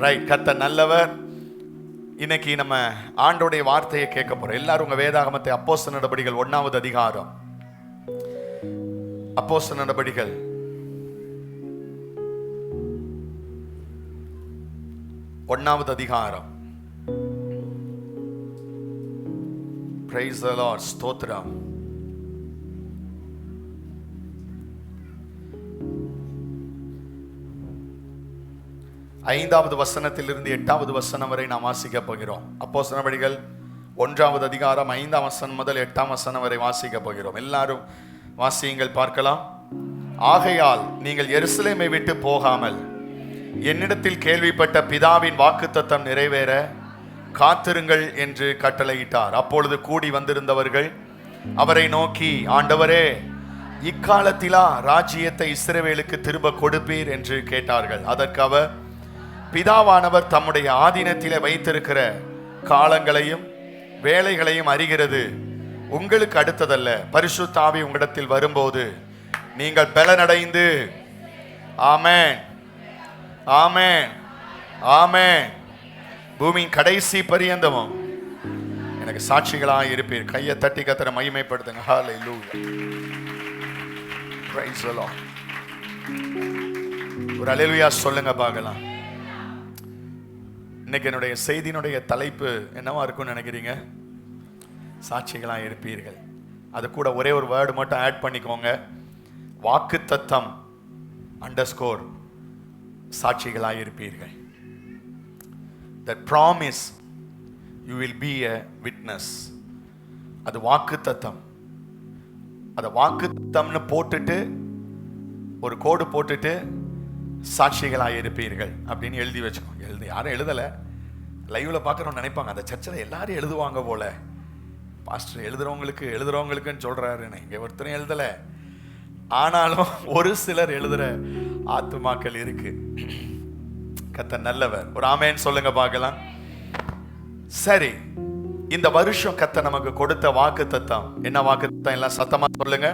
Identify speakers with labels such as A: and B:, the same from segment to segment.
A: Right. கர்த்தர் நல்லவர். இன்னைக்கு நம்ம ஆண்டோடைய வார்த்தையை கேட்க போறோம். எல்லாரும் உங்க வேதாகமத்தை அப்போஸ்தலர் நடபடிகள் 1வது அதிகாரம், அப்போஸ்தலர் நடபடிகள் 1வது அதிகாரம். Praise the Lord. ஸ்தோத்திரம். ஐந்தாவது வசனத்திலிருந்து 8வது வசனம் வரை நாம் வாசிக்க போகிறோம். அப்போஸ்தலர் நடபடிகள் 1வது அதிகாரம் 5ஆம் வசனம் முதல் 8ஆம் வசனம் வரை வாசிக்க போகிறோம். எல்லாரும் வாசியுங்கள், பார்க்கலாம். ஆகையால் நீங்கள் எருசலேமை விட்டு போகாமல் என்னிடத்தில் கேள்விப்பட்ட பிதாவின் வாக்குத்தத்தம் நிறைவேற காத்திருங்கள் என்று கட்டளையிட்டார். அப்பொழுது கூடி வந்திருந்தவர்கள் அவரை நோக்கி, ஆண்டவரே, இக்காலத்திலா ராஜ்யத்தை இஸ்ரவேலுக்கு திரும்ப கொடுப்பீர் என்று கேட்டார்கள். அதற்கு அவர், பிதாவானவர் தம்முடைய ஆதீனத்திலே வைத்திருக்கிற காலங்களையும் வேலைகளையும் அறிகிறது. உங்களுக்கு அடுத்ததல்ல. பரிசுத்த ஆவி உங்களிடத்தில் வரும்போது நீங்கள் பலனடைந்து, ஆமென் ஆமென் ஆமென், பூமியின் கடைசி பரியந்தமும் எனக்கு சாட்சிகளாக இருப்பீர். கையை தட்டி கர்த்தரை மகிமைப்படுத்துங்க. ஹல்லேலூயா. Praise the Lord. ஒரு அல்லேலூயா சொல்லுங்க பார்க்கலாம். இன்னைக்கு என்னுடைய செய்தியினுடைய தலைப்பு என்னவா இருக்கும்னு நினைக்கிறீங்க? சாட்சிகளாக இருப்பீர்கள். அது கூட ஒரே ஒரு வேர்டு மட்டும் ஆட் பண்ணிக்கோங்க. வாக்குத்தத்தம் _ சாட்சிகளாக இருப்பீர்கள். That promise you will be a witness. அது வாக்குத்தத்தம். அதை வாக்குத்தத்தம்னு போட்டுட்டு ஒரு கோடு போட்டுட்டு சாட்சிகளாக இருப்பீர்கள் அப்படின்னு எழுதி வச்சுக்கோங்க. யாரும் எழுதலை, லைவ்ல பார்க்குறோம் நினைப்பாங்க அந்த சர்ச்சில் எல்லாரும் எழுதுவாங்க போல, பாஸ்டர் எழுதுறவங்களுக்குன்னு சொல்றாரு. இங்கே ஒருத்தரும் எழுதலை, ஆனாலும் ஒரு சிலர் எழுதுற ஆத்துமாக்கள் இருக்கு. கர்த்தர் நல்லவர். ஒரு ஆமென் சொல்லுங்க பார்க்கலாம். சரி, இந்த வருஷம் கர்த்தர் நமக்கு கொடுத்த வாக்குத்தத்தம் என்ன வாக்குத்தத்தம்? எல்லாம் சத்தமா சொல்லுங்க.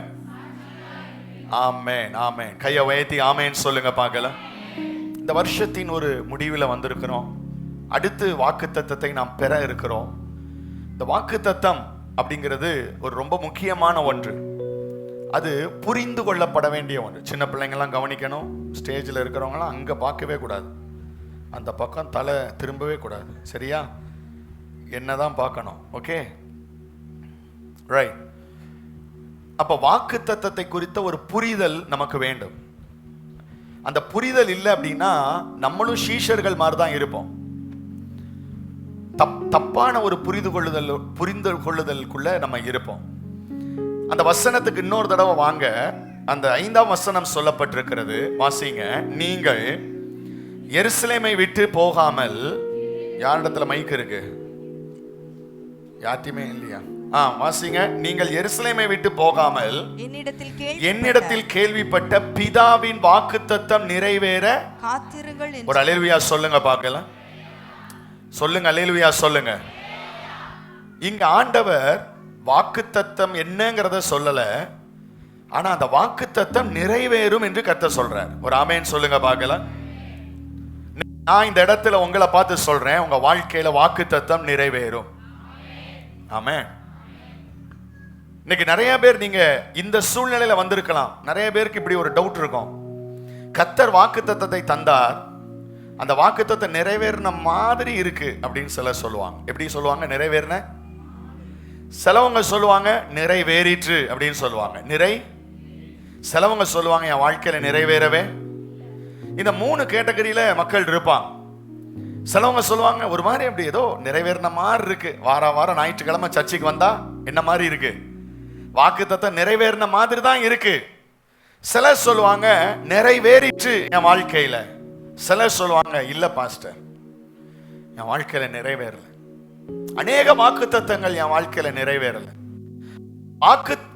A: ஆமென் ஆமென். கையை உயர்த்தி ஆமென் சொல்லுங்க பார்க்கலாம். இந்த வருஷத்தின் ஒரு முடிவில் வந்திருக்கிறோம். அடுத்து வாக்குத்தத்தத்தை நாம் பெற இருக்கிறோம். இந்த வாக்குத்தத்தம் அப்படிங்கிறது ஒரு ரொம்ப முக்கியமான ஒன்று. அது புரிந்து கொள்ளப்பட வேண்டிய ஒன்று. சின்ன பிள்ளைங்கள்லாம் கவனிக்கணும். ஸ்டேஜில் இருக்கிறவங்களாம் அங்கே பார்க்கவே கூடாது, அந்த பக்கம் தலை திரும்பவே கூடாது. சரியா? என்னதான் பார்க்கணும். Okay, right. அப்போ வாக்குத்தத்தத்தை குறித்த ஒரு புரிதல் நமக்கு வேண்டும். அந்த புரிதல் இல்லை அப்படின்னா நம்மளும் சீஷர்கள் மாதிரி தான் இருப்போம். தப்பான ஒரு புரிந்து கொள்ளுதலுக்குள்ள நம்ம இருப்போம். அந்த வசனத்துக்கு இன்னொரு தடவை வாங்க. அந்த 5ஆம் வசனம் சொல்லப்பட்டிருக்கிறது, வாசிங்க. நீங்கள் எருசலேமை விட்டு போகாமல், யாரிடத்துல மைக் இருக்கு? யார்ட்டையுமே இல்லையா? வாசிங்க. நீங்கள் எருசலேமை விட்டு போகாமல் என்னிடத்தில் கேள்விப்பட்ட பிதாவின் வாக்குத்தத்தம் நிறைவேற காத்திருங்கள். ஒரு அல்லேலூயா சொல்லுங்க பார்க்கலாம். சொல்லுங்க, அல்லேலூயா சொல்லுங்க. இங்க ஆண்டவர் வாக்குத்தத்தம் என்னங்கிறத சொல்லல, ஆனா அந்த வாக்குத்தத்தம் நிறைவேறும் என்று கர்த்தர் சொல்றார். ஒரு ஆமென் சொல்லுங்க பார்க்கலாம். நான் இந்த இடத்துல உங்களை பார்த்து சொல்றேன், உங்க வாழ்க்கையில வாக்குத்தத்தம் நிறைவேறும். ஆமென். இன்னைக்கு நிறைய பேர் நீங்க இந்த சூழ்நிலையில வந்திருக்கலாம். நிறைய பேருக்கு இப்படி ஒரு டவுட் இருக்கும். கர்த்தர் வாக்குத்தத்தத்தை தந்தார், அந்த வாக்குத்தத்தம் நிறைவேறின மாதிரி இருக்கு அப்படின்னு சிலர் சொல்லுவாங்க. எப்படி சொல்லுவாங்க? நிறைவேறின. சிலவங்க சொல்லுவாங்க நிறைவேறிற்று அப்படின்னு சொல்லுவாங்க. சிலவங்க சொல்லுவாங்க என் வாழ்க்கையில நிறைவேறவே. இந்த 3 கேட்டகரியில மக்கள் இருப்பாங்க. சிலவங்க சொல்லுவாங்க ஒரு மாதிரி அப்படி ஏதோ நிறைவேறின மாதிரி இருக்கு, வாரம் ஞாயிற்றுக்கிழமை சர்ச்சுக்கு வந்தா என்ன மாதிரி இருக்கு, வாக்குத்தத்தம் நிறைவேறின மாதிரி தான் இருக்கு. சிலர் சொல்லுவாங்க நிறைவேறிற்று என் வாழ்க்கையில. சிலர் சொல்லுவாங்க இல்ல பாஸ்டர், என் வாழ்க்கையில நிறைவேறல. அநேக வாக்குத்தத்தங்கள் என் வாழ்க்கையில நிறைவேறல.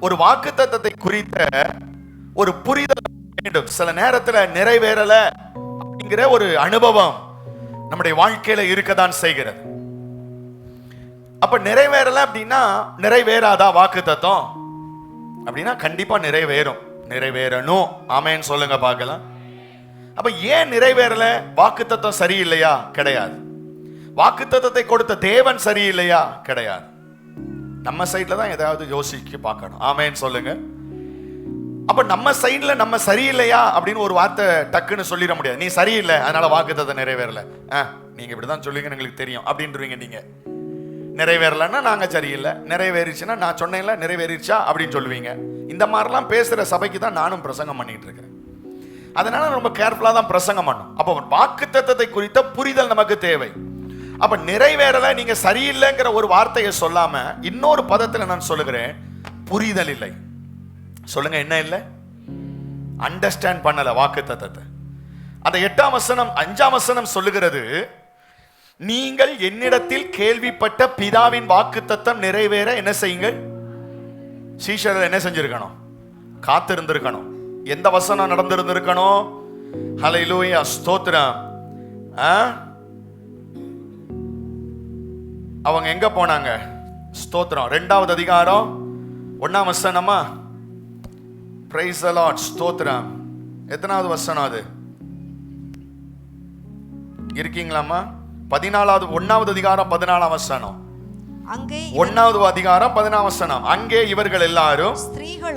A: ஒரு வாக்குத்தத்தத்தை குறித்த ஒரு புரிதல் வேண்டும். சில நேரத்துல நிறைவேறல அப்படிங்கிற ஒரு அனுபவம் நம்முடைய வாழ்க்கையில இருக்கதான் செய்கிறது. அப்ப நிறைவேறல அப்படின்னா நிறைவேறாதா வாக்குத்தத்தம்? அப்படின்னா கண்டிப்பா நிறைவேறும், நிறைவேறணும். ஆமென் சொல்லுங்க பார்க்கலாம். அப்ப ஏன் நிறைவேறல? வாக்குத்தத்தம் சரியில்லையா? கிடையாது. வாக்குத்தத்தத்தை கொடுத்த தேவன் சரியில்லையா? கிடையாது. நம்ம சைட்ல தான் ஏதாவது யோசிக்க பார்க்கணும். ஆமென் சொல்லுங்க. அப்ப நம்ம சைட்ல நம்ம சரியில்லையா அப்படின்னு ஒரு வார்த்தை டக்குன்னு சொல்லிட முடியாது. நீ சரியில்லை அதனால வாக்குத்தத்தம் நிறைவேறல, நீங்க இப்படிதான் சொல்லுவீங்கன்னு எங்களுக்கு தெரியும் அப்படின்றீங்க. நீங்க நிறைவேறலன்னா நாங்க சரியில்லை, நிறைவேறிச்சுன்னா நான் சொன்னேன்ல நிறைவேறிச்சா அப்படின்னு சொல்லுவீங்க. இந்த மாதிரிலாம் பேசுற சபைக்கு தான் நானும் பிரசங்கம் பண்ணிட்டு இருக்கேன். அதனால ரொம்ப கேர்ஃபுல்லா தான் பிரசங்கம் பண்ணும். அப்போ வாக்குத்தத்தத்தை குறித்த புரிதல் நமக்கு தேவை. அப்ப நிறைவேறல, நீங்க சரியில்லைங்கிற ஒரு வார்த்தையை சொல்லாம இன்னொரு பதத்துல நான் சொல்லுகிறேன், புரிதல் இல்லை. சொல்லுங்க, என்ன இல்லை? அண்டர்ஸ்டாண்ட் பண்ணல வாக்குத்தத்தத்தை. அந்த 8ஆம் வசனம் 5ஆம் வசனம் சொல்லுகிறது, நீங்கள் என்னிடத்தில் கேள்விப்பட்ட பிதாவின் வாக்குத்தத்தம் நிறைவேற என்ன செய்யுங்கள்? சீஷர்கள் என்ன செஞ்சிருக்கணும்? காத்திருந்திருக்கணும். எந்த வசனம் நடந்திருந்திருக்கணும்? ஹல்லேலூயா, ஸ்தோத்திரம். அவங்க எங்க போனாங்க? ஸ்தோத்திரம். 2வது அதிகாரம் 1ஆம் வசனமா? பிரைஸ் தி லார்ட், ஸ்தோத்திரம். எத்தனாவது வசனம் அது? இருக்கீங்களாமா? 14வது 1வது அதிகாரம் 14ஆம் வசனம். அங்கே 1வது அதிகாரம் 14ஆம் வசனம். அங்கே இவர்கள் எல்லாரும்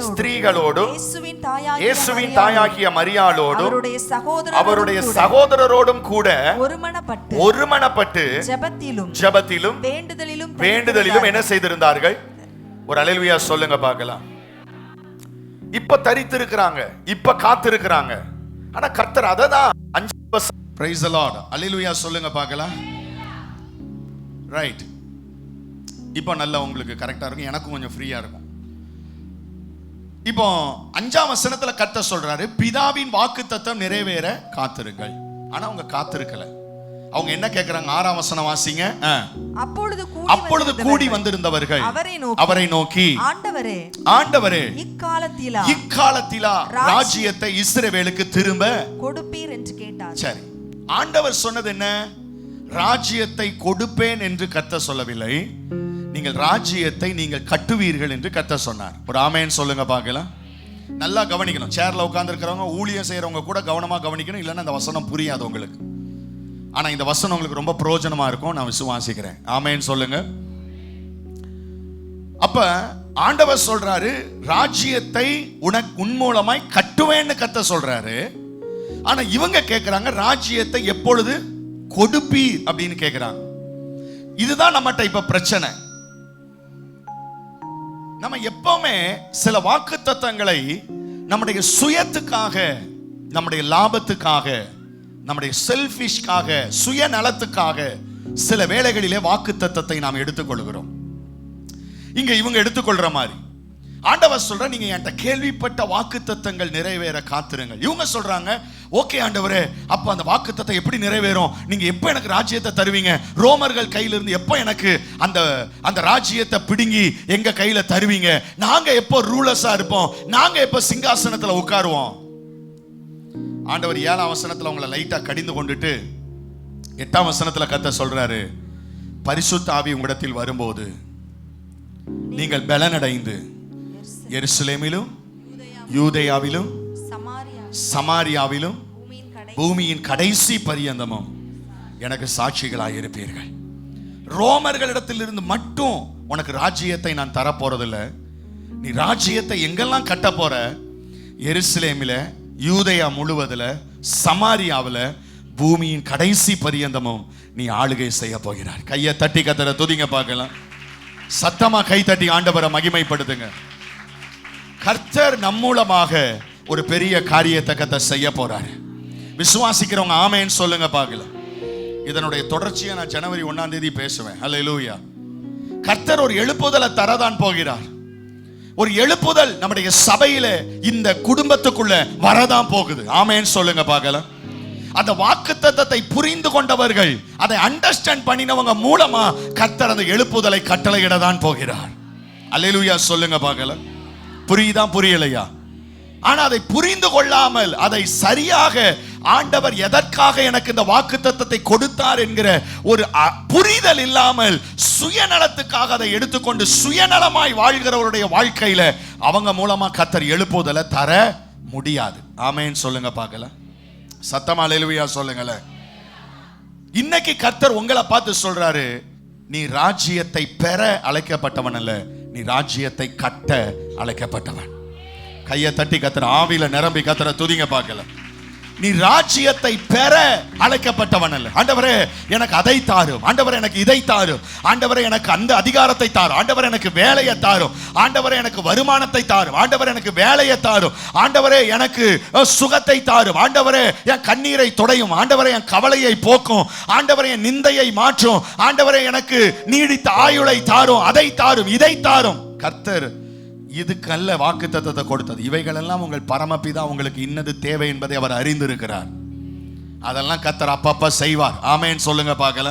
A: ஸ்திரீகளோடு இயேசுவின் தாயாகிய மரியாளோடு அவருடைய சகோதரரோடும் கூட ஒருமனப்பட்டு ஜெபத்திலும் வேண்டுதலிலும் என்ன செய்திருந்தார்கள்? ஒரு அல்லேலூயா சொல்லுங்க பார்க்கலாம். இப்ப தரித்திருக்கிறாங்க, இப்ப காத்திருக்கிறாங்க. ஆனா கர்த்தர் அததான் 5 பிரைஸ் தி லார்ட், அல்லேலூயா சொல்லுங்க பார்க்கலாம். ரைட், இப்போ நல்லா உங்களுக்கு கரெக்டா இருக்கும், எனக்கும் கொஞ்சம் ஃப்ரீயா இருக்கும். இப்போ 5ஆம் வசனத்துல கர்த்தர் சொல்றாரு, பிதாவின் வாக்குத்தத்தம் நிறைவேற காத்திருங்கள். ஆனா அவங்க காத்திருக்கல. அவங்க என்ன கேக்குறாங்க? 6ஆம் வசனம் வாசிங்க. அப்பொழுது கூடி வந்திருந்தவர்கள் அவரை நோக்கி, ஆண்டவரே இக்காலத்திலா ராஜ்யத்தை இஸ்ரவேலுக்கு திரும்ப கொடுப்பீர் என்று கேட்டார். சரி, ஆண்டவர் சொன்னது என்ன? ராஜ்யத்தை கொடுப்பேன் என்று கர்த்தர் சொல்லவில்லை, நீங்கள் ராஜ்யத்தை நீங்கள் கட்டுவீர்கள் என்று கர்த்தர் சொன்னார். ஒரு ஆமென் சொல்லுங்க பார்க்கலாம். நல்லா கவனிக்கணும். சேர்ல உட்கார்ந்து இருக்கிறவங்க, ஊழியம் செய்யறவங்க கூட கவனமா கவனிக்கணும், இல்லைன்னா இந்த வசனம் புரியாது உங்களுக்கு. ஆனா இந்த வசனம் உங்களுக்கு ரொம்ப பிரயோஜனமா இருக்கும், நான் விசுவாசிக்கிறேன். ஆமென் சொல்லுங்க. அப்ப ஆண்டவர் சொல்றாரு, ராஜ்யத்தை உன் மூலமாய் கட்டுவேன்னு கர்த்தர் சொல்றாரு. ஆனா இவங்க கேட்கிறாங்க, ராஜ்யத்தை எப்பொழுது கொடுப்பீர் அப்படின்னு கேட்கிறாங்க. இதுதான் நம்மகிட்ட இப்ப பிரச்சனை. நம்ம எப்பவுமே சில வாக்குத்தத்தங்களை நம்முடைய சுயத்துக்காக, நம்முடைய லாபத்துக்காக, நம்முடைய செல்ஃபிஷ்காக, சுயநலத்துக்காக சில வேளைகளிலே வாக்குத்தத்தத்தை நாம் எடுத்துக்கொள்கிறோம். இங்க இவங்க எடுத்துக்கொள்ற மாதிரி ஆண்டவர் சொல்ற, நீங்க என்கிட்ட கேள்விப்பட்ட வாக்குத்தத்தங்கள் நிறைவேற காத்திருங்கள். இவங்க சொல்றாங்க, ஓகே ஆண்டவரே, அப்ப அந்த வாக்குத்தத்தம் எப்படி நிறைவேறும்? நீங்க எப்ப எனக்கு ராஜ்யத்தை தருவீங்க? ரோமர்கள் கையிலிருந்து எப்ப எனக்கு அந்த ராஜ்யத்தை பிடுங்கி எங்க கையில தருவீங்க? நாங்க எப்போ ரூலர்ஸா இருப்போம்? நாங்க எப்ப சிங்காசனத்துல உட்காருவோம்? ஆண்டவர் 7ஆம் வசனத்துல உங்களை லைட்டா கடிந்து கொண்டுட்டு 8ஆம் வசனத்துல கர்த்தர் சொல்றாரு, பரிசுத்த ஆவி உங்களிடத்தில் வரும்போது நீங்கள் பலனடைந்து எருசலேமிலும் யூதேயாவிலும் சமாரியாவிலும் பூமியின் கடைசி பரியந்தமும் எனக்கு சாட்சிகளாய் இருப்பீர்கள். ரோமர்களிடத்திலிருந்து மட்டும் உனக்கு ராஜ்யத்தை நான் தரப்போறதில்லை. நீ ராஜ்யத்தை எங்கெல்லாம் கட்ட போற? எருசலேமில, யூதேயா முழுவதுல, சமாரியாவில், பூமியின் கடைசி பரியந்தமும் நீ ஆளுகை செய்ய போகிறார். கையை தட்டி கத்தர துதிங்க பார்க்கலாம். சத்தமா கை தட்டி ஆண்டவரை மகிமைப்படுத்துங்க. கர்த்தர் நம் மூலமாக ஒரு பெரிய காரியத்தை கர்த்தர் செய்ய போறாரு. விசுவாசிக்கிறவங்க ஆமென் சொல்லுங்க பார்க்கலாம். இதனுடைய தொடர்ச்சியை நான் ஜனவரி 1ஆம் தேதி பேசுவேன். ஹல்லேலூயா. கர்த்தர் ஒரு எழுப்புதலை தரதான் போகிறார். ஒரு எழுப்புதல் நம்முடைய சபையில, இந்த குடும்பத்துக்குள்ள வரதான் போகுது. ஆமென் சொல்லுங்க பார்க்கலாம். அந்த வாக்குத்தத்தத்தை புரிந்து கொண்டவர்கள், அதை அண்டர்ஸ்டாண்ட் பண்ணினவங்க மூலமா கர்த்தர் அந்த எழுப்புதலை கட்டளையிடதான் போகிறார். அல்லேலூயா சொல்லுங்க பார்க்கலாம். புரியுதா புரியலையா? ஆனா அதை புரிந்து கொள்ளாமல், அதை சரியாக ஆண்டவர் எதற்காக எனக்கு இந்த வாக்குத்தத்தத்தை கொடுத்தார் என்கிற ஒரு புரிதல் இல்லாமல் சுயநலத்துக்காக அதை எடுத்துக்கொண்டு சுயநலமாய் வாழ்கிறவருடைய வாழ்க்கையில அவங்க மூலமா கர்த்தர் எழுப்புதலை தர முடியாது. ஆமென் சொல்லுங்க பார்க்கலாம். சத்தமா அல்லேலூயா சொல்லுங்களேன். இன்னைக்கு கர்த்தர் உங்களை பார்த்து சொல்றாரு, நீ ராஜ்யத்தை பெற அழைக்கப்பட்டவன் அல்ல, நீ ராஜ்யத்தை கட்ட அழைக்கப்பட்டவன். கையை தட்டி கர்த்தர் ஆவியில நிரம்பி கர்த்தரை துதிங்க பார்க்கல. நீ ராஜ்யத்தை பெற அழைக்கப்பட்டவன் அல்ல. ஆண்டவரே எனக்கு அதை தாரும், ஆண்டவரே எனக்கு இதை தாரும், ஆண்டவரே எனக்கு அந்த அதிகாரத்தை தாரும், ஆண்டவரே எனக்கு வேலையை தாரும், ஆண்டவரே எனக்கு வருமானத்தை தாரும், ஆண்டவரே எனக்கு வேலையை தாரும், ஆண்டவரே எனக்கு சுகத்தை தாரும், ஆண்டவரே என் கண்ணீரை துடையும், ஆண்டவரே என் கவலையை போக்கும், ஆண்டவரே என் நிந்தையை மாற்றும், ஆண்டவரே எனக்கு நீடித்த ஆயுளை தாரும், அதை தாரும், இதை தாரும். கர்த்தர் இதுக்கல்ல வாக்குத்தத்தத்தை கொடுத்தது. இவைகள் எல்லாம் உங்கள் பரமபிதா உங்களுக்கு இன்னது தேவை என்பதை அவர் அறிந்திருக்கிறார். அதெல்லாம் கர்த்தர் அப்பப்ப செய்வார். ஆமென் சொல்லுங்க பார்க்கல.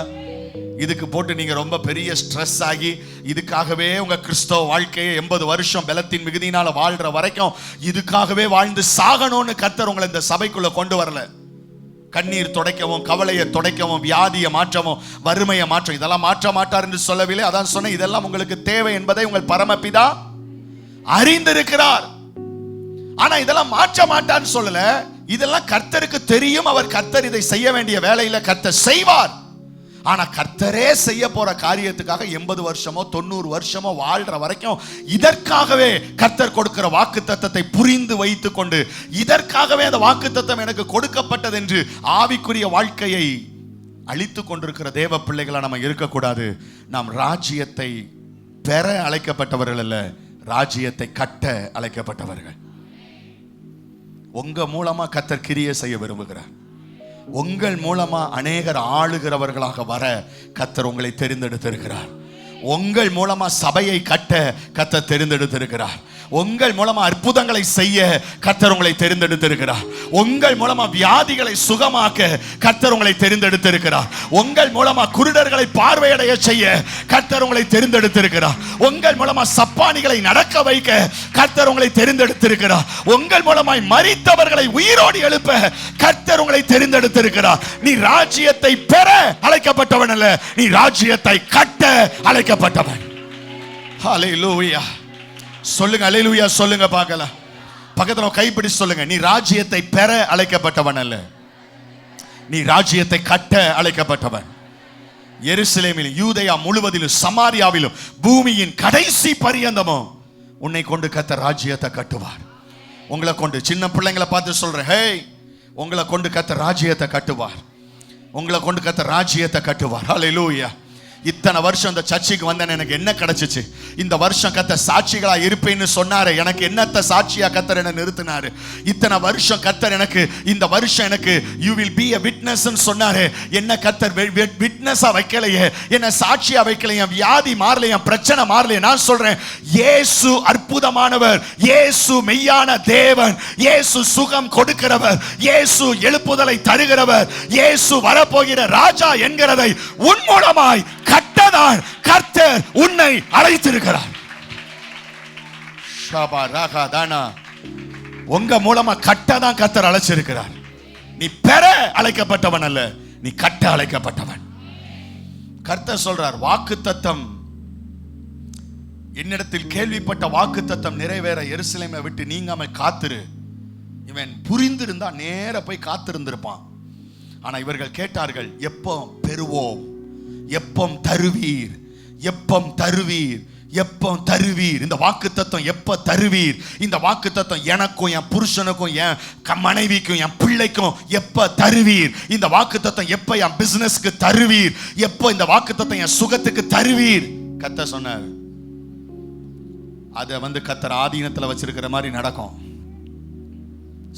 A: இதுக்கு போட்டு நீங்க ரொம்ப பெரிய ஸ்ட்ரெஸ் ஆகி இதுக்காகவே உங்க கிறிஸ்தவ வாழ்க்கையை 80 வருஷம் பலத்தின் மிகுதியினால வாழ்ற வரைக்கும் இதுக்காகவே வாழ்ந்து சாகணும்னு கர்த்தர் உங்களை இந்த சபைக்குள்ள கொண்டு வரல. கண்ணீர் துடைக்கவும், கவலையை துடைக்கவும், வியாதியை மாற்றவும், வறுமையை மாற்றம், இதெல்லாம் மாற்ற மாட்டார் என்று சொல்லவில்லை. அதான் சொன்னேன், இதெல்லாம் உங்களுக்கு தேவை என்பதை உங்கள் பரமபிதா அறிந்திருக்கிறார். ஆனா இதெல்லாம் மாற்ற மாட்டான்னு சொல்லல, இதெல்லாம் கர்த்தருக்கு தெரியும். அவர் கர்த்தர் இதை செய்ய வேண்டிய வேலையில கர்த்தர் செய்வார். ஆனா கர்த்தரே செய்ய போற காரியத்துக்காக 80 வருஷமோ 90 வருஷமோ வாழ்ற வரைக்கும் இதற்காகவே கர்த்தர் கொடுக்கிற வாக்குத்தத்தத்தை புரிந்து வைத்துக் கொண்டு, இதற்காகவே அந்த வாக்குத்தத்தம் எனக்கு கொடுக்கப்பட்டது என்று ஆவிக்குரிய வாழ்க்கையை அழித்து கொண்டிருக்கிற தேவ பிள்ளைகளா நம்ம இருக்கக்கூடாது. நாம் ராஜ்யத்தை பெற அழைக்கப்பட்டவர்கள் அல்ல, ராஜ்யத்தை கட்ட அழைக்கப்பட்டவர்கள். உங்க மூலமா கர்த்தர் கிரியை செய்ய விரும்புகிறார். உங்கள் மூலமா அநேகர் ஆளுகிறவர்களாக வர கர்த்தர் உங்களை தெரிந்தெடுத்திருக்கிறார். உங்கள் மூலமா சபையை கட்ட கர்த்தர் தெரிந்தெடுத்திருக்கிறார். உங்கள் மூலமா அற்புதங்களை செய்ய கர்த்தர் உங்களை தெரிந்தெடுத்திருக்கிறார். உங்கள் மூலமா வியாதிகளை சுகமாக்க கர்த்தர் உங்களை தெரிந்தெடுத்திருக்கிறார். உங்கள் மூலமா குருடர்களை பார்வையடைய செய்ய கர்த்தர் உங்களை தெரிந்தெடுத்திருக்கிறார். உங்கள் மூலமா சப்பானிகளை நடக்க வைக்க கர்த்தர் உங்களை தெரிந்தெடுத்திருக்கிறார். உங்கள் மூலமாய் மரித்தவர்களை உயிரோடு எழுப்ப கர்த்தர் உங்களை தெரிந்தெடுத்திருக்கிறார். நீ ராஜ்யத்தை பெற அழைக்கப்பட்டவன் அல்ல, நீ ராஜ்யத்தை கட்ட அழைக்கப்பட்டவன். ஹல்லேலூயா சொல்லுங்க, அல்லேலூயா சொல்லுங்க பார்க்கலாம். பக்கத்துல கைப்பிடி சொல்லுங்க, நீ ராஜ்யத்தை பெற அழைக்கப்பட்டவன் அல்ல, நீ ராஜ்யத்தை கட்ட அழைக்கப்பட்டவன். எருசலேமிலும் யூதேயா முழுவதிலும் சமாரியாவிலும் பூமியின் கடைசி பரியந்தமும் உன்னை கொண்டு கர்த்தர் ராஜ்யத்தை கட்டுவார். உங்களை கொண்டு, சின்ன பிள்ளைங்களை பார்த்து சொல்றேன், ஹே, உங்களை கொண்டு கர்த்தர் ராஜ்யத்தை கட்டுவார். உங்களை கொண்டு கர்த்தர் ராஜ்யத்தை கட்டுவார். ஹல்லேலூயா. இத்தனை வருஷம் இந்த சர்ச்சுக்கு வந்தேன், எனக்கு என்ன கிடைச்சிச்சு? இந்த வருஷம் கர்த்தர் சாட்சிகளா இருப்பேன்னு சொன்னாரு, எனக்கு என்னத்த சாட்சியா கர்த்தர் என்ன நிறுத்தினாரு? இத்தனை வருஷம் கர்த்தர் எனக்கு, இந்த வருஷம் எனக்கு you will be a witness ன்னு சொன்னாரு. என்ன கர்த்தர் விட்னஸா வைக்கலையே, என்ன சாட்சியா வைக்கலையே, என் வியாதி மாறலையே, என் பிரச்சனை மாறலையே. நான் சொல்றேன், இயேசு அற்புதமானவர், இயேசு மெய்யான தேவன், இயேசு சுகம் கொடுக்கிறவர், இயேசு எழுப்புதலை தருகிறவர், இயேசு வரப்போகிற ராஜா என்கிறதை உன் மூலமாய் கட்டதான் கர்த்தர் உன்னை அழைத்திருக்கிறார். உங்க மூலமா கட்டதான் கர்த்தர் அழைச்சிருக்கிறார். நீ பெற அழைக்கப்பட்டவன் அல்ல, நீ கட்ட அழைக்கப்பட்டவன். கர்த்தர் சொல்றார், வாக்குத்தத்தம், என்னிடத்தில் கேள்விப்பட்ட வாக்குத்தத்தம் நிறைவேற எருசலேமை விட்டு நீங்காம காத்திரு. இவன் புரிந்திருந்தா நேர போய் காத்திருந்திருப்பான். ஆனா இவர்கள் கேட்டார்கள், எப்போ பெறுவோம், எப்பம் தருவீர், எப்பம் தருவீர், எப்பம் தருவீர், இந்த வாக்குத்தத்தம் எப்ப தருவீர், இந்த வாக்குத்தத்தம் எனக்கும் என் புருஷனுக்கும் என் மனைவிக்கும் என் பிள்ளைக்கும் எப்ப தருவீர், இந்த வாக்குத்தத்தம் எப்ப என் பிசினஸ்க்கு தருவீர், எப்ப இந்த வாக்குத்தத்தம் என் சுகத்துக்கு தருவீர். கர்த்தர் சொன்னார், அத கர்த்தர் ஆதீனத்துல வச்சிருக்கிற மாதிரி நடக்கும்.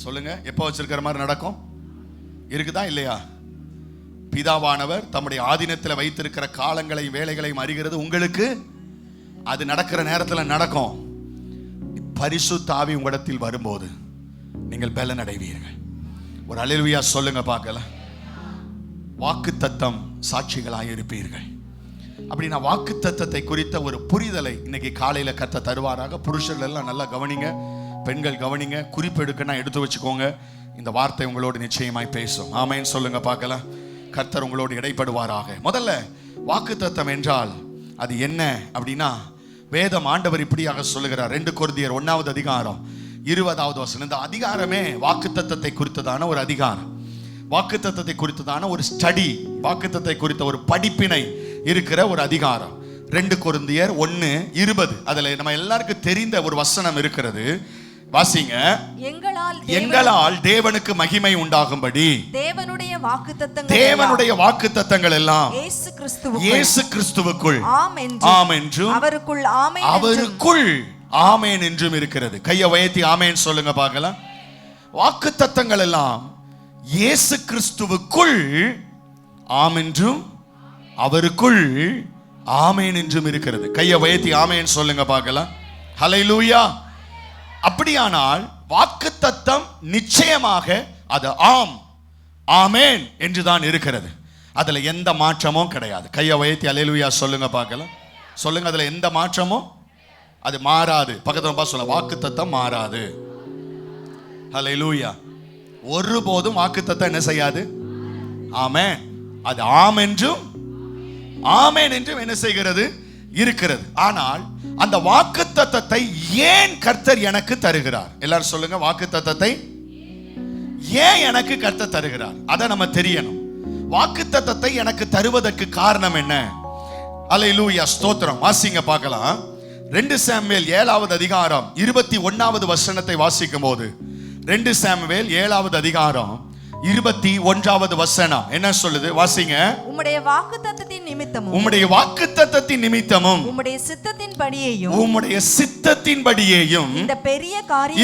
A: சொல்லுங்க, எப்ப வச்சிருக்கிற மாதிரி நடக்கும்? இருக்குதா இல்லையா? பிதாவானவர் தம்முடைய ஆதீனத்தில் வைத்திருக்கிற காலங்களையும் வேலைகளையும் அறிகிறது. உங்களுக்கு அது நடக்கிற நேரத்தில் நடக்கும். பரிசுத்த ஆவி உங்களிடத்தில் வரும்போது நீங்கள் பலன் அடைவீர்கள். ஒரு அல்லேலூயா சொல்லுங்க பார்க்கலாம். வாக்குத்தத்தம் சாட்சிகளாக இருப்பீர்கள். அப்படின்னா வாக்குத்தத்தத்தை குறித்த ஒரு புரிதலை இன்னைக்கு காலையில கர்த்தர் தருவாராக. புருஷர்கள் எல்லாம் நல்லா கவனிங்க, பெண்கள் கவனிங்க, குறிப்பெடுக்கன்னா எடுத்து வச்சுக்கோங்க. இந்த வார்த்தை உங்களோடு நிச்சயமாய் பேசும். ஆமென் சொல்லுங்க பார்க்கலாம். கர்த்தர் உங்களோடு இடைப்படுவாராக. முதல்ல வாக்குத்தத்தம் என்றால் அது என்ன அப்படின்னா, வேதம் ஆண்டவர் இப்படியாக சொல்லுகிறார். 2 கொரிந்தியர் 1வது அதிகாரம் 20வது வசனம். இந்த அதிகாரமே வாக்குத்தத்தத்தை குறித்ததான ஒரு அதிகாரம். வாக்குத்தத்தத்தை குறித்ததான ஒரு ஸ்டடி, வாக்குத்தத்தை குறித்த ஒரு படிப்பினை இருக்கிற ஒரு அதிகாரம். 2 கொரிந்தியர் 1:20. அதுல நம்ம எல்லாருக்கும் தெரிந்த ஒரு வசனம் இருக்கிறது. வாசிங்க. எங்களால் தேவனுக்கு மகிமை உண்டாகும்படி தேவனுடைய வாக்குத்தத்தங்கள் எல்லாம் இயேசு கிறிஸ்துவுக்குள் ஆம் என்றும் அவருக்குள் ஆமென் என்றும் இருக்கிறது. கையை உயர்த்தி ஆமென் சொல்லுங்க பார்க்கலாம். வாக்குத்தத்தங்கள் எல்லாம் இயேசு கிறிஸ்துவுக்குள் ஆம் என்றும் அவருக்குள் ஆமென் என்றும் இருக்கிறது. கையை உயர்த்தி ஆமென் சொல்லுங்க பார்க்கலாம். ஹல்லேலூயா. அப்படியானால் வாக்குத்தத்தம் நிச்சயமாக அது ஆம், ஆமென் என்றுதான் இருக்கிறது. அதுல எந்த மாற்றமும் கிடையாது. கையை உயர்த்தி ஹல்லேலூயா சொல்லுங்க பார்க்கலாம். சொல்லுங்க, அதுல எந்த மாற்றமும் அது மாறாது. பக்கத்துல சொல்ல, வாக்குத்தத்தம் மாறாது. ஹல்லேலூயா. ஒருபோதும் வாக்குத்தத்தம் என்ன செய்யாது? ஆமென். அது ஆம் என்றும் ஆமென் என்றும் என்ன செய்கிறது? இருக்கிறது. ஆனால் அந்த வாக்குத்தத்தத்தை ஏன் கர்த்தர் எனக்கு தருகிறார்? எல்லாரும் சொல்லுங்க, வாக்குத்தத்தத்தை ஏன் எனக்கு கர்த்தர் தருகிறார்? அதை நம்ம தெரியணும். வாக்குத்தத்தத்தை எனக்கு தருவதற்கு காரணம் என்ன? அல்லேலூயா, ஸ்தோத்திரம். வாசிங்க பார்க்கலாம். 2 சாமுவேல் 7வது அதிகாரம் 21வது வசனத்தை வாசிக்கும் போது, 2 சாமுவேல் 7வது அதிகாரம் 21வது வசனம் என்ன சொல்லுது? வாசிங்க. உம்முடைய வாக்குத்தத்தத்தின் நிமித்தமும் உம்முடைய சித்தத்தின்படியேயும்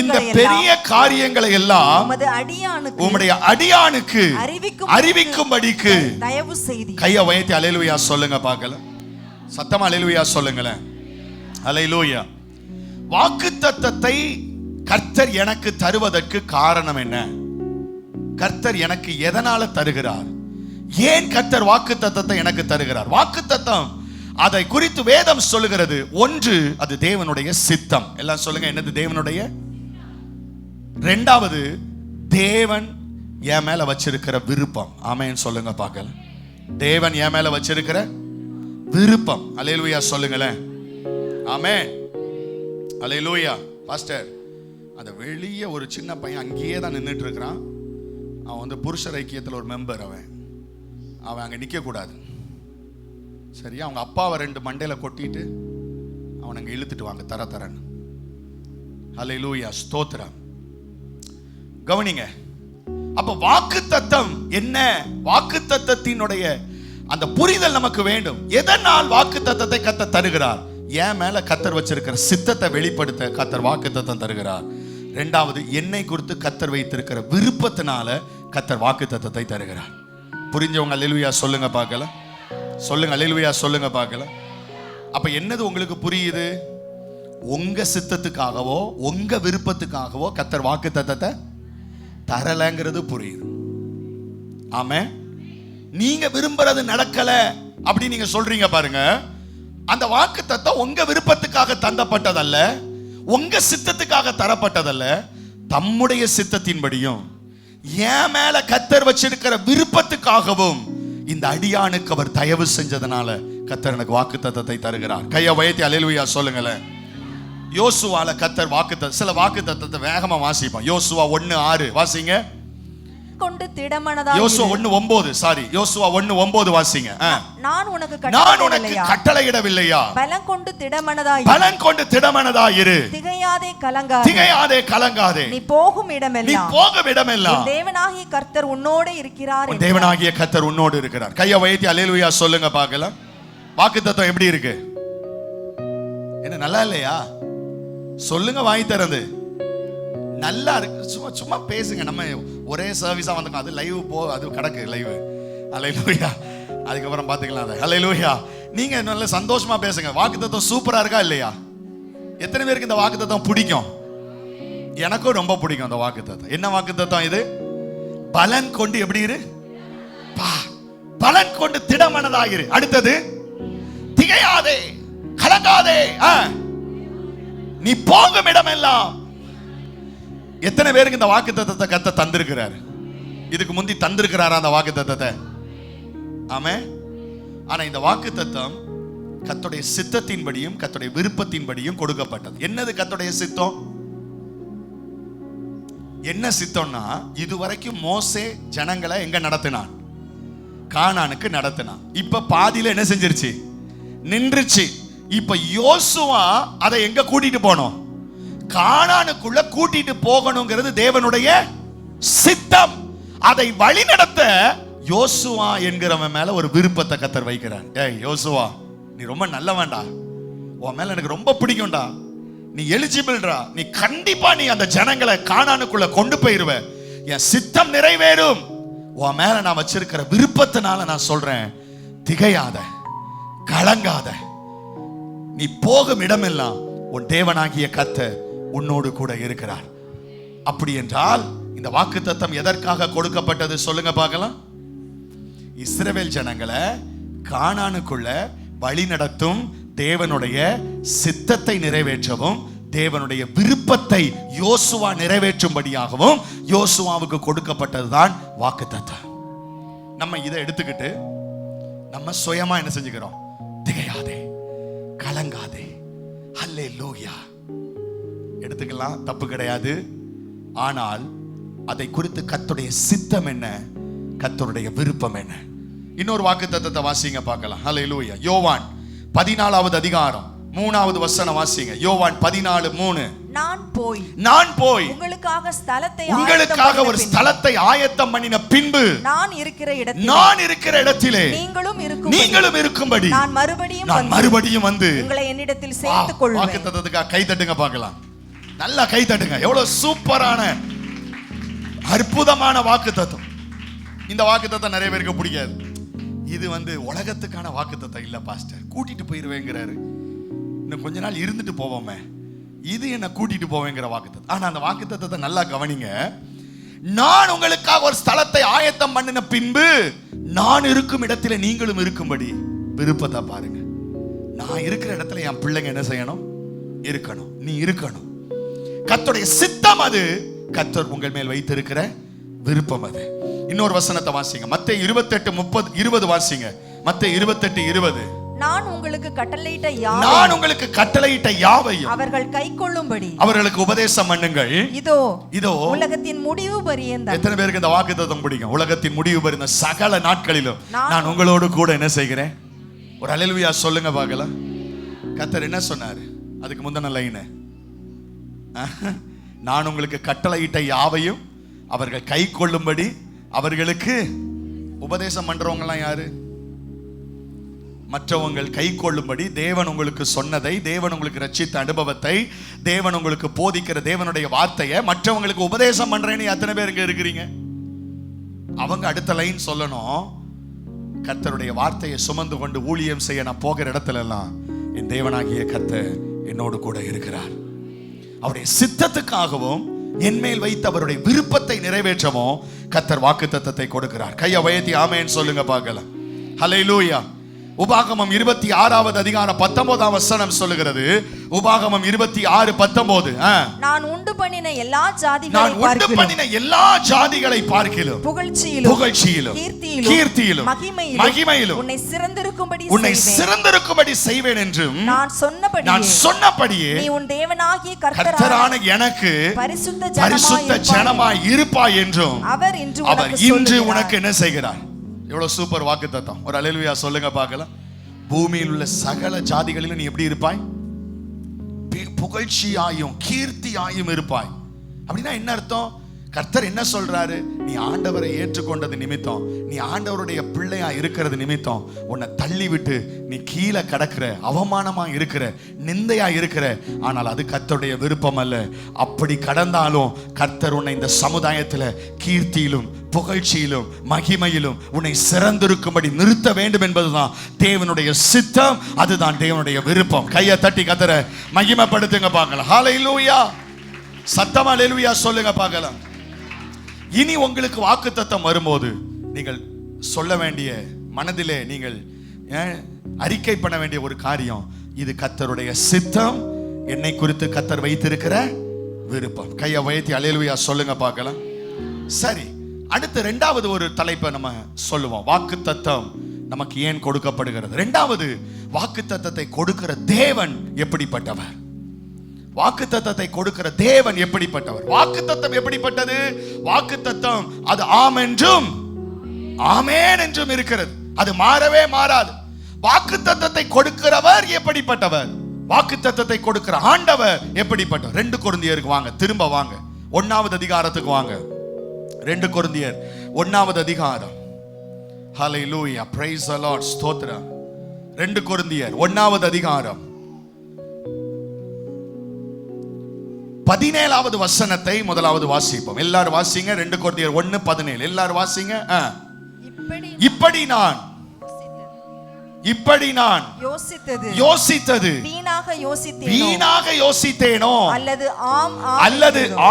A: இந்த பெரிய காரியங்களை எல்லாம் உம்முடைய அடியானுக்கு அறிவிக்கும்படிக்கு தயவு செய்து. கையை உயர்த்தி அல்லேலூயா சொல்லுங்க பார்க்கலாம். சத்தமா அல்லேலூயா சொல்லுங்களேன். அல்லேலூயா. வாக்குத்தத்தத்தை கர்த்தர் எனக்கு தருவதற்கு காரணம் என்ன? கர்த்தர் எனக்கு எதனால தருகிறார்? ஏன் கர்த்தர் வாக்குத்தத்தத்தை எனக்கு தருகிறார்? வாக்குத்தத்தம் அதை குறித்து வேதம் சொல்லுகிறது. ஒன்று, அது தேவனுடைய சித்தம். எல்லாம் சொல்லுங்க, என்னது? தேவனுடைய. 2வது, தேவன் என் மேல வச்சிருக்கிற விருப்பம். ஆமென் சொல்லுங்க பார்க்கல. தேவன் என் மேல வச்சிருக்கிற விருப்பம். அல்லேலூயா சொல்லுங்களேன். ஆமென். அல்லேலூயா. பாஸ்டர், அந்த வெளியே ஒரு சின்ன பையன் அங்கேயே தான் நின்றுட்டு இருக்கிறான். அவன் வந்து புருஷர் ஐக்கியத்தில் ஒரு மெம்பர். அவன் அங்கே நிற்கக்கூடாது. சரியா? அவங்க அப்பாவை 2 மண்டையில் கொட்டிட்டு அவன் அங்கே இழுத்துட்டு வாங்க தரன்னு. ஹல்லேலூயா, ஸ்தோத்திரம். கவனிங்க. அப்ப வாக்குத்தத்தம் என்ன? வாக்குத்தத்தத்தினுடைய அந்த புரிதல் நமக்கு வேண்டும். எதனால் வாக்குத்தத்தத்தை கர்த்தர் தருகிறார்? என் மேல கர்த்தர் வச்சிருக்கிற சித்தத்தை வெளிப்படுத்த கர்த்தர் வாக்குத்தத்தம் தருகிறார். 2வது, என்னை குறித்து கர்த்தர் வைத்திருக்கிற விருப்பத்தினால கர்த்தர் வாக்குத்தத்தத்தை தருகிறார். புரிஞ்சவங்க அல்லேலூயா சொல்லுங்க பார்க்கலாம். சொல்லுங்க, அல்லேலூயா சொல்லுங்க பார்க்கலாம். அப்ப என்னது உங்களுக்கு புரியுது? உங்க சித்தத்துக்காகவோ உங்க விருப்பத்துக்காகவோ கர்த்தர் வாக்குத்தத்தத்தை தரலங்கிறது புரியுது. ஆமென். நீங்க விரும்புறது நடக்கல அப்படி நீங்க சொல்றீங்க பாருங்க. அந்த வாக்குத்தத்தம் உங்க விருப்பத்துக்காக தந்தப்பட்டதல்ல, உங்க சித்தத்துக்காக தரப்பட்டதல்ல. தம்முடைய சித்தத்தின்படியும் என் மேல கர்த்தர் வச்சிருக்கிற விருப்பத்துக்காகவும் இந்த அடியானுக்கு அவர் தயவு செஞ்சதனால கர்த்தர் எனக்கு வாக்குத்தத்தத்தை தருகிறார். கையை உயர்த்தி அல்லேலூயா சொல்லுங்களேன். யோசுவால கர்த்தர் வாக்குத்தத்தம், சில வாக்குத்தத்தத்தை வேகமா வாசிப்போம். யோசுவா 1:6 வாசிங்க. கொண்டு திடமனதாயிரு. யோசுவா 1:9 சாரி, யோசுவா 1:9 வாசிங்க. நான் உனக்கு கட்டளையிடவில்லையா? பலன் கொண்டு திடமனதாயிரு. திகையாதே கலங்காதே. நீ போகும் இடமெல்லாம் தேவனாகிய கர்த்தர் உன்னோடு இருக்கிறார். தேவனாகிய கர்த்தர் உன்னோடு இருக்கிறார். கையை உயர்த்தி அல்லேலூயா சொல்லுங்க பார்க்கலாம். வாக்குத்தத்தம் எப்படி இருக்கு? என்ன நல்லா இல்லையா? சொல்லுங்க வாங்கி தரது. நல்லா இருக்கு. சும்மா பேசுங்க. நம்ம ஒரே சர்வீஸா வந்தோம். அது லைவ் அது கிடக்கு லைவ். அல்லேலூயா. அதுக்கப்புறம் பார்த்துக்கலாம் அதை. அல்லேலூயா. நீங்க நல்ல சந்தோஷமா பேசுங்க. வாக்குத்தத்தம் சூப்பரா இருக்கா இல்லையா? எத்தனை பேருக்கு இந்த வாக்குத்தத்தம் பிடிக்கும்? எனக்கும் ரொம்ப பிடிக்கும் இந்த வாக்குத்தத்தம். என்ன வாக்குத்தத்தம் இது? பலன் கொண்டு எப்படி இரு? பலன் கொண்டு திடமனதாயிரு. அடுத்தது, திகையாதே கலங்காதே. நீ போகும் இடமெல்லாம். எத்தனை பேருக்கு இந்த வாக்குத்தத்தத்தை கர்த்தர் தந்திருக்கிறார்? இதுக்கு முந்தி தந்திருக்கிறாரா அந்த வாக்குத்தத்தத்தை? ஆமென். ஆனா இந்த வாக்குத்தத்தம் கர்த்தருடைய சித்தத்தின்படியும் கர்த்தருடைய விருப்பத்தின்படியும் கொடுக்கப்பட்டது. என்னது கர்த்தருடைய சித்தம்? என்ன சித்தம்னா, இதுவரைக்கும் மோசே ஜனங்களை எங்க நடத்தினான்? கானானுக்கு நடத்தினான். இப்ப பாதியில என்ன செஞ்சிருச்சு? நின்றுச்சு. இப்ப யோசுவா அதை எங்க கூட்டிட்டு போனோம்? கானானுக்குள்ள கூட்டிட்டு போகணுங்கிறது தேவனுடைய சித்தம். அதை வழி நடத்த யோசுவா என்கிறவன் மேல ஒரு விருப்பத்தை கர்த்தர் வைக்கிறார். ஏய் யோசுவா, நீ ரொம்ப நல்லவன்டா, உன் மேல எனக்கு ரொம்ப பிடிக்கும்டா, நீ எலிஜிபிள்டா, நீ கண்டிப்பா நீ அந்த ஜனங்களை கானானுக்குள்ள கொண்டு போயிருவ, என் சித்தம் நிறைவேறும். உன் மேல நான் வச்சிருக்கிற விருப்பத்தினால நான் சொல்றேன், திகையாத, கலங்காத, நீ போகும் இடமெல்லாம் உன் தேவனாகிய கர்த்தர் உன்னோடு கூட இருக்கிறார். அப்படி என்றால் இந்த வாக்குத்தத்தம் எதற்காக கொடுக்கப்பட்டது சொல்லுங்க பார்க்கலாம். இஸ்ரவேல் ஜனங்களை கானானுக்குள்ள வழி நடத்தும் தேவனுடைய சித்தத்தை நிறைவேற்றவும், தேவனுடைய விருப்பத்தை யோசுவா நிறைவேற்றும்படியாகவும் யோசுவாவுக்கு கொடுக்கப்பட்டதுதான் வாக்குத்தத்தம். நம்ம இதை எடுத்துக்கிட்டு நம்ம சுயமா என்ன செஞ்சுக்கிறோம்? திகையாதே, கலங்காதே, ஹல்லேலூயா எடுத்துக்கலாம், தப்பு கிடையாது. ஆனால் அதை குறித்து கர்த்தருடைய சித்தம் என்ன, கர்த்தருடைய விருப்பம் என்ன? இன்னொரு வாக்குத்தத்தத்தை வாசிங்க பார்க்கலாம். ஹல்லேலூயா. யோவான் 14வது அதிகாரம் 3வது வசனம் வாசிங்க. யோவான் 14:3. நான் போய் உங்களுக்காக ஒரு ஸ்தலத்தை ஆயத்தம் பண்ணின பின்பு நான் இருக்கிற இடத்திலே நீங்களும் இருக்கும்படி நான் மறுபடியும் வந்து உங்களை என்னிடத்தில் சேர்த்துக் கொள்வேன். வாக்குத்தத்தத்துக்காக கை தட்டுங்க பார்க்கலாம். நல்லா கை தட்டுங்க. எவ்வளவு சூப்பரான அற்புதமான வாக்குத்தத்தம். இந்த வாக்குத்தத்தம் நிறைய பேருக்கு பிடிக்காது. இது உலகத்துக்கான வாக்குத்தத்தம் இல்ல பாஸ்டர், கூட்டிட்டு போயிருவேங்கிறாரு, இன்னும் கொஞ்ச நாள் இருந்துட்டு போவோமே, இது என்ன கூட்டிட்டு போவேங்கிற வாக்குத்தத்தம். ஆனா அந்த வாக்குத்தத்தத்தை நல்லா கவனிங்க. நான் உங்களுக்காக ஒரு ஸ்தலத்தை ஆயத்தம் பண்ணின பின்பு நான் இருக்கும் இடத்துல நீங்களும் இருக்கும்படி விருப்பத்தை பாருங்க. நான் இருக்கிற இடத்துல என் பிள்ளைங்க என்ன செய்யணும்? இருக்கணும். நீ இருக்கணும். கர்த்தருடைய சித்தம் அது, கர்த்தர் உங்கள் மேல் வைத்திருக்கிற விருப்பம் அது. இன்னொரு வசனத்தை வாசிங்க. மத்தேயு 28:30-20 வாசிங்க. மத்தேயு 28:20. நான் உங்களுக்கு கட்டளையிட்ட யாவையும் அவர்கள் கைக்கொள்ளும்படி அவர்களுக்கு உபதேசம் பண்ணுங்கள். இதோ உலகத்தின் முடிவு பரியந்தம். எத்தனை பேருக்கு இந்த வாக்குத்தத்தம் பிடிக்கும்? உலகத்தின் முடிவு பரியந்த சகல நாட்களிலும் நான் உங்களோடு கூட என்ன செய்கிறேன்? ஒரு அல்லேலூயா சொல்லுங்க பார்க்கலாம். கர்த்தர் என்ன சொன்னாரு? அதுக்கு முந்தின லைன், நான் உங்களுக்கு கட்டளையிட்ட யாவையும் அவர்கள் கை கொள்ளும்படி அவர்களுக்கு உபதேசம் பண்றவங்கலாம் யாரு? மற்றவங்கள் கை கொள்ளும்படி தேவன் உங்களுக்கு சொன்னதை, தேவன் உங்களுக்கு ரட்சித்த அனுபவத்தை, தேவன் உங்களுக்கு போதிக்கிற தேவனுடைய வார்த்தையை மற்றவங்களுக்கு உபதேசம் பண்றேன்னு எத்தனை பேருக்கு இருக்கிறீங்க? அவங்க அடுத்த லைன் சொல்லணும், கர்த்தருடைய வார்த்தையை சுமந்து கொண்டு ஊழியம் செய்ய நான் போகிற இடத்துல எல்லாம் என் தேவனாகிய கர்த்தர் என்னோடு கூட இருக்கிறார். அவருடைய சித்தத்துக்காகவும் என் மேல் வைத்து அவருடைய விருப்பத்தை நிறைவேற்றவும் கர்த்தர் வாக்குத்தத்தத்தை கொடுக்கிறார். கையை உயர்த்தி ஆமென் சொல்லுங்க பார்க்கலாம். ஹல்லேலூயா. உபாகமம் 26வது அதிகாரம் 19ஆம் வசனம் சொல்லுகிறது. உபாகமம் 26:19. நான் உண்டு பண்ணின எல்லா ஜாதிகளை பார்க்கிலும் புகழ்ச்சியிலும் கீர்த்தியிலும் மகிமையிலும் உன்னை சிறந்திருக்கும்படி செய்வேன் என்றும் நான் சொன்னபடியே நீ உன் தேவனாகிய கர்த்தரான எனக்கு பரிசுத்த ஜனமாய் இருப்பாய் என்றும் அவர் இன்று உனக்கு என்ன செய்கிறார்? எவ்வளவு சூப்பர் வாக்குத்தத்தம். ஒரு அல்லேலூயா சொல்லுங்க பார்க்கலாம். பூமியில் உள்ள சகல ஜாதிகளிலும் நீ எப்படி இருப்பாய்? புகழ்ச்சியாயும் கீர்த்தியாயும் இருப்பாய். அப்படின்னா என்ன அர்த்தம்? கர்த்தர் என்ன சொல்றாரு? நீ ஆண்டவரை ஏற்றுக்கொண்டது நிமித்தம், நீ ஆண்டவருடைய பிள்ளையா இருக்கிறது நிமித்தம் உன்னை தள்ளி விட்டு நீ கீழே கடக்கிற, அவமானமா இருக்கிற, நிந்தையா இருக்கிற, ஆனால் அது கர்த்தருடைய விருப்பம் அல்ல. அப்படி கடந்தாலும் கர்த்தர் உன்னை இந்த சமுதாயத்துல கீர்த்தியிலும் புகழ்ச்சியிலும் மகிமையிலும் உன்னை சிறந்திருக்கும்படி நிறுத்த வேண்டும் என்பதுதான் தேவனுடைய சித்தம். அதுதான் தேவனுடைய விருப்பம். கையை தட்டி கர்த்தரை மகிமைப்படுத்துங்க பார்க்கலாம். ஹல்லேலூயா. சத்தமா ஹல்லேலூயா சொல்லுங்க பார்க்கலாம். இனி உங்களுக்கு வாக்குத்தத்தம் வரும்போது நீங்கள் சொல்ல வேண்டிய, மனதிலே நீங்கள் அறிக்கை பண்ண வேண்டிய ஒரு காரியம், இது கர்த்தருடைய சித்தம், என்னை குறித்து கர்த்தர் வைத்திருக்கிற விருப்பம். கையை உயர்த்தி ஹல்லேலூயா சொல்லுங்க பார்க்கலாம். சரி, அடுத்து இரண்டாவது ஒரு தலைப்பை நம்ம சொல்லுவோம். வாக்குத்தத்தம் நமக்கு ஏன் கொடுக்கப்படுகிறது? இரண்டாவது, வாக்குத்தத்தத்தை கொடுக்கிற தேவன் எப்படிப்பட்டவர்? வாக்குத்தத்தத்தை கொடுக்கிற தேவன் எப்படிப்பட்டவர்? வாக்குத்தத்தம் எப்படிப்பட்டது? வாக்குத்தத்தம் அது ஆம் என்றும் ஆமென் என்றும் இருக்கிறது. அது மாறவே மாறாது. வாக்குத்தத்தத்தை கொடுக்கிறவர் எப்படிப்பட்டவர்? வாக்குத்தத்தத்தை கொடுக்கிற ஆண்டவர் எப்படிப்பட்டவர்? 2 கொரிந்தியருக்கு வாங்க, திரும்ப வாங்க, 1வது அதிகாரத்துக்கு வாங்க. 2 கொரிந்தியர் 1வது அதிகாரம். ஹல்லேலூயா, பிரைஸ் தி லார்ட், ஸ்தோத்திரம். 2 கொரிந்தியர் 1வது அதிகாரம் 17வது வசனத்தை முதலாவது வாசிப்போம். எல்லாரும் வாசிங்க. 2 கொரிந்தியர் 1:17. எல்லாரும் வாசிங்க. இப்படி நான் யோசித்தது வீணாக யோசித்தேனோ அல்லது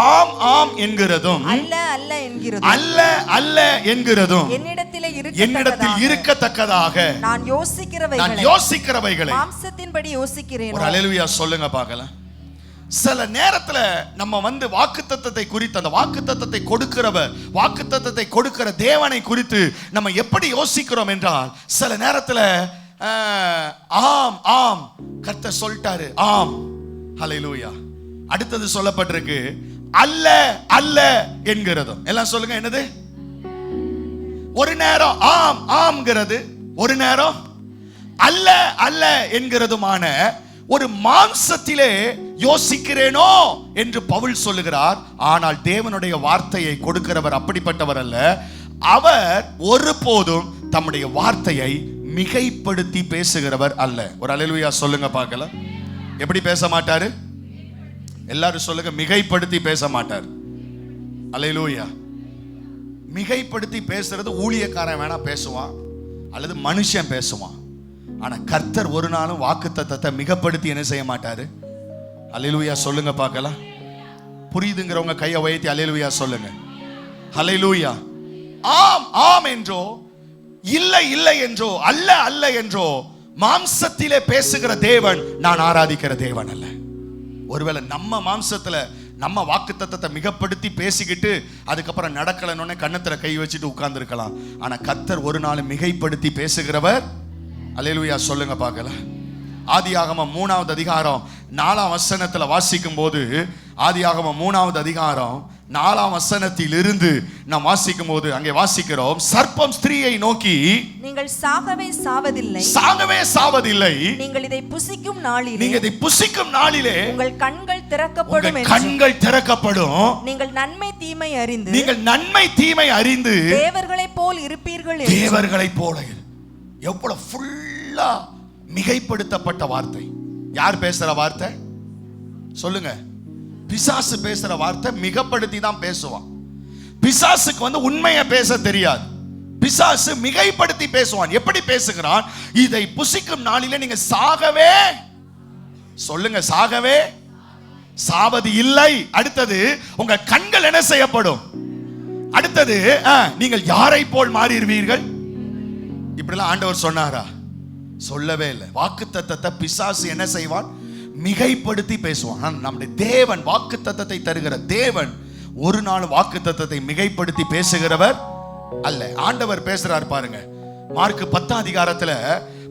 A: ஆம் ஆம் என்கிறதும் அல்ல அல்ல என்கிறதும் என்னிடத்தில் இருக்கத்தக்கதாக நான் யோசிக்கிறவைகளை மாம்சத்தின்படி யோசிக்கிறேன். ஒரு அல்லேலூயா சொல்லுங்க பார்க்கலாம். சில நேரத்துல நம்ம வாக்குத்தத்தத்தை குறித்து, அந்த வாக்குத்தத்தத்தை கொடுக்கிறவர், வாக்குத்தத்தத்தை கொடுக்கிற தேவனை குறித்து நம்ம எப்படி யோசிக்கிறோம் என்றால், சில நேரத்துல ஆம் ஆம் கர்த்தர் சொல்லிட்டாரு, ஆம், ஹல்லேலூயா. அடுத்தது சொல்லப்பட்டிருக்கு அல்ல அல்ல என்கிறதும். எல்லாம் சொல்லுங்க, என்னது? ஒரு நேரம் ஆம் ஆம்ங்கிறது, ஒரு நேரம் அல்ல அல்ல என்கிறதுமான ஒரு மாம்சத்திலே யோசிக்கிறேனோ என்று பவுல் சொல்லுகிறார். ஆனால் தேவனுடைய வார்த்தையை கொடுக்கிறவர் அப்படிப்பட்டவர் அல்ல. அவர் ஒருபோதும் தம்முடைய வார்த்தையை மிகைப்படுத்தி பேசுகிறவர் அல்ல. ஒரு அல்லேலூயா சொல்லுங்க பார்க்கலாம். எப்படி பேச மாட்டாரு? எல்லாரும் சொல்லுங்க, மிகைப்படுத்தி பேச மாட்டார். அல்லேலூயா. மிகைப்படுத்தி பேசுறது ஊழியக்காரன் வேணா பேசுவான், அல்லது மனுஷன் பேசுவான். ஆனா கர்த்தர் ஒரு நாளும் வாக்குத்தத்தத்தை மிகப்படுத்தி என்ன செய்ய மாட்டாரு. அல்லேலூயா சொல்லுங்க பார்க்கலாம். புரியுதுங்கிறவங்க கையை உயர்த்தி அல்லேலூயா சொல்லுங்க. அல்லேலூயா. ஆம் ஆம் என்றோ, இல்லை இல்லை என்றோ, அல்ல அல்ல என்றோ மாம்சத்திலே பேசுகிற தேவன் நான் ஆராதிக்கிற தேவன் அல்ல. ஒருவேளை நம்ம மாம்சத்துல நம்ம வாக்குத்தத்தத்தை மிகப்படுத்தி பேசிக்கிட்டு அதுக்கப்புறம் நடக்கலன்னு கன்னத்துல கை வச்சுட்டு உட்கார்ந்து இருக்கலாம். ஆனா கர்த்தர் ஒரு நாள் மிகைப்படுத்தி பேசுகிறவர். அல்லேலூயா சொல்லுங்க பார்க்கலாம். ஆதியாகமம் 3வது அதிகாரம் 4ஆம் வசனத்துல வாசிக்கும் போது, ஆதியாகமம் 3வது அதிகாரம் 4ஆம் வசனத்தில் இருந்து நாம் வாசிக்கும் போது அங்கே வாசிக்கிறோம், சர்ப்பம் ஸ்திரீயை நோக்கி, நீங்கள் சாகவே சாவதில்லை, நீங்கள் இதை புசிக்கும் நாளிலே உங்கள் கண்கள் திறக்கப்படும், நீங்கள் நன்மை தீமை அறிந்து தேவர்களைப் போல் இருப்பீர்கள். தேவர்களைப் போல. எவ்வளவு ஃபுல்லா மிகைப்படுத்தப்பட்ட வார்த்தை. யார் பேசுற வார்த்தை? சொல்லுங்க. பிசாசு பேசுற வார்த்தை மிகப்படுத்தி தான் பேசுவான். பிசாசுக்கு உண்மையை பேச தெரியாது. பிசாசு மிகைப்படுத்தி பேசுவான். எப்படி பேசுகிறான்? இதை புசிக்கும் நாளிலே நீங்க சாகவே, சொல்லுங்க, சாகவே சாவது இல்லை. அடுத்தது உங்க கண்கள் என்ன செய்யப்படும்? அடுத்தது நீங்கள் யாரை போல் மாறிடுவீர்கள். இப்படிலாம் ஆண்டவர் சொன்னாரா? சொல்லவே இல்லை. வாக்குத்தத்தத்தை பிசாசு என்ன செய்வான்? மிகைப்படுத்தி பேசுவான். நம்முடைய தேவன், வாக்குத்தத்தத்தை தருகிற தேவன், ஒரு நாள் வாக்குத்தத்தத்தை மிகைப்படுத்தி பேசுகிறவர் அல்ல. ஆண்டவர் பேசுறார் பாருங்க. மார்க் 10ஆம் அதிகாரத்துல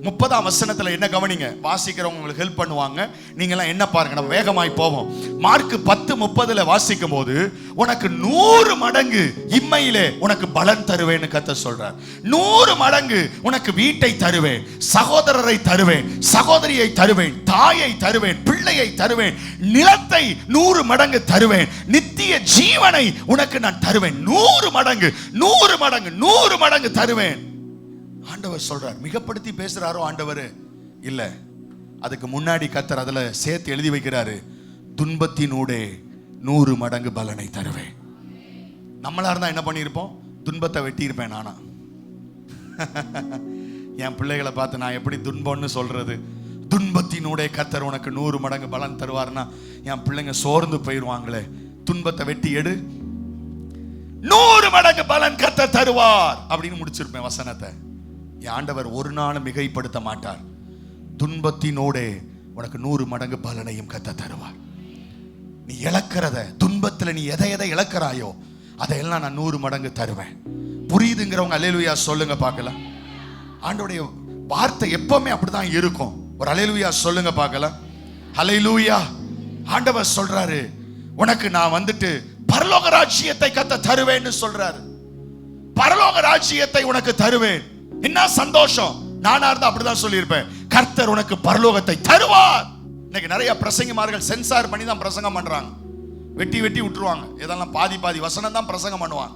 A: 30ஆம் வசனத்துல என்ன கவனிங்க. வாசிக்கிறவங்க உங்களுக்கு ஹெல்ப் பண்ணுவாங்க. நீங்க எல்லாம் என்ன பாருங்க, நம்ம வேகமாய் போவோம். மார்க் 10:30 வாசிக்கும் போது, உனக்கு 100 மடங்கு இம்மையிலே உனக்கு பலன் தருவேன்னு கர்த்தர் சொல்றார். 100 மடங்கு உனக்கு வீட்டை தருவேன், சகோதரரை தருவேன், சகோதரியை தருவேன், தாயை தருவேன், பிள்ளையை தருவேன், நிலத்தை 100 மடங்கு தருவேன், நித்திய ஜீவனை உனக்கு நான் தருவேன். 100 மடங்கு 100 மடங்கு 100 மடங்கு தருவேன். ஆண்டவர் சொல்றார். மிகப்படுத்தி பேசுறாரோ ஆண்டவர்? இல்ல. அதுக்கு முன்னாடி கர்த்தர் அதுல சேர்த்து எழுதி வைக்கிறாரு, துன்பத்தினூடே 100 மடங்கு பலனை தருவேன். நம்மளா இருந்தா என்ன பண்ணிருப்போம்? துன்பத்தை வெட்டி இருப்பேன். நானா என் பிள்ளைகளை பார்த்து நான் எப்படி துன்பம்னு சொல்றது? துன்பத்தினூடே கர்த்தர் உனக்கு 100 மடங்கு பலன் தருவார்னா என் பிள்ளைங்க சோர்ந்து போயிருவாங்களே. துன்பத்தை வெட்டி எடு, 100 மடங்கு பலன் கர்த்தர் தருவார் அப்படின்னு முடிச்சிருப்பேன் வசனத்தை. ஆண்டவர் ஒரு நாள் மிகைப்படுத்த மாட்டார். துன்பத்தினோடே உனக்கு 100 மடங்கு பலனையும் கர்த்தர் தருவார். நீ இழக்கிறத, துன்பத்துல நீ எதை எதை இழக்கிறாயோ அதையெல்லாம் நான் 100 மடங்கு தருவேன். புரியுதுங்கிறவங்க அல்லேலூயா சொல்லுங்க பார்க்கலாம். ஆண்டவருடைய வார்த்தை எப்பவுமே அப்படிதான் இருக்கும். ஒரு அல்லேலூயா சொல்லுங்க பார்க்கலாம். அல்லேலூயா. ஆண்டவர் சொல்றாரு, உனக்கு நான் வந்துட்டு பரலோக ராஜ்யத்தை கர்த்தர் தருவேன்னு சொல்றாரு. பரலோக ராஜ்யத்தை உனக்கு தருவேன். என்ன சந்தோஷம். நானா இருந்தா அப்படிதான் சொல்லியிருப்பேன், கர்த்தர் உனக்கு பரலோகத்தை தருவார். இன்னைக்கு நிறைய பிரசங்கிமார்கள் சென்சார் பண்ணி தான் பிரசங்கம் பண்றாங்க. வெட்டி வெட்டி விட்டுருவாங்க. இதெல்லாம் பாதி பாதி வசனம் தான் பிரசங்கம் பண்ணுவாங்க.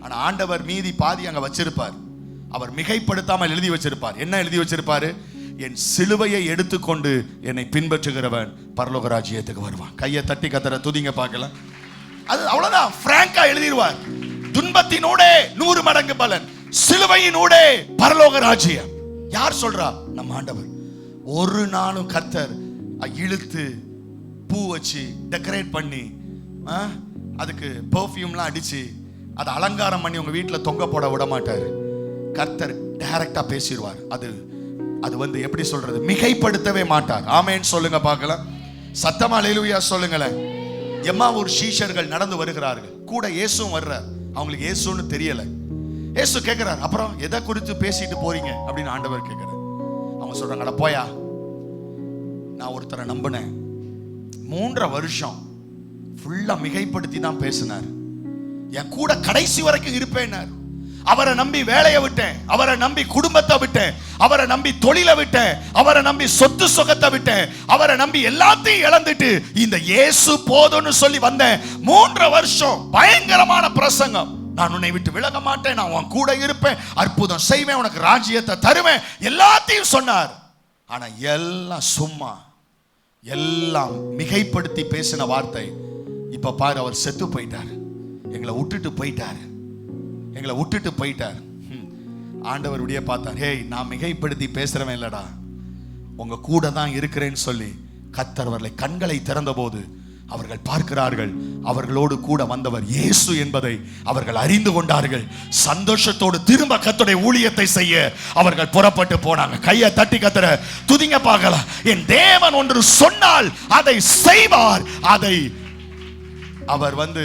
A: ஆனா ஆண்டவர் மீதி பாதி அங்க வச்சிருப்பார். அவர் மிகைப்படுத்தாமல் எழுதி வச்சிருப்பார். என்ன எழுதி வச்சிருப்பாரு? என் சிலுவையை எடுத்துக்கொண்டு என்னை பின்பற்றுகிறவன் பரலோக ராஜ்யத்துக்கு வருவான். கையை தட்டி கத்தரை துதிங்க பார்க்கலாம். அது அவ்வளவுதான், பிராங்கா எழுதிடுவார். துன்பத்தினூடே 100 மடங்கு பலன், சிலுவையினூடே பரலோக ராஜ்யம். யார் சொல்றா? நம்ம ஆண்டவர். ஒரு நாளும் கர்த்தர் இழுத்து பூ வச்சு டெக்கரேட் பண்ணி அதுக்கு பெர்ஃப்யூம்லாம் அடிச்சு அதை அலங்காரம் பண்ணி உங்க வீட்டில் தொங்க போட விட மாட்டார். கர்த்தர் டைரக்டா பேசிடுவார். அது வந்து எப்படி சொல்றது, மிகைப்படுத்தவே மாட்டார். ஆமென் சொல்லுங்க பார்க்கலாம். சத்தமா அல்லேலூயா சொல்லுங்களேன். எம்மாவூர் சீஷர்கள் நடந்து வருகிறார்கள். கூட இயேசுவும் வர்றார். அவங்களுக்கு இயேசுன்னு தெரியல. இயேசு கேட்கிறார், அப்புறம் எதை குறித்து பேசிட்டு போறீங்க அப்படின்னு ஆண்டவர் கேட்கிறார். அவங்க சொல்றாங்க, அட போயா, நான் ஒருத்தரை நம்பினேன், 3 வருஷம் ஃபுல்லா மிகைப்படுத்தி தான் பேசினார், என் கூட கடைசி வரைக்கும் இருப்பேன்னார். அவரை நம்பி வேலையை விட்டேன், அவரை நம்பி குடும்பத்தை விட்டேன், அவரை நம்பி தொழிலை விட்டேன், அவரை நம்பி சொத்து சுகத்தை விட்டேன், அவரை நம்பி எல்லாத்தையும் இழந்துட்டு இந்த இயேசு போதும்னு சொல்லி வந்தேன். 3 வருஷம் பயங்கரமான பிரசங்கம். நான் உன்னை விட்டு விலக மாட்டேன், நான் உன் கூட இருப்பேன், அற்புதம் செய்வேன், உனக்கு ராஜ்யத்தை தருவேன், எல்லாத்தையும் சொன்னார். ஆனா எல்லாம் சும்மா, எல்லாம் மிகைப்படுத்தி பேசின வார்த்தை. இப்ப பாரு, அவர் செத்து போயிட்டார், எங்களை விட்டுட்டு போயிட்டார், எங்களை விட்டுட்டு போயிட்டார். ஆண்டவருடைய பார்த்தார், ஹே, நான் மிகைப்படுத்தி பேசுறவன் இல்லடா, உங்க கூட தான் இருக்கிறேன்னு சொல்லி கர்த்தர் அவர்களை கண்களை திறந்த போது அவர்கள் பார்க்கிறார்கள், அவர்களோடு கூட வந்தவர் இயேசு என்பதை அவர்கள் அறிந்து கொண்டார்கள். சந்தோஷத்தோடு திரும்ப கர்த்தருடைய ஊழியத்தை செய்ய அவர்கள் புறப்பட்டு போனாங்க. கையை தட்டி கர்த்தரை துதிங்க பார்க்கலாம். என் தேவன் ஒன்று சொன்னால் அதை செய்வார். அதை அவர் வந்து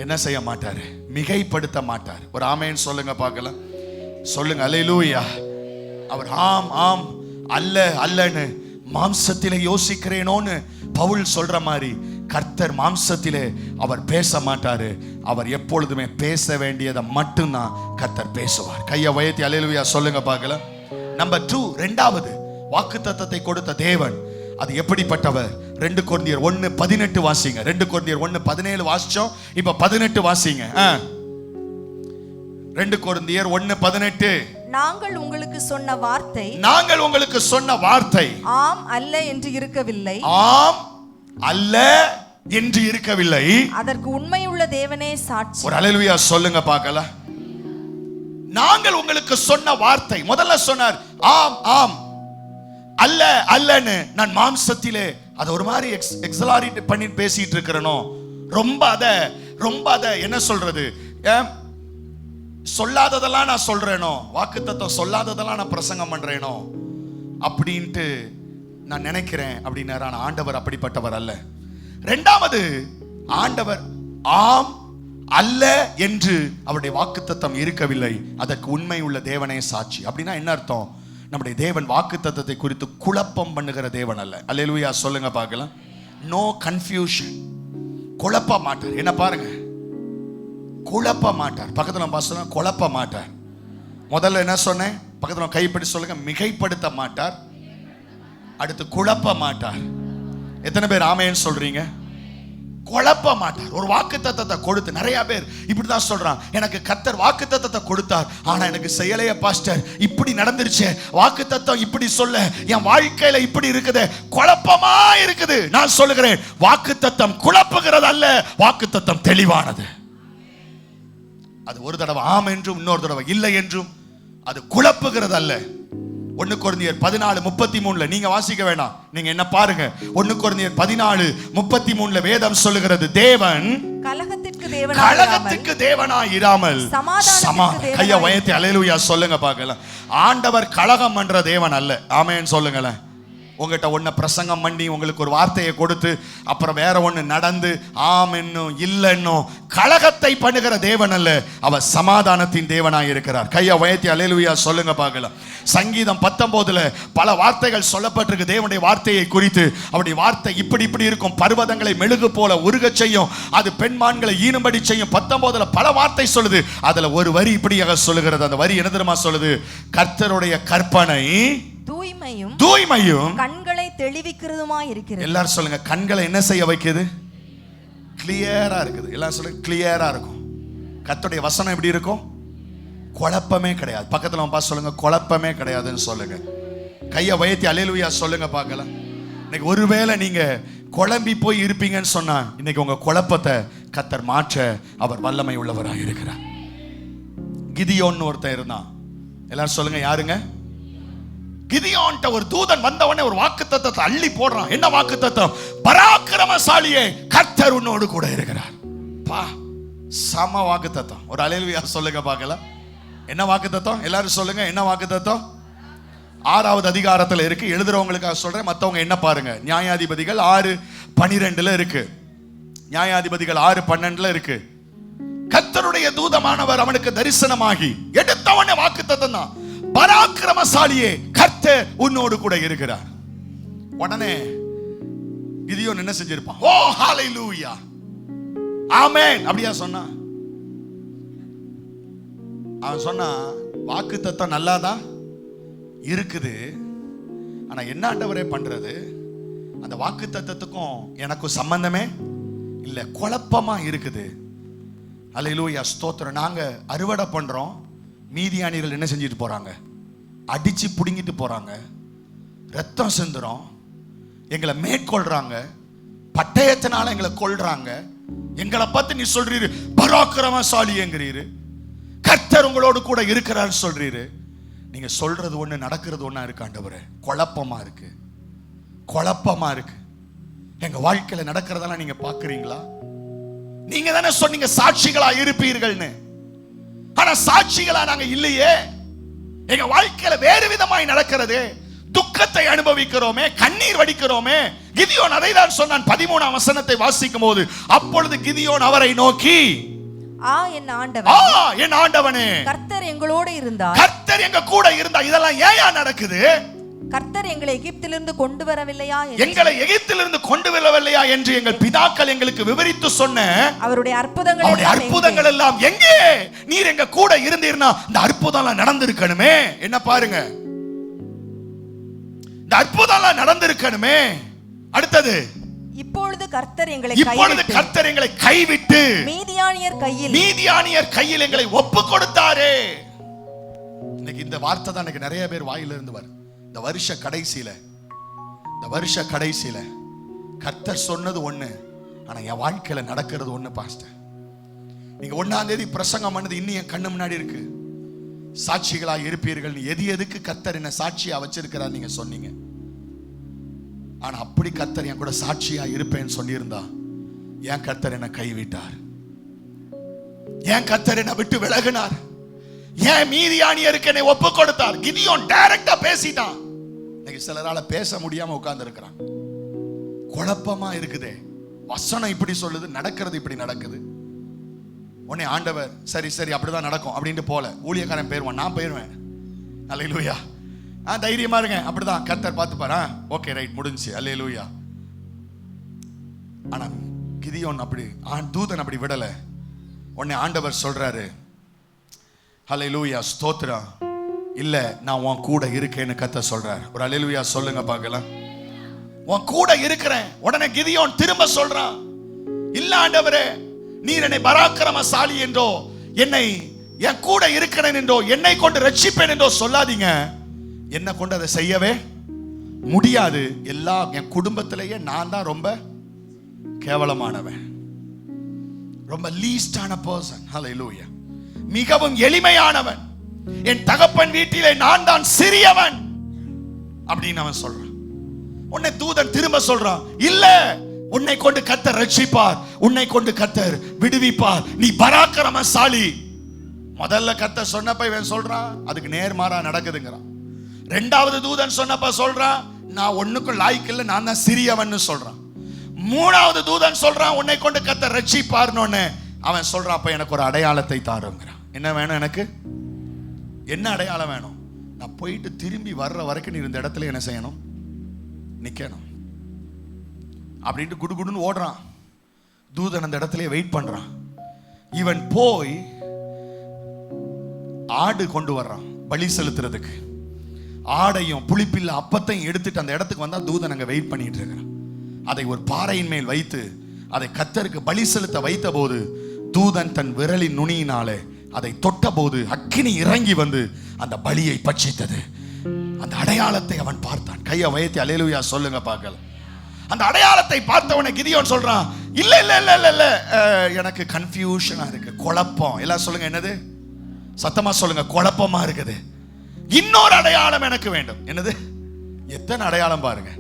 A: என்ன செய்ய மாட்டார், மிகைப்படுத்த மாட்டார். ஒரு ஆமென் சொல்லுங்க பார்க்கலாம். சொல்லுங்க அல்லேலூயா. அவர் ஆம் ஆம் அல்ல அல்லன்னு மாம்சத்திலே யோசிக்கிறேனோன்னு பவுல் சொல்ற மாதிரி கர்த்தர் மாம்சத்திலே அவர் பேச மாட்டாரு. அவர் எப்பொழுதுமே பேச வேண்டியதை மட்டும்தான் கர்த்தர் பேசுவார். கையை உயர்த்தி அல்லேலூயா சொல்லுங்க பார்க்கலாம். நம்பர் 2, 2வது வாக்குத்தத்தத்தை கொடுத்த தேவன் அது எப்படிப்பட்டவர்? 2 கொரிந்தியர் 1:18 வாசிங்க. 2 கொரிந்தியர் 1:17 வாசிச்சோம், இப்ப 18 வாசிங்க. 2 கொரிந்தியர் 1:18.
B: நாங்கள் உங்களுக்கு சொன்ன வார்த்தை,
A: நாங்கள் உங்களுக்கு சொன்ன வார்த்தை
B: ஆம் அல்ல என்று இருக்கவில்லை,
A: ஆம் அல்ல என்று இருக்கவில்லை,
B: அதற்கு உண்மையுள்ள தேவனே சாட்சி.
A: ஒரு அல்லேலூயா சொல்லுங்க பார்க்கலாம். நாங்கள் உங்களுக்கு சொன்ன வார்த்தை, முதல்ல சொன்னார் ஆம் ஆம், அல்ல அல்லன்னு நான் மாம்சத்திலே அதை ஒரு மாதிரி எக்ஸலாரிட் பண்ணி பேசிட்டு இருக்கிறனோ, ரொம்ப அத என்ன சொல்றது, சொல்லாததெல்லாம் நான் சொல்றேனோ, வாக்குத்தத்தம் சொல்லாததெல்லாம் நான் பிரசங்கம் பண்றேனோ அப்படின்ட்டு நான் நினைக்கிறேன் அப்படின்னாரு. ஆனா ஆண்டவர் அப்படிப்பட்டவர் அல்ல. 2வது, ஆண்டவர் ஆம் அல்ல என்று அவருடைய வாக்குத்தத்தம் இருக்கவில்லை, அதற்கு உண்மை உள்ள தேவனே சாட்சி. அப்படின்னா என்ன அர்த்தம்? நம்முடைய தேவன் வாக்குத்தத்தத்தை குறித்து குழப்பம் பண்ணுகிற தேவன் அல்ல. அல்லேலூயா சொல்லுங்க பார்க்கலாம். நோ கன்ஃபியூஷன், குழப்ப மாட்டார். என்ன பாருங்க, குழப்ப மாட்டார். பக்கத்துல பாசன குழப்ப மாட்டார். முதல்ல என்ன சொன்னேன்? பக்கத்துல கைப்பிடி சொல்லுங்க. மிகைப்படுத்த மாட்டார், அடுத்து குழப்ப மாட்டார். எத்தனை பேர் ஆமென் சொல்றீங்க? குழப்ப மாட்டார். ஒரு வாக்குத்தத்தத்தை கொடுத்து நிறைய பேர் இப்படிதான் சொல்றான், எனக்கு கர்த்தர் வாக்குத்தத்தத்தை கொடுத்தார், ஆனா எனக்கு செய்யலையே பாஸ்டர், இப்படி நடந்துருச்சு, வாக்குத்தத்தம் இப்படி சொல்ல என் வாழ்க்கையில இப்படி இருக்குது, குழப்பமா இருக்குது. நான் சொல்லுகிறேன், வாக்குத்தத்தம் குழப்புகிறது அல்ல, வாக்குத்தத்தம் தெளிவானது. அது ஒரு தடவை ஆம் என்றும் இன்னொரு தடவை இல்லை என்றும் அது குழப்புகிறது அல்ல. 1 கொரிந்தியர் 14:33 நீங்க வாசிக்க வேண்டாம், நீங்க என்ன பாருங்க. 1 கொரிந்தியர் 14:33 வேதம் சொல்லுகிறது, தேவன் கலகத்துக்கு தேவனாய் இராமல் சமாதானம். கையை உயர்த்தி அல்லேலூயா சொல்லுங்க பார்க்கலாம். ஆண்டவர் கலகம் பண்ற தேவன் அல்ல. ஆமென் சொல்லுங்களேன். உங்ககிட்ட ஒன்ன பிரசங்கம் பண்ணி உங்களுக்கு ஒரு வார்த்தையை கொடுத்து அப்புறம் வேற ஒண்ணு நடந்து ஆம் என்னும் இல்லைன்னும் கலகத்தை பண்ணுகிற தேவன் அல்ல, அவர் சமாதானத்தின் தேவனாய் இருக்கிறார். கையை உயர்த்தி அல்லேலூயா சொல்லுங்க பார்க்கலாம். சங்கீதம் 19 பல வார்த்தைகள் சொல்லப்பட்டிருக்கு தேவனுடைய வார்த்தையை குறித்து. அவருடைய வார்த்தை இப்படி இப்படி இருக்கும், பர்வதங்களை மெழுகு போல உருகச் செய்யும், அது பெண்மான்களை ஈனும்படி செய்யும். 19 பல வார்த்தை சொல்லுது. அதுல ஒரு வரி இப்படியாக சொல்லுகிறது. அந்த வரி என்ன தெரியுமா சொல்லுது? கர்த்தருடைய கற்பனை தூய்மையும்
B: கண்களை தெளிவிக்கிறதுமாய் இருக்கிறது.
A: எல்லாரும் சொல்லுங்க, கண்களை என்ன செய்ய வைக்குது? கிளியரா இருக்குது. எல்லாரும் சொல்லுங்க, கிளியரா இருக்கும். கர்த்தருடைய வசனம் எப்படி இருக்கும்? குழப்பமே கிடையாது. பக்கத்துல பார்த்து சொல்லுங்க, குழப்பமே கிடையாதுன்னு சொல்லுங்க. கையை உயர்த்தி அல்லேலூயா சொல்லுங்க பார்க்கலாம். இன்னைக்கு ஒருவேளை நீங்க குழம்பி போய் இருப்பீங்கன்னு சொன்னா இன்னைக்கு உங்க குழப்பத்தை கர்த்தர் மாற்ற அவர் வல்லமை உள்ளவராக இருக்கிறார். கிதியோன் ஒருத்தன் இருந்தான். எல்லாரும் சொல்லுங்க, யாருங்க? கிதியோன்ட்ட ஒரு தூதன் வந்தவனே ஒரு வாக்குத்தத்தத்தை அள்ளி போடுறான். என்ன வாக்குத்தத்தம்? பராக்கிரமசாலியே, கர்த்தர் உன்னோடு கூட இருக்கிறார். பா, சம வாக்குத்தத்தம். ஒரு அல்லேலூயா சொல்லுங்க பார்க்கலாம். என்ன வாக்குத்தத்தம்? எல்லாரும் சொல்லுங்க, என்ன வாக்குத்தத்தம்? 6வது அதிகாரத்துல இருக்கு. எழுதுறவங்களுக்காக சொல்றேன், மத்தவங்க என்ன பாருங்க. நியாயாதிபதிகள் 6:12 இருக்கு. நியாயாதிபதிகள் 6:12 இருக்கு. கர்த்தருடைய தூதமானவர் அவனுக்கு தரிசனமாகி எடுத்தவனே வாக்குத்தத்தம் தான், பராக்கிரமசாலியே, கர்த்தர் உன்னோடு கூட இருக்கிறார். உடனே கிதியோன் என்ன செஞ்சிருப்பான்? ஓ ஹalleluya, ஆமென் அப்படியா சொன்னா? அவன் சொன்னா வாக்குத்தத்தம் நல்லாதான் இருக்குது, ஆனா என்ன ஆண்டவரே பண்றது? அந்த வாக்குத்தத்தத்துக்கும் எனக்கும் சம்பந்தமே இல்ல, குழப்பமா இருக்குது. அல்லேலூயா ஸ்தோத்திரம். நாங்க அறுவடை பண்றோம், மீதியானிகள் என்ன செஞ்சுட்டு போறாங்க? அடிச்சு புடுங்கிட்டு போறாங்க, ரத்தம் சிந்துறோம், எங்களை மேற்கொள்றாங்க, பட்டயத்தினால எங்களை கொல்றாங்க. எங்களை பார்த்து நீ சொல்றீரு பராக்கிரமசாலிங்கிறீரு, கர்த்தர் உங்களோடு கூட இருக்கிறார் சொல்றீரு. நீங்க சொல்றது ஒண்ணு, நடக்கிறது ஒண்ணா இருக்கு ஆண்டவரே. குழப்பமா இருக்கு, குழப்பமா இருக்கு. எங்க வாழ்க்கையில நடக்கிறதெல்லாம் நீங்க பாக்குறீங்களா? நீங்க தானே சொன்னீங்க சாட்சிகளா இருப்பீர்கள்னு, ஆனா சாட்சிகளா நாங்க இல்லையே. எங்க வாழ்க்கையில வேறு விதமாய் நடக்கிறது. துக்கத்தை அனுபவிக்கிறோமே, கண்ணீர் வடிக்கிறோமே. கிதியோன் அதை தான் சொன்னான். 13ஆம் வசனத்தை வாசிக்கும் போது, அப்பொழுது கிதியோன் அவரை நோக்கி, என் ஆண்டவனே,
B: கர்த்தர் எங்களோடு இருந்தார்,
A: கர்த்தர் எங்க கூட இருந்தா இதெல்லாம் ஏயா நடக்குது?
B: கர்த்தர் எங்களை எகிப்திலிருந்து கொண்டு வரவில்லையா,
A: எங்களை எகிப்திலிருந்து கொண்டு வரவில்லையா என்று எங்கள் பிதாக்கள் எங்களுக்கு விவரித்து சொன்ன அவருடைய அற்புதங்கள் எல்லாம் எங்கே? நீர் எங்க கூட இருந்தீர்னா இந்த அற்புதம் எல்லாம் நடந்திருக்கணுமே. என்ன பாருங்க, இந்த அற்புதம் எல்லாம் நடந்திருக்கணுமே. அடுத்தது, இப்பொழுது கர்த்தர் எங்களை கைவிட்டு மீதியானியர் கையில் எங்களை ஒப்பு கொடுத்தாரே. இன்னைக்கு இந்த வார்த்தை தான் எனக்கு நிறைய பேர் வாயில இருந்து வரும். இந்த வருஷ கடைசியில கர்த்தர் சொன்னது ஒண்ணு, ஆனா என் வாழ்க்கையில நடக்கிறது ஒண்ணு. பாஸ்டர், நீங்க 1ஆம் தேதி பிரசங்கம் பண்ணது இன்னும் என் கண்ணு முன்னாடி இருக்கு. சாட்சிகளா இருப்பீர்கள். எதுக்கு கர்த்தர் என்ன சாட்சியா வச்சிருக்கிறார் நீங்க சொன்னீங்க. ஆனா அப்படி கர்த்தர் என் கூட சாட்சியா இருப்பேன்னு சொல்லியிருந்தா, ஏன் கர்த்தர் என்ன கைவிட்டார்? ஏன் கர்த்தர் என்ன விட்டு விலகினார்? ஏன் மீதியானியருக்கு என்னை ஒப்பு கொடுத்தார்? கிதியோன் டைரக்டா பேசிட்டான். இன்னைக்கு சிலரால பேச முடியாம உட்கார்ந்து இருக்கிறான். குழப்பமா இருக்குதே, வசனம் இப்படி சொல்லுது, நடக்கிறது இப்படி நடக்குது. உடனே ஆண்டவர் சரி சரி அப்படிதான் நடக்கும் அப்படின்ட்டு போல. ஊழியக்காரன் போயிருவான், நான் போயிருவேன். அல்லேலூயா, தைரியமா இருங்க, அப்படிதான் கர்த்தர் பார்த்துப்பாரா, ஓகே ரைட் முடிஞ்சு, அல்லேலூயா. ஆனா கிதியோன் அப்படி, தூதன் அப்படி விடல. உடனே ஆண்டவர் சொல்றாரு, அல்லேலூயா ஸ்தோத்திரம், இல்ல நான் உன் கூட இருக்கேன்னு கர்த்தர் சொல்றார். ஒரு அல்லேலூயா சொல்லுங்க பார்க்கலாம். உன் கூட இருக்கிறேன். உடனே கிதியோன் திரும்ப சொல்றான், இல்ல ஆண்டவரே, நீர் என்னை பராக்கிரமசாலி என்றோ, என்னை என் கூட இருக்கிறேன் என்றோ, என்னை கொண்டு ரட்சிப்பேன் என்றோ சொல்லாதீங்க. என்ன கொண்டு அதை செய்யவே முடியாது. என் குடும்பத்திலேயே நான் தான் ரொம்ப கேவலமானவன், ரொம்ப லீஸ்டான பர்சன். ஹல்லேலூயா, மிகவும் எளிமையானவன். என் தகப்பன் வீட்டிலே நான் தான் சிறியவன் அப்படின்னு அவன் சொல்றான். உன்னை தூதன் திரும்ப சொல்றான், இல்ல உன்னை கொண்டு கர்த்தர் ரட்சிப்பார், உன்னை கொண்டு கர்த்தர் விடுவிப்பார், நீ பராக்கிரமசாலி. முதல்ல கர்த்தர் சொன்னப்ப இவன் சொல்றான் அதுக்கு நேர்மாறா நடக்குதுங்கிறான். 2வது தூதன் சொன்னப்ப சொல்றான் நான் ஒண்ணுக்கும் லாய்க்கு இல்லை, நான் தான் சிறியவன் சொல்றான். மூணாவது தூதன் சொல்றான், உன்னை கொண்டு கர்த்தர் ரட்சிப்பார்னு. அவன் சொல்றான், அப்ப எனக்கு ஒரு அடையாளத்தை தாருங்கிறான். என்ன வேணும் எனக்கு? என்ன அடையாளம் வேணும்? நான் போயிட்டு திரும்பி வர்ற வரைக்கும் நீ இந்த இடத்துல என்ன செய்யணும்? நிக்கணும் அப்படின்ட்டு குடுகுடுன்னு ஓடுறான். தூதன் அந்த இடத்துல வெயிட் பண்றான். இவன் போய் ஆடு கொண்டு வர்றான் பலி செலுத்துறதுக்கு. ஆடையும் புளிப்பில்ல அப்பத்தையும் எடுத்துட்டு அந்த இடத்துக்கு வந்தா தூதன் அங்க வெயிட் பண்ணிட்டு இருக்கிறான். அதை ஒரு பாறையின் மேல் வைத்து அதை கர்த்தருக்கு பலி செலுத்த வைத்த போது தூதன் தன் விரலின் நுனியினாலே அதை தொட்ட போது அக்கினி இறங்கி வந்து அந்த பலியை பட்சித்தது. அந்த அடையாளத்தை அவன் பார்த்தான். கையை உயர்த்தி அல்லேலூயா சொல்லுங்க பார்க்கலாம். அந்த அடையாளத்தை பார்த்தவனை கிதியோன் சொல்றான், இல்ல இல்ல இல்ல இல்ல இல்ல எனக்கு கன்ஃபியூஷனா இருக்கு, குழப்பம். எல்லாம் சொல்லுங்க, என்னது? சத்தமா சொல்லுங்க, குழப்பமா இருக்குது. இன்னொரு அடையாளம் எனக்கு வேண்டும். என்னது? எத்தனை அடையாளம் பாருங்க.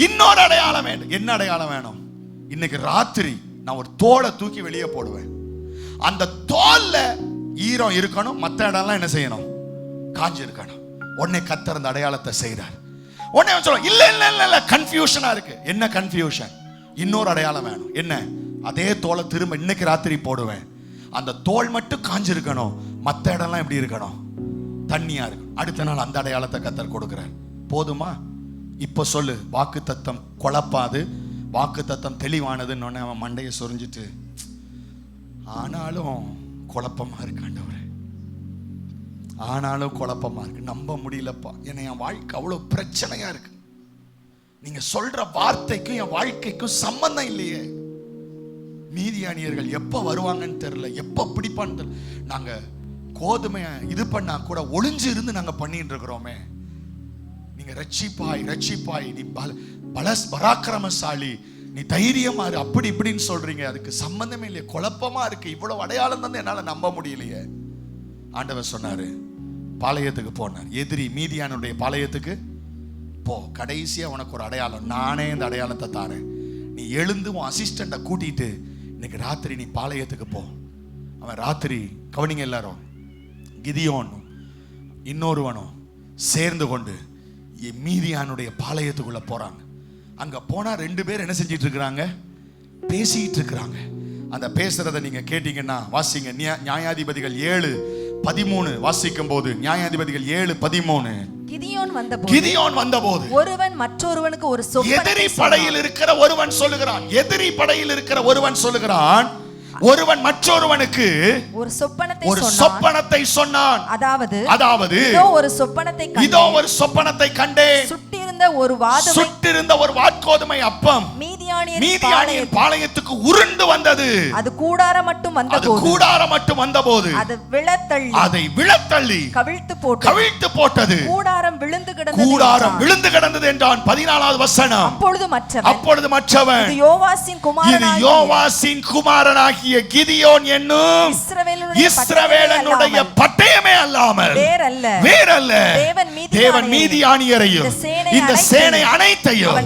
A: இன்னொரு அடையாளம் வேண்டும். என்ன அடையாளம் வேணும்? இன்னைக்கு ராத்திரி நான் ஒரு தோலை தூக்கி வெளியே போடுவேன். அந்த தோல்ல ஈரம் இருக்கணும், மற்ற இடம்லாம் என்ன செய்யணும்? காஞ்சி இருக்கணும். உடனே கர்த்தர் அந்த அடையாளத்தை செய்றார். உடனே சொல்ல, இல்ல இல்ல இல்ல இல்ல கன்ஃபியூஷனா இருக்கு. என்ன கன்ஃபியூஷன்? இன்னொரு அடையாளம் வேணும். என்ன? அதே தோலை திரும்ப இன்னைக்கு ராத்திரி போடுவேன். அந்த தோல் மட்டும் காஞ்சிருக்கணும், மற்ற இடம்லாம் எப்படி இருக்கணும்? தண்ணியா இருக்கும். அடுத்த நாள் அந்த அடையாளத்தை கர்த்தர் கொடுக்கிறார். போதுமா? இப்ப சொல்லு, வாக்கு தத்தம் குழப்பாது, வாக்கு தத்தம் தெளிவானதுன்னு அவன் மண்டையை சொரிஞ்சிட்டு, ஆனாலும் குழப்பமா இருக்கு ஆண்டவரே, ஆனாலும் குழப்பமா இருக்கு, நம்ப முடியலப்பா, ஏன்னா என் வாழ்க்கை அவ்வளவு பிரச்சனையா இருக்கு. நீங்க சொல்ற வார்த்தைக்கும் என் வாழ்க்கைக்கும் சம்பந்தம் இல்லையே. மீதியானியர்கள் எப்ப வருவாங்கன்னு தெரியல, எப்ப பிடிப்பான்னு தெரியல. நாங்க கோதுமை இது பண்ணா கூட ஒளிஞ்சு இருந்து நாங்க பண்ணிட்டு இருக்கிறோமே. நீங்க ரட்சிப்பாய் ரட்சிப்பாய், நீ பராக்கிரமசாலி, நீ தைரியமா இரு, அப்படி இப்படின்னு சொல்றீங்க. அதுக்கு சம்பந்தமே இல்லையே, குழப்பமா இருக்கு. இவ்வளவு அடையாளம் தான் என்னால நம்ப முடியலையே. ஆண்டவர் சொன்னாரு, பாளையத்துக்கு போனார். எதிரி மீதியானுடைய பாளையத்துக்கு போ, கடைசியா உனக்கு ஒரு அடையாளம், நானே இந்த அடையாளத்தை தாரேன். நீ எழுந்து உன் அசிஸ்டண்ட கூட்டிட்டு இன்னைக்கு ராத்திரி நீ பாளையத்துக்கு போ. அவன் ராத்திரி, கவனிங்க எல்லாரும், கிதியோனும் இன்னொருவனும் சேர்ந்து கொண்டு மீதியானுடைய பாளையத்துக்குள்ள போறாங்க. அங்க போனா ரெண்டு பேர் என்ன செஞ்சிட்டு இருக்கிறாங்க? பேசிட்டு இருக்கிறாங்க. அந்த பேசுறதை நீங்க கேட்டீங்கன்னா வாசிங்க. நியாயாதிபதிகள் 7:13 வாசிக்கும் போது, நியாயாதிபதிகள் 7:13, கிதியோன் வந்தபோது
B: ஒருவன் மற்றொருவனுக்கு ஒரு
A: எதிரி படையில் இருக்கிற ஒருவன் சொல்லுகிறான், எதிரி படையில் இருக்கிற ஒருவன் சொல்லுகிறான், ஒருவன் மற்றொருவனுக்கு ஒரு சொப்பனத்தை சொன்னான். அதாவது இதோ ஒரு சொப்பனத்தை கண்டேன். சுட்டிருந்த ஒரு வாட்கோதுமை அப்பம் மீதியானியர் பாளையத்துக்கு உருண்டு வந்தது. அது கூடாரம் மட்டும் வந்தபோது அதை விழத்தள்ளி கவிழ்த்து போட்டது. கூடாரம் விழுந்து கிடந்தது என்றான். 14வது வசனம். அப்பொழுது மற்றவன், இது யோவாசின் குமாரனாகிய கிதியோன் என்னும் இஸ்ரவேலனுடைய பட்டயமே அல்லாமல் வேறல்ல, தேவன் மீதியானியரையும் இந்த சேனை அனைத்தையும்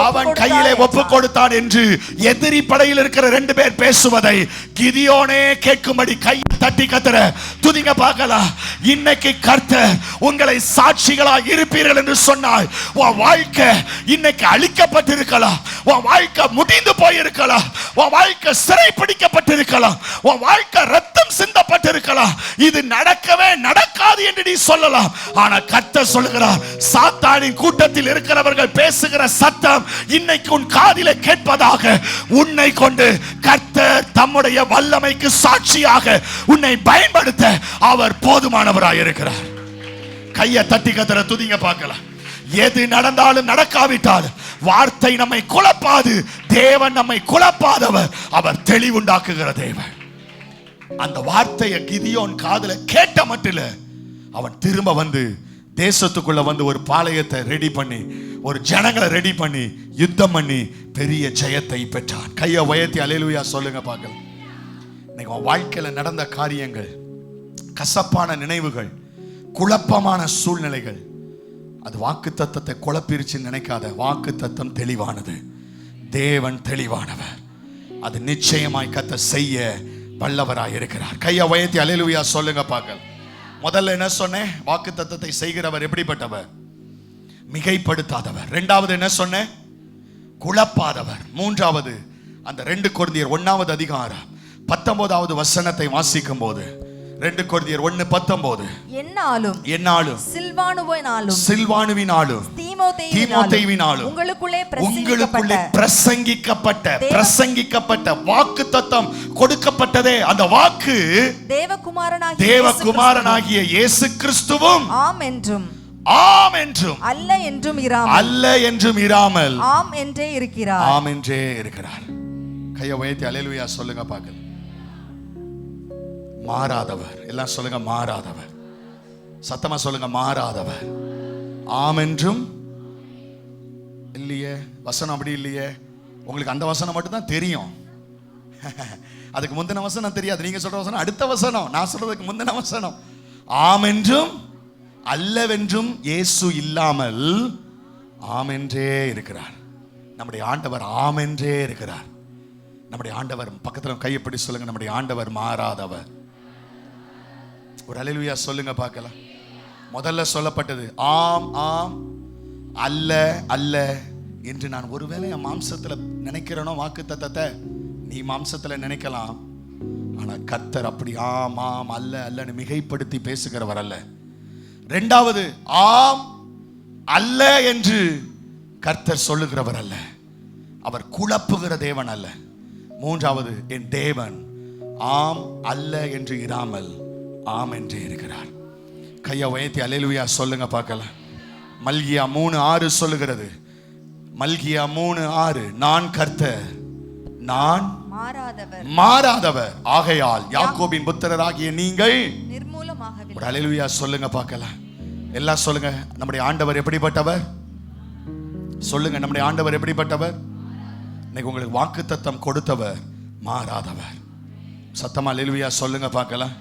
A: அவன் கையிலே ஒப்புக் கொடுத்தான் என்று எதிரி படையில் இருக்கிற ரெண்டு பேர் பேசுவதை கிதியோனே கேட்கும்படி கையை தட்டி கத்துற துதிங்க பார்க்கலாம். இன்னைக்கு கர்த்தர் உங்களை சாட்சிகளாக இருப்பீர்கள் என்று சொன்னால், உன் வாழ்க்கை இன்னைக்கு அழிக்கப்பட்டிருக்கலாம், உன் வாழ்க்கை முடிந்து போயிருக்கலாம், உன் வாழ்க்கை சிறைப்பிடிக்கப்பட்டிருக்கலாம், உன் வாழ்க்கை ரத்தம் சிந்தப்பட்டிருக்கலாம், இது நடக்கவே நடக்காது என்று நீ சொல்லலாம். ஆனா கர்த்தர் சொல்லுகிறார், சாத்தானின் கூட்டத்தில் இருக்கிறவர்கள் பேசுகிற சத்தம் இன்னைக்கு உன் காதிலே கேட்பதாக. உன்னை கொண்டு கர்த்தர் தம்முடைய வல்லமைக்கு சாட்சியாக உன்னை பயன்படுத்த அவர் போதுமானவராய் இருக்கிறார். கையை தட்டி கத்தற துதிங்க பார்க்கலாம். எது நடந்தாலும் நடக்காவிட்டாலும் வார்த்தை நம்மை குழப்பாது. தேவன் நம்மை குழப்பாதவர், அவர் தெளிவுண்டாக்குகிற தேவன். அந்த வார்த்தையை கிதியோன் காதுல கேட்ட மட்டில அவன் திரும்ப வந்து தேசத்துக்குள்ள வந்து ஒரு பாளையத்தை ரெடி பண்ணி, ஒரு ஜனங்களை ரெடி பண்ணி, யுத்தம் பண்ணி பெரிய ஜெயத்தை பெற்றான். கையை உயர்த்தி அல்லேலூயா சொல்லுங்க பார்க்கலாம். இன்னைக்கு உன் வாழ்க்கையில நடந்த காரியங்கள், கசப்பான நினைவுகள், குழப்பமான சூழ்நிலைகள், அது வாக்கு தத்தத்தை குழப்பிருச்சு நினைக்காத. வாக்கு தத்தம் தெளிவானது, தேவன் தெளிவானவர். அது நிச்சயமாய் கர்த்தர் செய்ய வல்லவராய் இருக்கிறார். கையை உயர்த்தி அல்லேலூயா சொல்லுங்க பார்க்கலாம். முதல்ல என்ன சொன்னேன்? வாக்கு தத்தத்தை செய்கிறவர் எப்படிப்பட்டவர்? மிகைப்படுத்தாதவர். இரண்டாவது என்ன சொன்னேன்? குழப்பாதவர். மூன்றாவது அந்த 2 கொரிந்தியர் 1வது அதிகாரம் 19வது வசனத்தை வாசிக்கும் போது 2 கொரிந்தியர் 1:19 என்னாலும் சில்வானுவினாலும் தீமோத்தேயுவினாலும் உங்களுக்குள்ளே பிரசங்கிக்கப்பட்ட வாக்குத்தத்தம் கொடுக்கப்பட்டதே, அந்த வாக்கு தேவகுமாரனாகிய இயேசு கிறிஸ்துவும் ஆம் என்றும் அல்ல என்றும் இராமல் ஆம் என்றே இருக்கிறார். கையை உயர்த்தி அல்லேலூயா சொல்லுங்க பார்க்கலாம். மாறாதவர். எல்லாம் சொல்லுங்க, மாறாதவர். சத்தமா சொல்லுங்க, மாறாதவர். ஆம் என்றும் இல்லையே. வசனம் அப்படி இல்லையே. உங்களுக்கு அந்த வசனம் மட்டும் தான் தெரியும். அதுக்கு முந்தின வசனம் தெரியாது. நீங்க சொல்ற வசனம் அடுத்த வசனம், நான் சொல்றதுக்கு முந்தின வசனம். ஆம் என்றும் அல்லவென்றும் இயேசு இல்லாமல் ஆம் என்றே இருக்கிறார். நம்முடைய ஆண்டவர் ஆம் என்றே இருக்கிறார். நம்முடைய ஆண்டவர், பக்கத்தில் கையப்படி சொல்லுங்க, நம்முடைய ஆண்டவர் மாறாதவர். ஒரு அல்லேலூயா சொல்லுங்க பார்க்கலாம். முதல்ல சொல்லப்பட்டது ஆம் ஆம், அல்ல அல்ல என்று நான் ஒருவேளை என் மாம்சத்தில் நினைக்கிறேனோ வாக்குத்தத்தத்தை, நீ மாம்சத்தில் நினைக்கலாம். ஆனால் கர்த்தர் அப்படி ஆம் ஆம் அல்ல அல்லன்னு மிகைப்படுத்தி பேசுகிறவர் அல்ல. இரண்டாவது, ஆம் அல்ல என்று கர்த்தர் சொல்லுகிறவர் அல்ல. அவர் குழப்புகிற தேவன் அல்ல. மூன்றாவது, என் தேவன் ஆம் அல்ல என்று இராமல் ஆம் என்று இருக்கிறார். கையை உயர்த்தி அல்லேலூயா சொல்லுங்க பார்க்கலாம். மல்கியா 3:6 சொல்லுகிறது. மல்கியா 3:6, நான் கர்த்தர், நான் மாறாதவர் ஆகையால் யாக்கோபின் புத்திரராகிய நீங்கள் நிர்மூலமாகவில்லை. ஒரு அல்லேலூயா சொல்லுங்க பார்க்கலாம். எல்லாம் சொல்லுங்க, நம்முடைய ஆண்டவர் எப்படிப்பட்டவர்? சொல்லுங்க, நம்முடைய ஆண்டவர் எப்படிப்பட்டவர்? இன்னைக்கு உங்களுக்கு வாக்குத்தத்தம் கொடுத்தவர் மாறாதவர். சத்தமா அல்லேலூயா சொல்லுங்க பார்க்கலாம்.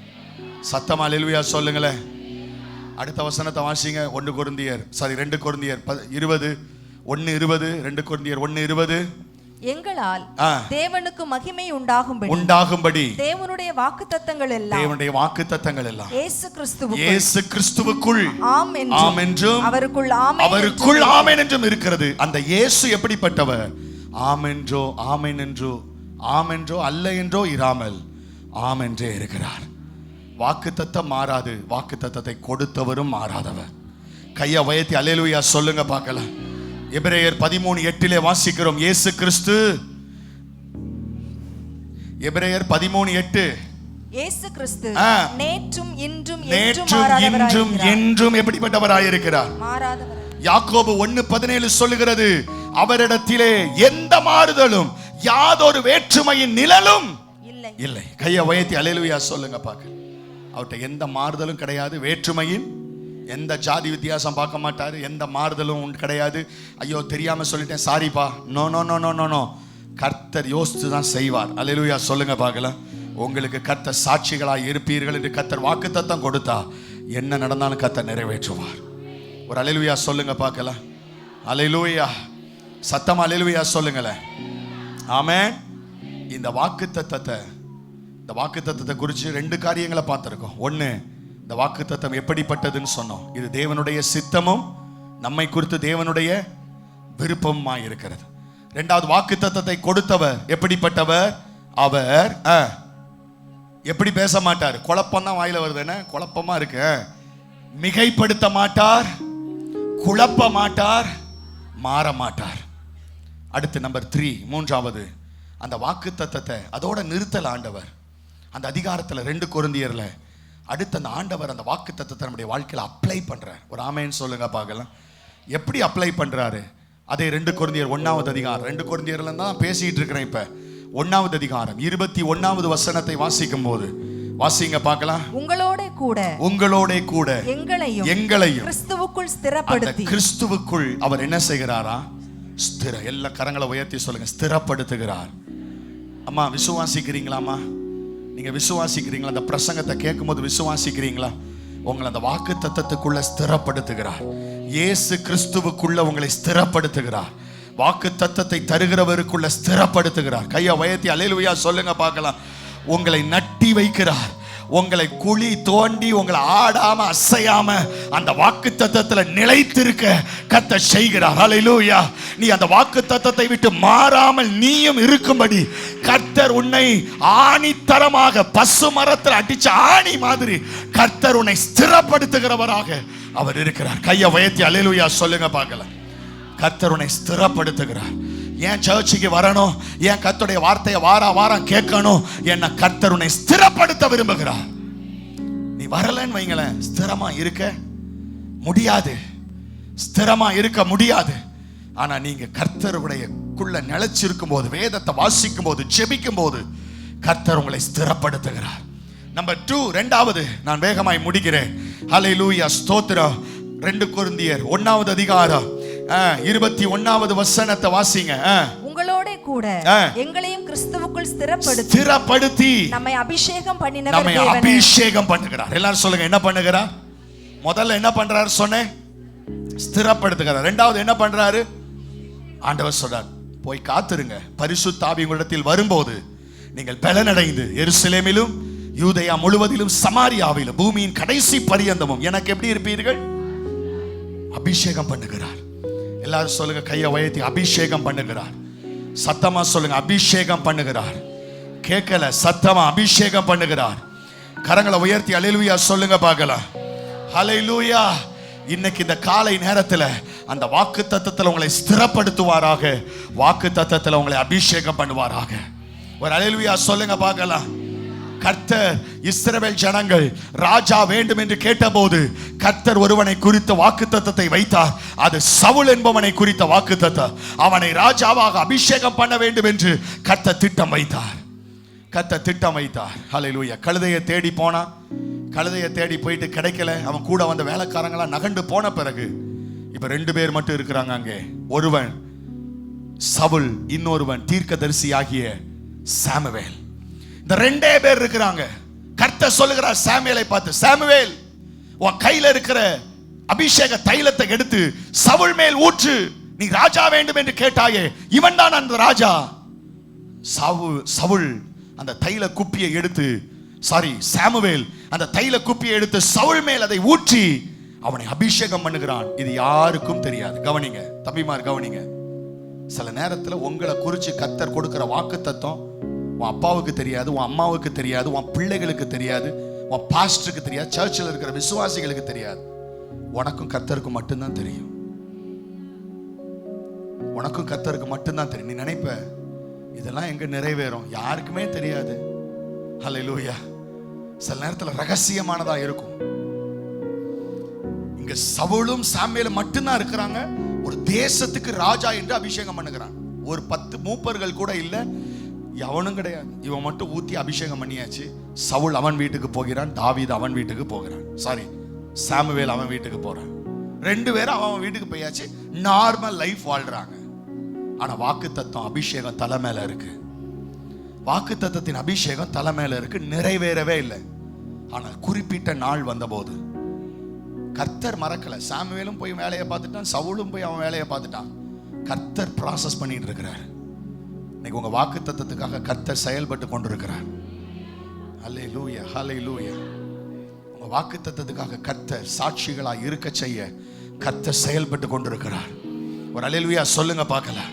A: சத்தமா அல்லேலூயா சொல்லுங்களேன். அடுத்த வசனத்தை வாசிங்க. 2 கொரிந்தியர் 20, 1:20, 2 கொரிந்தியர் 1:20.
B: எங்களால் தேவனுக்கு மகிமை உண்டாகும்படி தேவனுடைய வாக்குத்தத்தங்கள் எல்லாம் இயேசு கிறிஸ்துவுக்குள் ஆம் என்றும் அவருக்குள் ஆமென் என்றும் இருக்கிறது. அந்த இயேசு எப்படிப்பட்டவர்? ஆம் என்றோ அல்ல என்றோ இராமல் ஆம் என்றே இருக்கிறார். வாக்குத்தத்தம் மாறாது. வாக்குத்தத்தத்தை கொடுத்தவரும் மாறாதவர். கையை உயர்த்தி அல்லேலூயா சொல்லுங்க பார்க்கலாம். எபிரேயர் 13:8 வாசிக்கிறோம். இயேசு கிறிஸ்து, எபிரேயர் 13:8, இயேசு கிறிஸ்து நேற்றும் இன்றும் என்றும் எப்படிப்பட்டவராயிருக்கிறார்? மாறாதவர். யாக்கோபு 1:17 சொல்லுகிறது, அவரிடத்திலே எந்த மாறுதலும் யாதொரு வேற்றுமையின் நிழலும் இல்லை. கையை உயர்த்தி அல்லேலூயா சொல்லுங்க பார்க்க. அவர்கிட்ட எந்த மாறுதலும் கிடையாது. வேற்றுமையின் எந்த ஜாதி வித்தியாசம் பார்க்க மாட்டாரு. எந்த மாறுதலும் கிடையாது. ஐயோ தெரியாம சொல்லிட்டேன், சாரிப்பா. No no no no no no. கர்த்தர் யோசித்து தான் செய்வார். அல்லேலூயா சொல்லுங்க பார்க்கலாம். உங்களுக்கு கர்த்தர் சாட்சிகளாய் இருப்பீர்கள் என்று கர்த்தர் வாக்குத்தத்தம் கொடுத்தா என்ன நடந்தாலும் கர்த்தர் நிறைவேற்றுவார். ஒரு அல்லேலூயா சொல்லுங்க பார்க்கலாம். அல்லேலூயா. சத்தமா அல்லேலூயா சொல்லுங்களேன். ஆமென். இந்த வாக்குத்தத்தத்தை குறித்து 2 காரியங்களை பார்த்திருக்கோம். ஒன்று, இந்த வாக்குத்தத்தம் எப்படிப்பட்டதுன்னு சொன்னோம். இது தேவனுடைய சித்தமும் நம்மை குறித்து தேவனுடைய விருப்பமாய் இருக்கிறது. இரண்டாவது, வாக்குத்தத்தத்தை கொடுத்தவர் எப்படிப்பட்டவர்? அவர் எப்படி பேச மாட்டார். குழப்பம் தான் வாயில வருது. என்ன குழப்பமா இருக்கு? மிகைப்படுத்த மாட்டார், குழப்ப மாட்டார், மாற மாட்டார். அடுத்து நம்பர் 3, மூன்றாவது, அந்த வாக்குத்தத்தத்தை அதோட நிறுத்தல் ஆண்டவர். அந்த அதிகாரத்தில் 2 கொரிந்தியர்ல அடுத்து அந்த ஆண்டவர் அந்த வாக்குத்தத்தத்தை நம்முடைய வாழ்க்கையில் அப்ளை பண்றார். ஒரு ஆமென் சொல்லுங்க பார்க்கலாம். எப்படி அப்ளை பண்றாரு? அதே 2 கொரிந்தியர் 1வது அதிகாரம். 2 கொரிந்தியர்ல தான் பேசிட்டு இருக்கிறேன். இப்ப 1வது அதிகாரம் 21வது வசனத்தை வாசிக்கும் போது வாசிங்க பார்க்கலாம். உங்களோட கூட எங்களையும் கிறிஸ்துவுக்குள் ஸ்திரப்படுத்தி, கிறிஸ்துவுக்குள் அவர் என்ன செய்கிறாரா? எல்லா கரங்களை உயர்த்தி சொல்லுங்க, ஸ்திரப்படுத்துகிறார். அம்மா விசுவாசிக்கிறீங்களாம்மா? நீங்க விசுவாசிக்கிறீங்களா? அந்த பிரசங்கத்தை கேட்கும் போது விசுவாசிக்கிறீங்களா? உங்களை அந்த வாக்கு தத்தத்துக்குள்ள ஸ்திரப்படுத்துகிறார். இயேசு கிறிஸ்துவுக்குள்ள உங்களை ஸ்திரப்படுத்துகிறார். வாக்கு தத்தத்தை தருகிறவருக்குள்ள ஸ்திரப்படுத்துகிறார். கையை உயர்த்தி அல்லேலூயா சொல்லுங்க பார்க்கலாம். உங்களை நட்டி வைக்கிறார். உங்களை குழி தோண்டி உங்களை ஆடாம அசையாம அந்த வாக்குத்தத்தத்துல நிலைத்திருக்க கர்த்தர் செய்கிறார். ஹல்லேலூயா. நீ அந்த வாக்குத்தத்தத்தை விட்டு மாறாமல் நீயும் இருக்கும்படி கர்த்தர் உன்னை ஆணித்தரமாக பசு மரத்தில் அடிச்ச ஆணி மாதிரி கர்த்தர் உன்னை ஸ்திரப்படுத்துகிறவராக அவர் இருக்கிறார். கையை உயர்த்தி அல்லேலூயா சொல்லுங்க பார்க்கலாம். கர்த்தர் உன்னை ஸ்திரப்படுத்துகிறார். ஏன் சர்ச்சுக்கு வரணும், ஏன் கர்த்தருடைய வார்த்தையை வாரம் கேட்கணும், என்ன கர்த்தர் உன்னை ஸ்திரப்படுத்த விரும்புகிறார். நீ வரலன்னு வைங்களேன், ஸ்திரமா இருக்க முடியாது, ஸ்திரமா இருக்க முடியாது. ஆனா நீங்க கர்த்தருடையக்குள்ள நிலைச்சிருக்கும் போது, வேதத்தை வாசிக்கும் போது, ஜெபிக்கும் போது கர்த்தர் உங்களை ஸ்திரப்படுத்துகிறார். நம்பர் 2, இரண்டாவது, நான் வேகமாய் முடிக்கிறேன். ஹல்லேலூயா ஸ்தோத்திரம். 2 கொரிந்தியர் 1வது அதிகாரம் 21வது வசனத்தை வாசிங்க.
C: உங்களோட கூட எங்களையும் கிறிஸ்துவுக்குள் ஸ்திரப்படுத்தி நம்மை அபிஷேகம்
B: பண்ணுகிறார். எல்லாரும் சொல்லுங்க, என்ன பண்ணுகிறார்? முதல்ல என்ன பண்றாரு சொன்னேன்? ஸ்திரப்படுத்துகிறார். இரண்டாவது என்ன பண்றாரு? ஆண்டவர் சொல்றார், போய் காத்திருங்க, பரிசுத்த ஆவி உங்களிடத்தில் வரும்போது நீங்கள் பலனடைந்து எருசலேமிலும் யூதேயா முழுவதிலும் சமாரியாவிலும் பூமியின் கடைசி பரியந்தமும் எனக்கு எப்படி இருப்பீர்கள்? அபிஷேகம் பண்ணுகிறார். எல்லாரும் சொல்லுங்க, கையை உயர்த்தி, அபிஷேகம் பண்ணுகிறார். சத்தமா சொல்லுங்க, அபிஷேகம் பண்ணுகிறார். கேட்கல, சத்தமா அபிஷேகம் பண்ணுகிறார். கரங்களை உயர்த்தி அல்லேலூயா சொல்லுங்க பார்க்கலாம். ஹல்லேலூயா. இன்னைக்கு இந்த காலை நேரத்தில் அந்த வாக்குத்தத்தத்தில் உங்களை ஸ்திரப்படுத்துவாராக, வாக்குத்தத்தத்தில் உங்களை அபிஷேகம் பண்ணுவாராக. ஒரு அல்லேலூயா சொல்லுங்க பார்க்கலாம். கர்த்தர் இஸ்ரவேல் ஜனங்கள் ராஜா வேண்டும் என்று கேட்டபோது கர்த்தர் ஒருவனை குறித்த வாக்குத்தத்தத்தை வைத்தார். அது சவுல் என்பவனை குறித்த வாக்குத்தத்தம். அவனை ராஜாவாக அபிஷேகம் பண்ண வேண்டும் என்று கர்த்தர் திட்டம் வைத்தார். கர்த்தர் திட்டம் வைத்தார். ஹல்லேலூயா. கழுதையை தேடி போனா, கழுதையை தேடி போயிட்டு கிடைக்கல. அவன் கூட வந்த வேலைக்காரங்களா நகண்டு போன பிறகு இப்ப 2 பேர் மட்டும் இருக்கிறாங்க அங்கே. ஒருவன் சவுல், இன்னொருவன் தீர்க்கதரிசி ஆகிய சாமுவேல். இந்த 2 பேர் இருக்கிறாங்க. கர்த்தர் சொல்லுகிறார் சாமுவேலை பார்த்து, சாமுவேல், உன் கையில இருக்கிற அபிஷேக தைலத்தை எடுத்து சவுல் மேல் ஊற்று, நீ ராஜா வேண்டும் என்று கேட்டாயே, இவன் தான் அந்த ராஜா. சவுல் அந்த தைல குப்பியை எடுத்து, சாமுவேல் அந்த தைல குப்பியை எடுத்து சவுல் மேல் அதை ஊற்றி அவனை அபிஷேகம் பண்ணுகிறான். இது யாருக்கும் தெரியாது. கவனிங்க தம்பிமார், கவனிங்க. சில நேரத்தில் உங்களை குறித்து கர்த்தர் கொடுக்கிற வாக்குத்தத்தம் உன் அப்பாவுக்கு தெரியாது, உன் அம்மாவுக்கு தெரியாது, உன் பிள்ளைகளுக்கு தெரியாது, உன் பாஸ்டருக்கு தெரியாது, சர்ச்சில் இருக்கிற விசுவாசிகளுக்கு தெரியாது. உனக்கும் கர்த்தருக்கு மட்டும்தான் தெரியும். உனக்கும் கர்த்தருக்கு மட்டும்தான் தெரியும். நீ நினைப்ப இதெல்லாம் எங்க நிறைவேறும், யாருக்குமே தெரியாது. ஹல்லேலூயா. சில நேரத்தில் ரகசியமானதா இருக்கும். இங்க சவுலும் சாமுவேலும் மட்டும்தான் இருக்கிறாங்க. ஒரு தேசத்துக்கு ராஜா என்று அபிஷேகம் பண்ணுகிறான். ஒரு 10 மூப்பர்கள் கூட இல்லை, எவனும் கிடையாது. இவன் மட்டும் ஊத்தி அபிஷேகம் பண்ணியாச்சு. சவுல் அவன் வீட்டுக்கு போகிறான், தாவீது அவன் வீட்டுக்கு போகிறான், சாமுவேல் அவன் வீட்டுக்கு போறான். 2 பேரும் அவன் வீட்டுக்கு போயாச்சு, நார்மல் லைஃப் வாழ்றாங்க. ஆனா வாக்குத்தத்தம் அபிஷேகம் தலை மேல இருக்கு. வாக்குத்தத்தத்தின் அபிஷேகம் தலை மேல இருக்கு, நிறைவேறவே இல்லை. ஆனால் குறிப்பிட்ட நாள் வந்தபோது கர்த்தர் மறக்கல. சாமுவேலும் போய் வேலையை பார்த்துட்டான், சவுலும் போய் அவன் வேலையை பார்த்துட்டான். கர்த்தர் ப்ராசஸ் பண்ணிட்டு இருக்கிறார். இன்னைக்கு உங்க வாக்குத்தத்தத்துக்காக கர்த்தர் செயல்பட்டு கொண்டிருக்கிறார். ஹல்லேலூயா, ஹல்லேலூயா. உங்க வாக்குத்தத்தத்துக்காக கர்த்தர் சாட்சிகளாய் இருக்க செய்ய கர்த்தர் செயல்பட்டு கொண்டிருக்கிறார். ஒரு ஹல்லேலூயா சொல்லுங்க பார்க்கலாம்.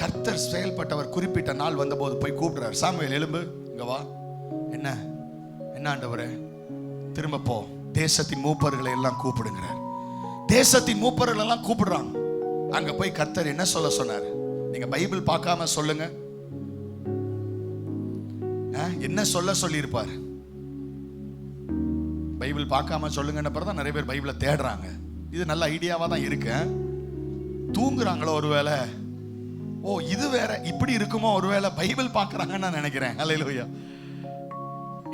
B: கர்த்தர் செயல்பட்டவர். குறிப்பிட்ட நாள் வந்தபோது போய் கூப்பிடுறார், சாமுவேல் எழும்பு, இங்க வா. என்ன என்ன ஆண்டவரே? திரும்ப போ, தேசத்தின் மூப்பர்களை எல்லாம் கூப்பிடுங்கிறார். தேசத்தின் மூப்பர்கள் எல்லாம் கூப்பிடுறாங்க. அங்க போய் கர்த்தர் என்ன சொல்ல சொன்னார்? நீங்க பைபிள் பார்க்காம சொல்லுங்க, என்ன சொல்ல சொல்லி இருப்பார்? பைபிள் பார்க்காம சொல்லுங்கன்னு நிறைய பேர் பைபிளை தேடுறாங்க. இது நல்ல ஐடியாவா தான் இருக்கு. தூங்குறாங்களோ ஒருவேளை, ஓ இது வேற இப்படி இருக்குமோ ஒருவேளை பைபிள் பார்க்கறாங்கன்னு நான் நினைக்கிறேன். ஹல்லேலூயா.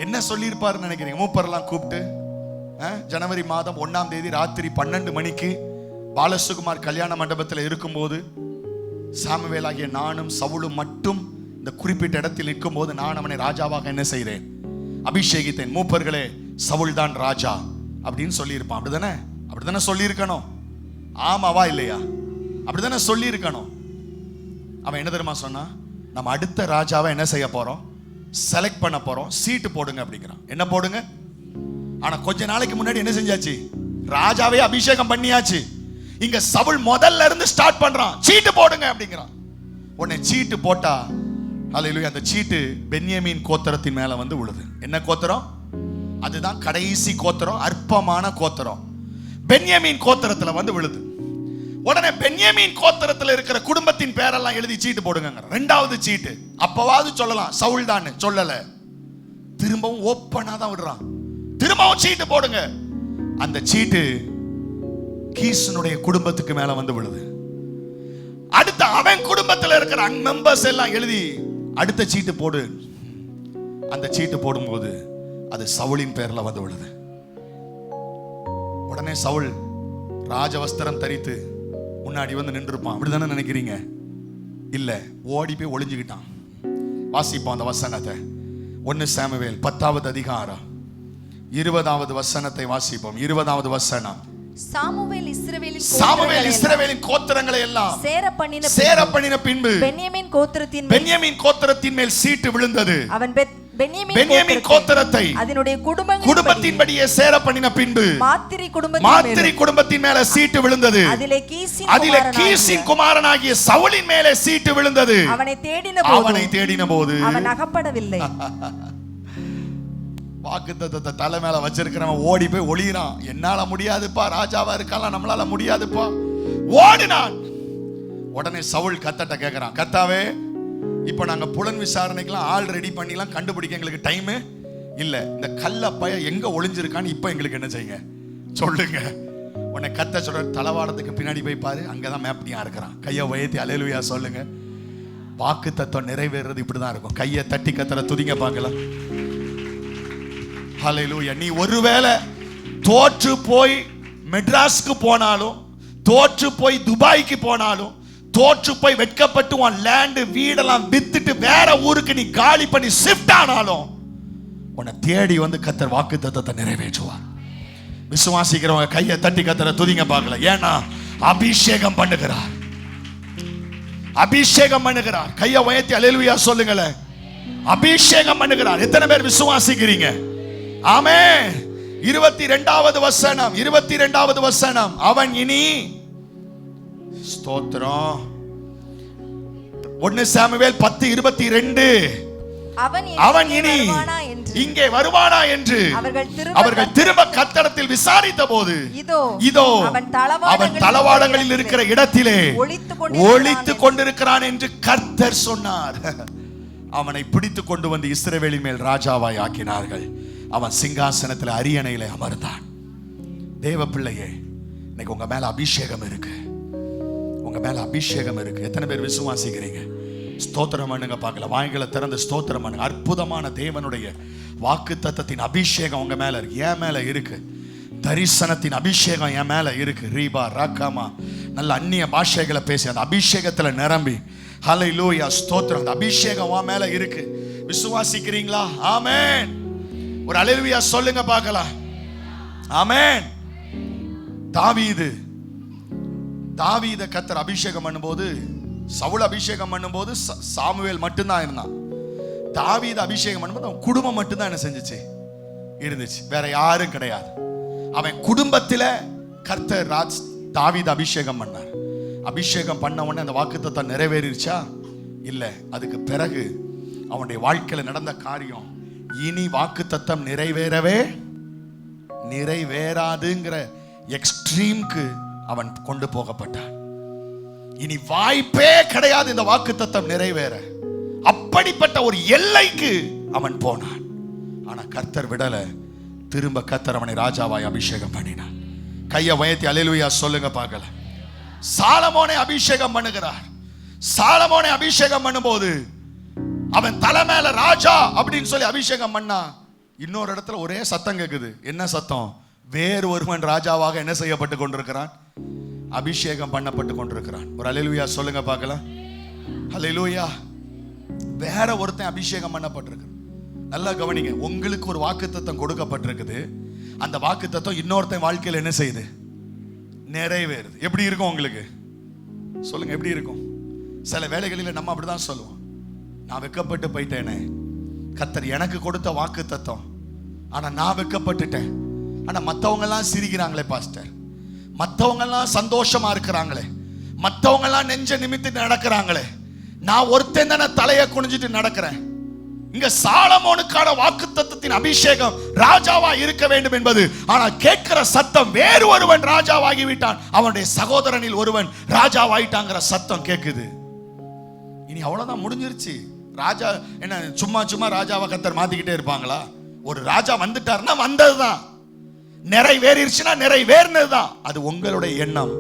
B: என்ன சொல்லியிருப்பாருன்னு நினைக்கிறீங்க? மூப்பரெல்லாம் கூப்பிட்டு ஜனவரி மாதம் 1ஆம் தேதி ராத்திரி 12 மணிக்கு பாலசுகுமார் கல்யாண மண்டபத்தில் இருக்கும்போது சாமுவேலாகிய நானும் சவுலும் மட்டும் இந்த குறிப்பிட்ட இடத்தில் நிற்கும் போது நான் அவனை ராஜாவாக என்ன செய்கிறேன்? அபிஷேகித்தேன். மூப்பர்களே, சவுல் தான் ராஜா அப்படின்னு சொல்லியிருப்பான். அப்படிதானே? அப்படிதானே சொல்லியிருக்கணும். ஆமாவா இல்லையா? அப்படிதானே சொல்லியிருக்கணும். அவன் என்ன தெரியுமா சொன்னா? நம்ம அடுத்த ராஜாவை என்ன செய்ய போறோம்? செலக்ட் பண்ண போறோம், சீட்டு போடுங்க அப்படிங்கிறான். என்ன போடுங்க? ஆனா கொஞ்ச நாளைக்கு முன்னாடி என்ன செஞ்சாச்சு? ராஜாவே அபிஷேகம் பண்ணியாச்சு. இங்க சவுல் முதல்ல இருந்து ஸ்டார்ட் பண்றான், சீட்டு போடுங்க அப்படிங்கிறான். உடனே சீட்டு போட்டா, ஹல்லேலூயா, அந்த சீட்டு பென்யமீன் கோத்திரத்தின் மேல வந்து விழுது. என்ன கோத்திரம்? அதுதான் கடைசி கோத்திரம், அற்பமான கோத்திரம். பென்யமீன் கோத்திரத்துல வந்து விழுது. உடனே பென்யமீன் கோத்திரத்துல இருக்கிற குடும்பத்தின் பேரெல்லாம் எழுதி சீட்டு போடுங்க. ரெண்டாவது சீட்டு அப்பவாவது சொல்லலாம் சவுல் தான், சொல்லல. திரும்பவும் ஓப்பனா தான் விடுறான். திரும்பவும் சீட்டு போடுங்க. அந்த சீட்டு கீசுனுடைய குடும்பத்துக்கு மேல வந்து விழுது. அடுத்த அவன் குடும்பத்தில் இருக்கிற மெம்பர்ஸ் எல்லாம் எழுதி அடுத்த சீட்டு போடு. அந்த சீட்டு போடும்போது அது சவுலின் பேர்ல வந்து விழுது. உடனே சவுல் ராஜவஸ்திரம் தரித்து முன்னாடி வந்து நின்றுப்பான். அப்படிதானே நினைக்கிறீங்க? இல்ல, ஓடி போய் ஒளிஞ்சுக்கிட்டான். வாசிப்போம் அந்த வசனத்தை. 1 சாமுவேல் 10வது அதிகாரம் 20வது வசனத்தை வாசிப்போம். 20வது வசனம்.
C: சாமுவேல்
B: இஸ்ரவேலின் கோத்திரங்களை எல்லாம் சேர பண்ணின பின்பு பென்யமீன் கோத்திரத்தின் மேல் சீட்டு விழுந்தது. அவன் பென்யமீன் கோத்திரத்தை அதனுடைய குடும்பத்தின்படியே சேர பண்ணின பின்பு மாத்திரி குடும்பத்தின் மேல சீட்டு விழுந்தது. அதிலே கீசின் குமாரனாகிய சவுலின் மேலே சீட்டு விழுந்தது. அவனை தேடின போது அவன் அகப்படவில்லை. வாக்குத்தத்தத்தை தலை மேல வச்சிருக்கிறவன் ஓடி போய் ஒளியிறான். என்னால முடியாதுப்பா, ராஜாவா இருக்கலாம், நம்மளால முடியாதுப்பா, ஓடினான். உடனே சவுல் கர்த்தர்ட்ட கேட்கிறான், கர்த்தாவே, இப்ப நாங்க புலன் விசாரணைக்கெல்லாம் ஆள் ரெடி பண்ணிலாம் கண்டுபிடிக்க எங்களுக்கு டைம் இல்ல. இந்த கள்ள பய எங்க ஒளிஞ்சிருக்கான்னு இப்ப எங்களுக்கு என்ன செய்யுங்க, சொல்லுங்க. உன்னை கர்த்தர் சொல்ற, தளவாடத்துக்கு பின்னாடி போய் பாரு, அங்கதான் மேப்டியா இருக்கிறான். கையை உயர்த்தி அல்லேலூயா சொல்லுங்க. வாக்கு தத்துவம் நிறைவேறது இப்படிதான் இருக்கும். கையை தட்டி கர்த்தரை துதிங்க பார்க்கலாம். ஹல்லேலூயா. நீ ஒருவேளை தோற்று போய் மெட்ராஸ்க்கு போனாலும், தோற்று போய் துபாய்க்கு போனாலும், தோற்று போய் வெட்கப்பட்டு உன் லேண்ட் வீடெல்லாம் வித்துட்டு வேற ஊருக்கு நீ காலி பண்ணி ஷிஃப்ட் ஆனாலும் உன்னை தேடி வந்து கர்த்தர் வாக்குத்தத்தத்தை நிறைவேற்றுவார். விசுவாசிக்கிறவங்க கையை தட்டி கர்த்தரை துதிங்க பார்க்கல. ஏன்னா அபிஷேகம் பண்ணுகிறார், அபிஷேகம் பண்ணுகிறார். கையை உயர்த்தி அல்லேலூயா சொல்லுங்களேன். அபிஷேகம் பண்ணுகிறார். எத்தனை பேர் விசுவாசிக்கிறீங்க? ஆமென். 22வது வசனம். 22வது வசனம். அவன் இனி ஸ்தோத்திரம். 1 சாமுவேல் 10:22. அவன் இனி இங்கே வருவானா என்று அவர்கள் திரும்ப கர்த்தரிடத்தில் விசாரித்த போது, இதோ அவன் தளவாடங்களில் இருக்கிற இடத்திலே ஒளித்துக் கொண்டிருக்கிறான் என்று கர்த்தர் சொன்னார். அவனை பிடித்து கொண்டு வந்து இஸ்ரவேலின் மேல் ராஜாவாய் ஆக்கினார்கள். அவன் சிங்காசனத்தில் அரியணையிலே அமர்ந்தான். தேவ பிள்ளையே, இன்னைக்கு உங்க மேல அபிஷேகம் இருக்கு, உங்க மேல அபிஷேகம் இருக்கு. எத்தனை பேர் விசுவாசிக்கிறீங்க? ஸ்தோத்திரம் பண்ணுங்க பார்க்கல. வாய்களை திறந்து ஸ்தோத்திரம் பண்ணுங்க. அற்புதமான தேவனுடைய வாக்குத்தத்தத்தின் அபிஷேகம் உங்க மேல இருக்கு, என் மேல இருக்கு. தரிசனத்தின் அபிஷேகம் என் மேல இருக்கு. ரீபா ராக்காமா, நல்ல அந்நிய பாஷைகளை பேசி அந்த அபிஷேகத்துல நிரம்பி, ஹல்லேலூயா ஸ்தோத்திரம், அந்த அபிஷேகம் உன் மேல இருக்கு. விசுவாசிக்கிறீங்களா? ஆமென். ஒரு அல்லேலூயா சொல்லுங்க பார்க்கலாம். ஆமென். தாவீத கர்த்தர் அபிஷேகம் பண்ணும்போது, சவுல் அபிஷேகம் பண்ணும்போது சாமுவேல் மட்டும்தான் இருந்தான். தாவீத அபிஷேகம் பண்ணும்போது அவன் குடும்பம் மட்டும்தான் என்ன செஞ்சுச்சு, இருந்துச்சு. வேற யாரும் கிடையாது. அவன் குடும்பத்தில் கர்த்தர் தாவீத அபிஷேகம் பண்ணார். அபிஷேகம் பண்ண உடனே அந்த வாக்குத்தத்தம் நிறைவேறிச்சா? இல்ல. அதுக்கு பிறகு அவனுடைய வாழ்க்கையில் நடந்த காரியம், இனி வாக்குத்தத்தம் நிறைவேறாதுங்கிற எக்ஸ்ட்ரீம்க்கு அவன் கொண்டு போகப்பட்டான். இனி வாய்ப்பே கிடையாது இந்த வாக்குத்தத்தம் நிறைவேற. அப்படிப்பட்ட ஒரு எல்லைக்கு அவன் போனான். ஆனா கர்த்தர் விடல. திரும்ப கர்த்தர் அவனை ராஜாவாய் அபிஷேகம் பண்ணினான். கையை உயர்த்தி அல்லேலூயா சொல்லுங்க பார்க்கல. சாலமோனை அபிஷேகம் பண்ணுகிறார். சாலமோனை அபிஷேகம் பண்ணும்போது அவன் தலை மேல ராஜா அப்படின்னு சொல்லி அபிஷேகம் பண்ணா, இன்னொரு இடத்துல ஒரே சத்தம் கேட்குது. என்ன சத்தம்? வேறு ஒருவன் ராஜாவாக என்ன செய்யப்பட்டு கொண்டிருக்கிறான்? அபிஷேகம் பண்ணப்பட்டு கொண்டிருக்கிறான். ஒரு அல்லேலூயா சொல்லுங்க பார்க்கலாம். அல்லேலூயா. வேற ஒருத்தன் அபிஷேகம் பண்ணப்பட்டிருக்கு. நல்லா கவனிங்க. உங்களுக்கு ஒரு வாக்குத்தத்தம் கொடுக்கப்பட்டிருக்குது. அந்த வாக்குத்தத்தம் இன்னொருத்தன் வாழ்க்கையில் என்ன செய்யுது? நிறைவேறுது. எப்படி இருக்கும் உங்களுக்கு? சொல்லுங்க, எப்படி இருக்கும்? சில வேளைகளில் நம்ம அப்படிதான் சொல்லுவோம், நான் வெக்கப்பட்டு போயிட்டேனே, கர்த்தர் எனக்கு கொடுத்த வாக்குத்தத்தம், ஆனா நான் வெட்கப்பட்டுட்டேன். ஆனா மத்தவங்க எல்லாம் சிரிக்கிறாங்களே பாஸ்டர், மத்தவங்க எல்லாம் சந்தோஷமா இருக்கிறாங்களே, மத்தவங்க எல்லாம் நெஞ்ச நிமித்து நடக்கிறாங்களே, நான் ஒருத்தன் தானே தலையை குனிஞ்சிட்டு நடக்கிறேன். இங்க சாலமோனுக்கான வாக்குத்தத்தத்தின் அபிஷேகம் ராஜாவா இருக்க வேண்டும் என்பது, ஆனால் கேட்கிற சத்தம் வேறு ஒருவன் ராஜாவாகி விட்டான், அவனுடைய சகோதரனில் ஒருவன் ராஜாவாயிட்டாங்கிற சத்தம் கேட்குது. இனி அவ்வளவுதான், முடிஞ்சிருச்சு. ராஜா என்ன சும்மா சும்மா ராஜாவை கர்த்தர் மாத்திக்கிட்டே இருப்பாங்களா? ஒரு ராஜா வந்துட்டாருன்னா வந்ததுதான், நிறைவேறிடுச்சுன்னா நிறைவேறினதுதான். அது உங்களுடைய எண்ணம்.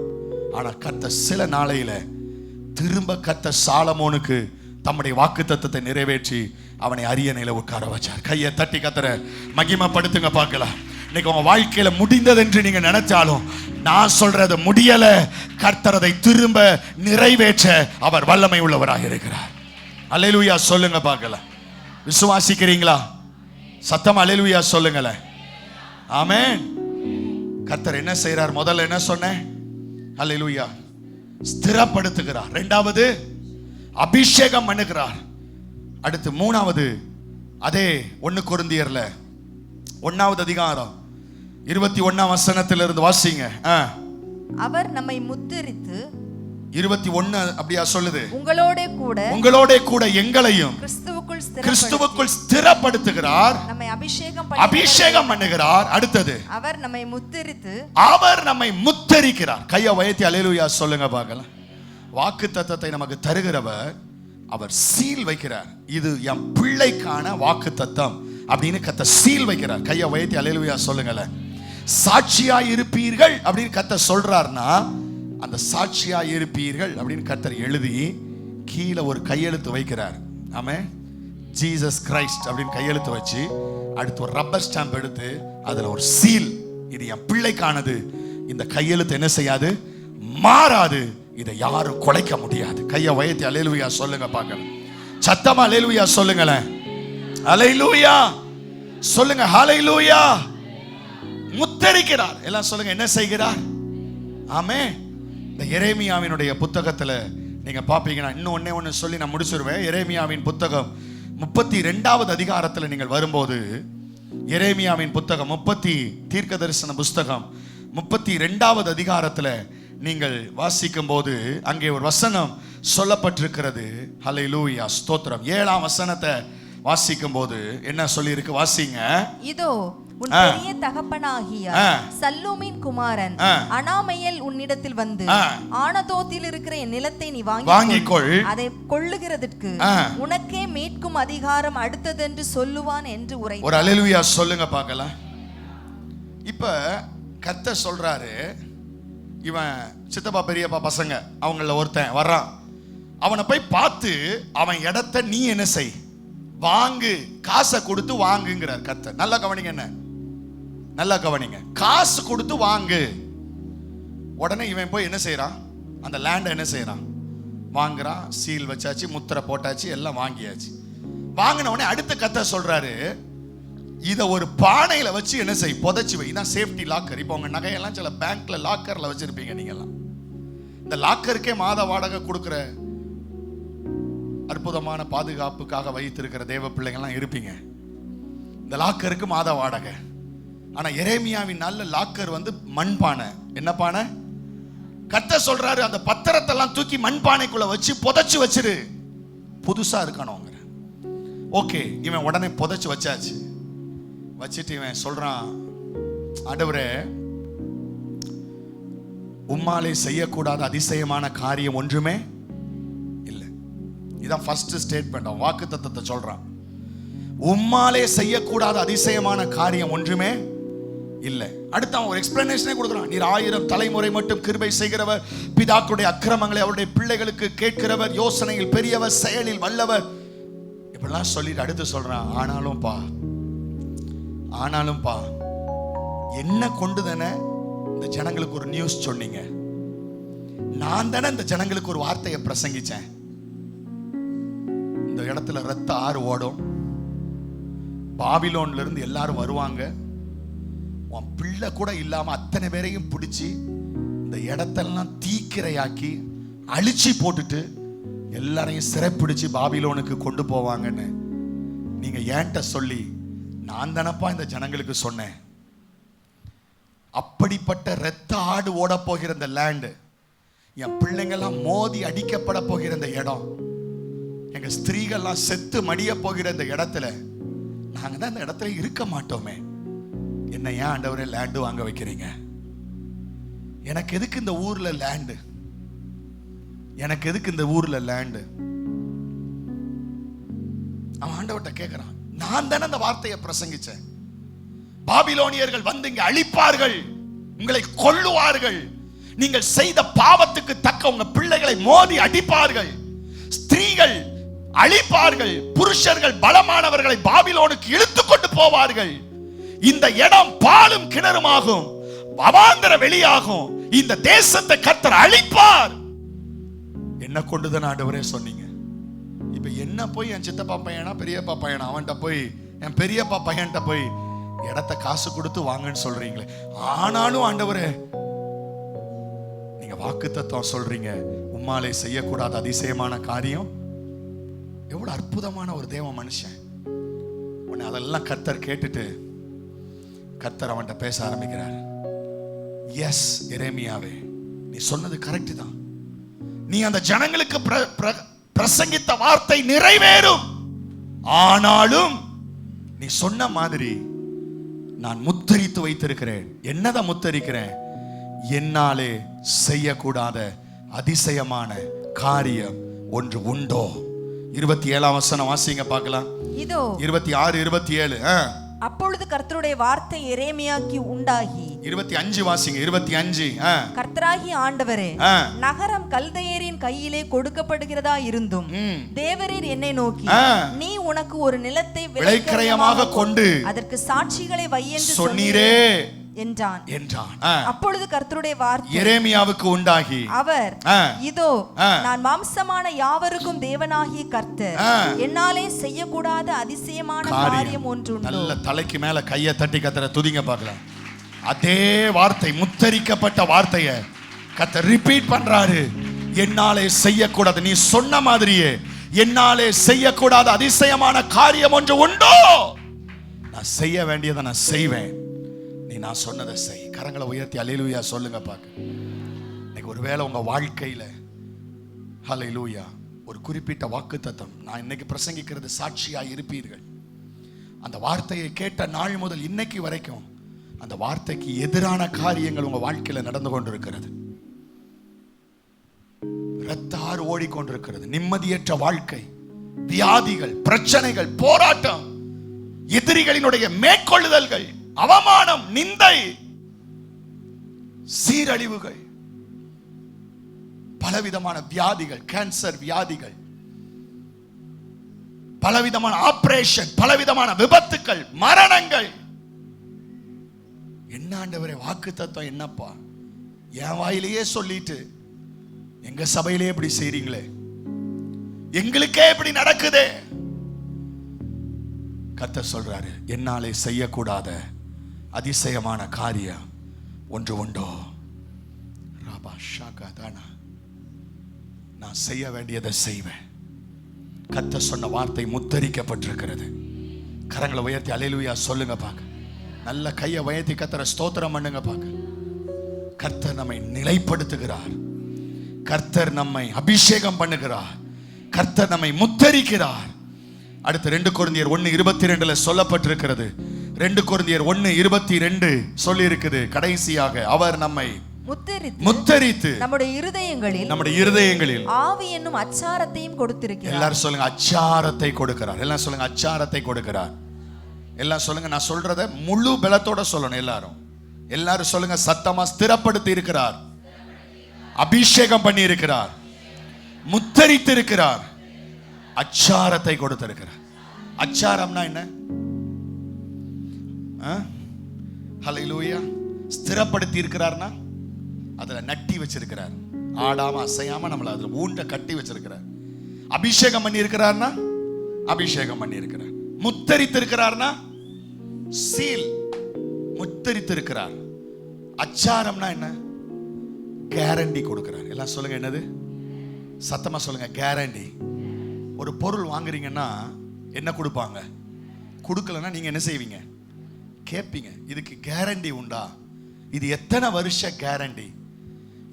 B: ஆனா கர்த்தர் சில நாளையில திரும்ப கர்த்தர் சாலமோனுக்கு தம்முடைய வாக்குத்தத்தத்தை நிறைவேற்றி அவனை அரியணையில உட்கார வச்சார். கையை தட்டி கர்த்தரை மகிமைப்படுத்துங்க பார்க்கலாம். இன்னைக்கு உங்க வாழ்க்கையில முடிந்தது என்று நீங்க நினைச்சாலும், நான் சொல்றது முடியல, கர்த்தர் அதை திரும்ப நிறைவேற்ற அவர் வல்லமை உள்ளவராக இருக்கிறார். அல்லேலூயா சொல்லுங்க பார்க்கலாம். விசுவாசிக்கிறீங்களா? சத்தம் அல்லேலூயா சொல்லுங்களேன். ஆமென். கர்த்தர் என்ன செய்றார்? முதல்ல என்ன சொன்னேன்? அல்லேலூயா, ஸ்திரப்படுத்துகிறார். இரண்டாவது அபிஷேகம் பண்ணுகிறார். அடுத்து மூணாவது, அதே 1 கொரிந்தியர்ல 1வது அதிகாரம் 21ஆம் வசனத்திலிருந்து வாசிங்க.
C: அவர் நம்மை முத்திரித்து
B: 21 அப்படியா சொல்லுது,
C: உங்களோட கூட
B: எங்களையும் கிறிஸ்துவுக்குள் ஸ்திரப்படுத்துகிறார், நம்மை அபிஷேகம் பண்ணுகிறார். அடுத்தது,
C: அவர் நம்மை
B: முத்தரிக்கிறார். கையை உயர்த்தி அல்லேலூயா சொல்லுங்க பார்க்கலாம். வாக்குத்தத்தத்தை நமக்கு தருகிறவர், அவர் சீல் வைக்கிறார். இது என் பிள்ளைக்கான வாக்குத்தத்தம் அப்படின்னு கர்த்தர் சீல் வைக்கிறார். கையை உயர்த்தி அல்லேலூயா சொல்லுங்களேன். சாட்சியாய் இருப்பீர்கள் அப்படின்னு கர்த்தர் சொல்றார்னா, அந்த சாட்சியாய் இருப்பீர்கள் அப்படின்னு கர்த்தர் எழுதி கீழே ஒரு கையெழுத்து வைக்கிறார். ஆமென். ஜீசஸ் கிரைஸ்ட் அப்படின்னு கையெழுத்து வச்சு அடுத்து ஒரு ரப்பர் ஸ்டாம்ப் எடுத்து அதுல ஒரு சீல், இது என் பிள்ளைக்கானது. இந்த கையெழுத்து என்ன செய்யாது? மாறாது. இதை யாரும் குலைக்க முடியாது. கையை உயர்த்தி அல்லேலூயா சொல்லுங்க பார்க்கலாம். சத்தமா அல்லேலூயா சொல்லுங்களேன். அல்லேலூயா சொல்லுங்க. ஹல்லேலூயா. முத்தரிக்கிறார். எல்லாம் சொல்லுங்க, என்ன செய்கிறார்? ஆமென். இந்த எரேமியாவினுடைய புத்தகத்துல நீங்க பாப்பீங்கன்னா, இன்னும் ஒண்ணு சொல்லி நான் முடிச்சிருவேன். எரேமியாவின் புத்தகம் 32வது அதிகாரத்துல நீங்கள் வரும்போது, எரேமியாவின் புத்தகம் தீர்க்க தரிசன புஸ்தகம் 32வது அதிகாரத்துல நீங்கள் வாசிக்கும் போது அங்கே ஒரு வசனம் சொல்லப்பட்டிருக்கிறது. ஹல்லேலூயா ஸ்தோத்திரம். 7ஆம் வசனத்தை வாசிக்கும் போது என்ன சொல்லி இருக்கு? வாசிங்க.
C: இதோ உன் பெரிய தகப்பனாகிய சல்லூமின் குமாரன் அனாமெயேல் உன்னிடத்தில் வந்து, ஆனதோத்தில் இருக்கிற என் நிலத்தை நீ வாங்கிக்கொள், அதை கொள்ளுகிறதற்கு உனக்கே மீட்கும் அதிகாரம் அடுத்ததென்று சொல்லுவான் என்று உரைத்தார்.
B: ஒரு அல்லேலூயா சொல்லுங்க பார்க்கலாம். இப்ப கர்த்தர் சொல்றாரு, இவன் சித்தப்பா பெரியப்பா பசங்க அவங்கள ஒருத்தன் வர்றான், அவனை போய் பார்த்து அவன் இடத்த நீ என்ன செய்? வாங்கு, காசை கொடுத்து வாங்குங்கிறார் கர்த்தர். நல்லா கவனிங்க, என்ன நல்லா கவனிங்க. காசு கொடுத்து வாங்கு. உடனே இவன் போய் என்ன செய்யறான்? அந்த லேண்டை என்ன செய்யறான்? வாங்குறான். சீல் வச்சாச்சு, முத்திரை போட்டாச்சு, எல்லாம் வாங்கியாச்சு. வாங்கின உடனே அடுத்த கர்த்தர் சொல்றாரு, இதை ஒரு பானையில வச்சு என்ன செய்? புதைச்சு வை. இதான் சேஃப்டி லாக்கர். இப்போ உங்க நகையெல்லாம் சில பேங்க்ல லாக்கர்ல வச்சிருப்பீங்க. நீங்க எல்லாம் இந்த லாக்கருக்கே மாத வாடகை கொடுக்கிற அற்புதமான பாதுகாப்புக்காக வைத்திருக்கிற தேவ பிள்ளைங்கள்லாம் இருப்பீங்க. இந்த லாக்கருக்கு மாத வாடகை. ஆனா எரேமியாவின் நல்ல லாக்கர் வந்து மண்பானை. என்ன பானை? கர்த்தர் சொல்றாரு, அந்த பத்திரத்தை எல்லாம் தூக்கி மண்பானைக்குள்ள வச்சு புதைச்சு வச்சிரு, புதுசா இருக்கணும். ஓகே, இவன் உடனே புதைச்சு வச்சாச்சு. வச்சுட்டு இவன் சொல்றான், ஆண்டவரே, உம்மாலே செய்யக்கூடாத அதிசயமான காரியம் ஒன்றுமே இல்லை. இதான் ஃபர்ஸ்ட் ஸ்டேட்மெண்ட். அவன் வாக்குத்தத்தத்தை சொல்றான். உம்மாலே செய்யக்கூடாத அதிசயமான காரியம் ஒன்றுமே இல்லை. அடுத்து அவன் ஒரு எக்ஸ்பிளனேஷனே கொடுக்குறான். நீர் 1000 தலைமுறை மட்டும் கிருபை செய்கிறவர், பிதாக்களுடைய அக்கிரமங்களை அவருடைய பிள்ளைகளுக்கு கேட்கிறவர், யோசனையில் பெரியவர், செயலில் வல்லவர், இப்படிலாம் சொல்லிட்டு அடுத்து சொல்றான், ஆனாலும்பா என்ன கொண்டு தானே இந்த ஜனங்களுக்கு ஒரு நியூஸ் சொன்னீங்க. நான் தானே இந்த ஜனங்களுக்கு ஒரு வார்த்தையை பிரசங்கிச்சேன். இந்த இடத்துல ரத்த ஆறு ஓடும், பாபிலோன்ல இருந்து எல்லாரும் வருவாங்க, உன் பிள்ளை கூட இல்லாம அத்தனை பேரையும் பிடிச்சி இந்த இடத்தெல்லாம் தீக்கிரையாக்கி அழிச்சு போட்டுட்டு எல்லாரையும் சிறைப்பிடிச்சு பாபிலோனுக்கு கொண்டு போவாங்கன்னு நீங்க ஏன்ட்ட சொல்லி நான் தானப்பா இந்த ஜனங்களுக்கு சொன்னேன். அப்படிப்பட்ட இரத்த ஆடு ஓட போகிற இந்த லேண்டு, என் பிள்ளைங்கெல்லாம் மோதி அடிக்கப்பட போகிற இந்த இடம், எங்க ஸ்திரீகள்லாம் செத்து மடிய போகிற இந்த இடத்துல நாங்க தான் இந்த இடத்துல இருக்க மாட்டோமே. என்ன ஏன் ஆண்டவரே லேண்டு வாங்க வைக்கிறீங்க? எனக்கு எதுக்கு இந்த ஊர்ல லேண்டு? எனக்கு எதுக்கு இந்த ஊர்ல லேண்டு? அவன் ஆண்டவர்கிட்ட கேட்கிறான். நான் தானே அந்த வார்த்தையை பிரசங்கிச்சேன். பாபிலோனியர்கள் வந்து இங்க அழிப்பார்கள், உங்களை கொல்லுவார்கள், நீங்கள் செய்த பாவத்துக்கு தக்க உங்க பிள்ளைகளை மோதி அடிப்பார்கள், ஸ்திரீகள் அழிப்பார்கள், புருஷர்கள் பலமானவர்களை பாபிலோனுக்கு இழுத்து கொண்டு போவார்கள், இந்த இடம் பாலும் கிணறுமாகும், அவாந்தர வெளியாகும், இந்த தேசத்தை கர்த்தர் அழிப்பார். என்ன கொண்டுதான் ஆண்டவரே சொன்னீங்க? இப்ப என்ன போய் என் சித்தப்பா பையனா பெரியப்பா பையனா அவன்கிட்ட போய் என் பெரியப்பா பையன்கிட்ட போய் இடத்த காசு கொடுத்து வாங்கன்னு சொல்றீங்களே. ஆனாலும் ஆண்டவரே நீங்க வாக்குத்தத்தம் சொல்றீங்க, உம்மாலே செய்யக்கூடாத அதிசயமான காரியம். எவ்வளவு அற்புதமான ஒரு தேவ மனுஷன். உன்னை அதெல்லாம் கர்த்தர் கேட்டுட்டு கர்த்தர் அவன்கிட்ட பேச ஆரம்பிக்கிறார். எஸ் எரேமியாவே, நீ சொன்னது கரெக்ட் தான். நீ அந்த ஜனங்களுக்கு பிரசங்கித்த வார்த்தை நிறைவேறும். ஆனாலும் நீ சொன்ன மாதிரி நான் முத்தரித்து வைத்திருக்கிறேன். என்னதான் முத்தரிக்கிறேன்? என்னாலே செய்யக்கூடாத அதிசயமான காரியம் ஒன்று உண்டோ? 27ஆம் வசனம் வாசிங்க பார்க்கலாம். இதோ 26 27.
C: அப்பொழுது கர்த்தருடைய வார்த்தை எரேமியாவுக்கு உண்டாகி
B: 25 வாசிங்க. 25.
C: கர்த்தராகிய ஆண்டவரே, நகரம் கல்தேயரின் கையிலே கொடுக்கப்படுகிறதா இருந்தும் தேவரீர் என்னை நோக்கி, நீ உனக்கு ஒரு நிலத்தை
B: விலைக்கிரயமாக கொண்டு
C: அதற்கு சாட்சிகளை வை என்று
B: சொன்னீரே
C: என்றான். அப்பொழுது கர்த்தருடைய வார்த்தை
B: எரேமியாவுக்கு உண்டாகி
C: அவர், இதோ நான் மாம்சமான யாவருக்கும் தேவனாகிய கர்த்தர், என்னாலே செய்யக்கூடாத அதிசயமான காரியம் ஒன்று உண்டு.
B: நல்ல தலைக்கு மேல கையை தட்டி கர்த்தரை துதிங்க பார்க்கலாம். அதே வார்த்தை, முத்தரிக்கப்பட்ட வார்த்தையை கர்த்தர் ரிப்பீட் பண்றாரு. என்னாலே செய்யக்கூடாது, நீ சொன்ன மாதிரியே என்னாலே செய்யக்கூடாத அதிசயமான காரியம் ஒன்று உண்டோ? நான் செய்ய வேண்டியதை நான் செய்வேன், நீ நான் சொன்னதை செய். கரங்களை உயர்த்தி அல்லேலூயா சொல்லுங்க பாக்க. இன்னைக்கு ஒருவேளை உங்க வாழ்க்கையில அல்லேலூயா ஒரு குறிப்பிட்ட வாக்குத்தத்தம் நான் இன்னைக்கு பிரசங்கிக்கிறது சாட்சியா இருப்பீர்கள். அந்த வார்த்தையை கேட்ட நாள் முதல் இன்னைக்கு வரைக்கும் அந்த வார்த்தைக்கு எதிரான காரியங்கள் உங்க வாழ்க்கையில நடந்து கொண்டிருக்கிறது. இரத்த ஆறு ஓடிக்கொண்டிருக்கிறது. நிம்மதியற்ற வாழ்க்கை, வியாதிகள், பிரச்சனைகள், போராட்டம், எதிரிகளினுடைய மேற்கொள்ளுதல்கள், அவமானம், நிந்தை, சீரழிவுகள், பலவிதமான வியாதிகள், கேன்சர் வியாதிகள், பலவிதமான ஆபரேஷன், பலவிதமான விபத்துக்கள், மரணங்கள். என்ன ஆண்டவரே வாக்குத்தத்தம் என்னப்பா? என் வாயிலேயே சொல்லிட்டு எங்க சபையிலே இப்படி செய்றீங்களே, எங்களுக்கே இப்படி நடக்குதே. கர்த்தர் சொல்றாரு, என்னாலே செய்யக்கூடாத அதிசயமான காரியம் ஒன்று உண்டோ? நான் செய்ய வேண்டியதை செய்வேன். கர்த்தர் சொன்ன வார்த்தை முத்தரிக்கப்பட்டிருக்கிறது. கரங்களை உயர்த்தி அல்லேலூயா சொல்லுங்க பாக்க. நல்ல கையை உயர்த்தி கர்த்தரை ஸ்தோத்திரம் பண்ணுங்க பாக்க. கர்த்தர் நம்மை நிலைப்படுத்துகிறார், கர்த்தர் நம்மை அபிஷேகம் பண்ணுகிறார், கர்த்தர் நம்மை முத்தரிக்கிறார். அடுத்து 2 கொரிந்தியர் 1:22 சொல்லப்பட்டிருக்கிறது. 2 கொரிந்தியர் 1:22 சொல்லி இருக்குது. கடைசியாக அவர் நம்மை முத்தரித்து நம்முடைய இருதயங்களில்
C: ஆவி என்னும் அச்சாரத்தையும் கொடுத்திருக்கிறார்.
B: எல்லாரும் சொல்லுங்க, அச்சாரத்தை கொடுக்கிறார். எல்லாம் சொல்லுங்க, அச்சாரத்தை கொடுக்கிறார். எல்லாம் சொல்லுங்க, நான் சொல்றத முழு பலத்தோட சொல்லணும். எல்லாரும் சொல்லுங்க சத்தமா, ஸ்திரப்படுத்தி இருக்கிறார், அபிஷேகம் பண்ணி இருக்கிறார், முத்தரித்து இருக்கிறார், அச்சாரத்தை கொடுத்திருக்கிறார். அச்சாரம்னா என்ன? ஹல்லேலூயா. ஸ்திரப்படுத்தி இருக்கிறார்னா அதுல நட்டி வச்சிருக்கிறார், ஆடாம அசையாம நம்மள அதுல ஊண்ட கட்டி வச்சிருக்கிறார். அபிஷேகம் பண்ணி இருக்கிறார்னா அபிஷேகம் பண்ணி இருக்கிறார். முத்தரித்து இருக்கிறார்னா சீல், முத்தரித்து இருக்கிறார். அச்சாரம்னா என்ன? கேரண்டி கொடுக்கிறார். எல்லாம் சொல்லுங்க, என்னது? சத்தமா சொல்லுங்க, கேரண்டி. ஒரு பொருள் வாங்குறீங்கன்னா என்ன கொடுப்பாங்க? கொடுக்கலன்னா நீங்க என்ன செய்வீங்க? கேட்பீங்க. இதுக்கு கேரண்டி உண்டா? இது எத்தனை வருஷ கேரண்டி?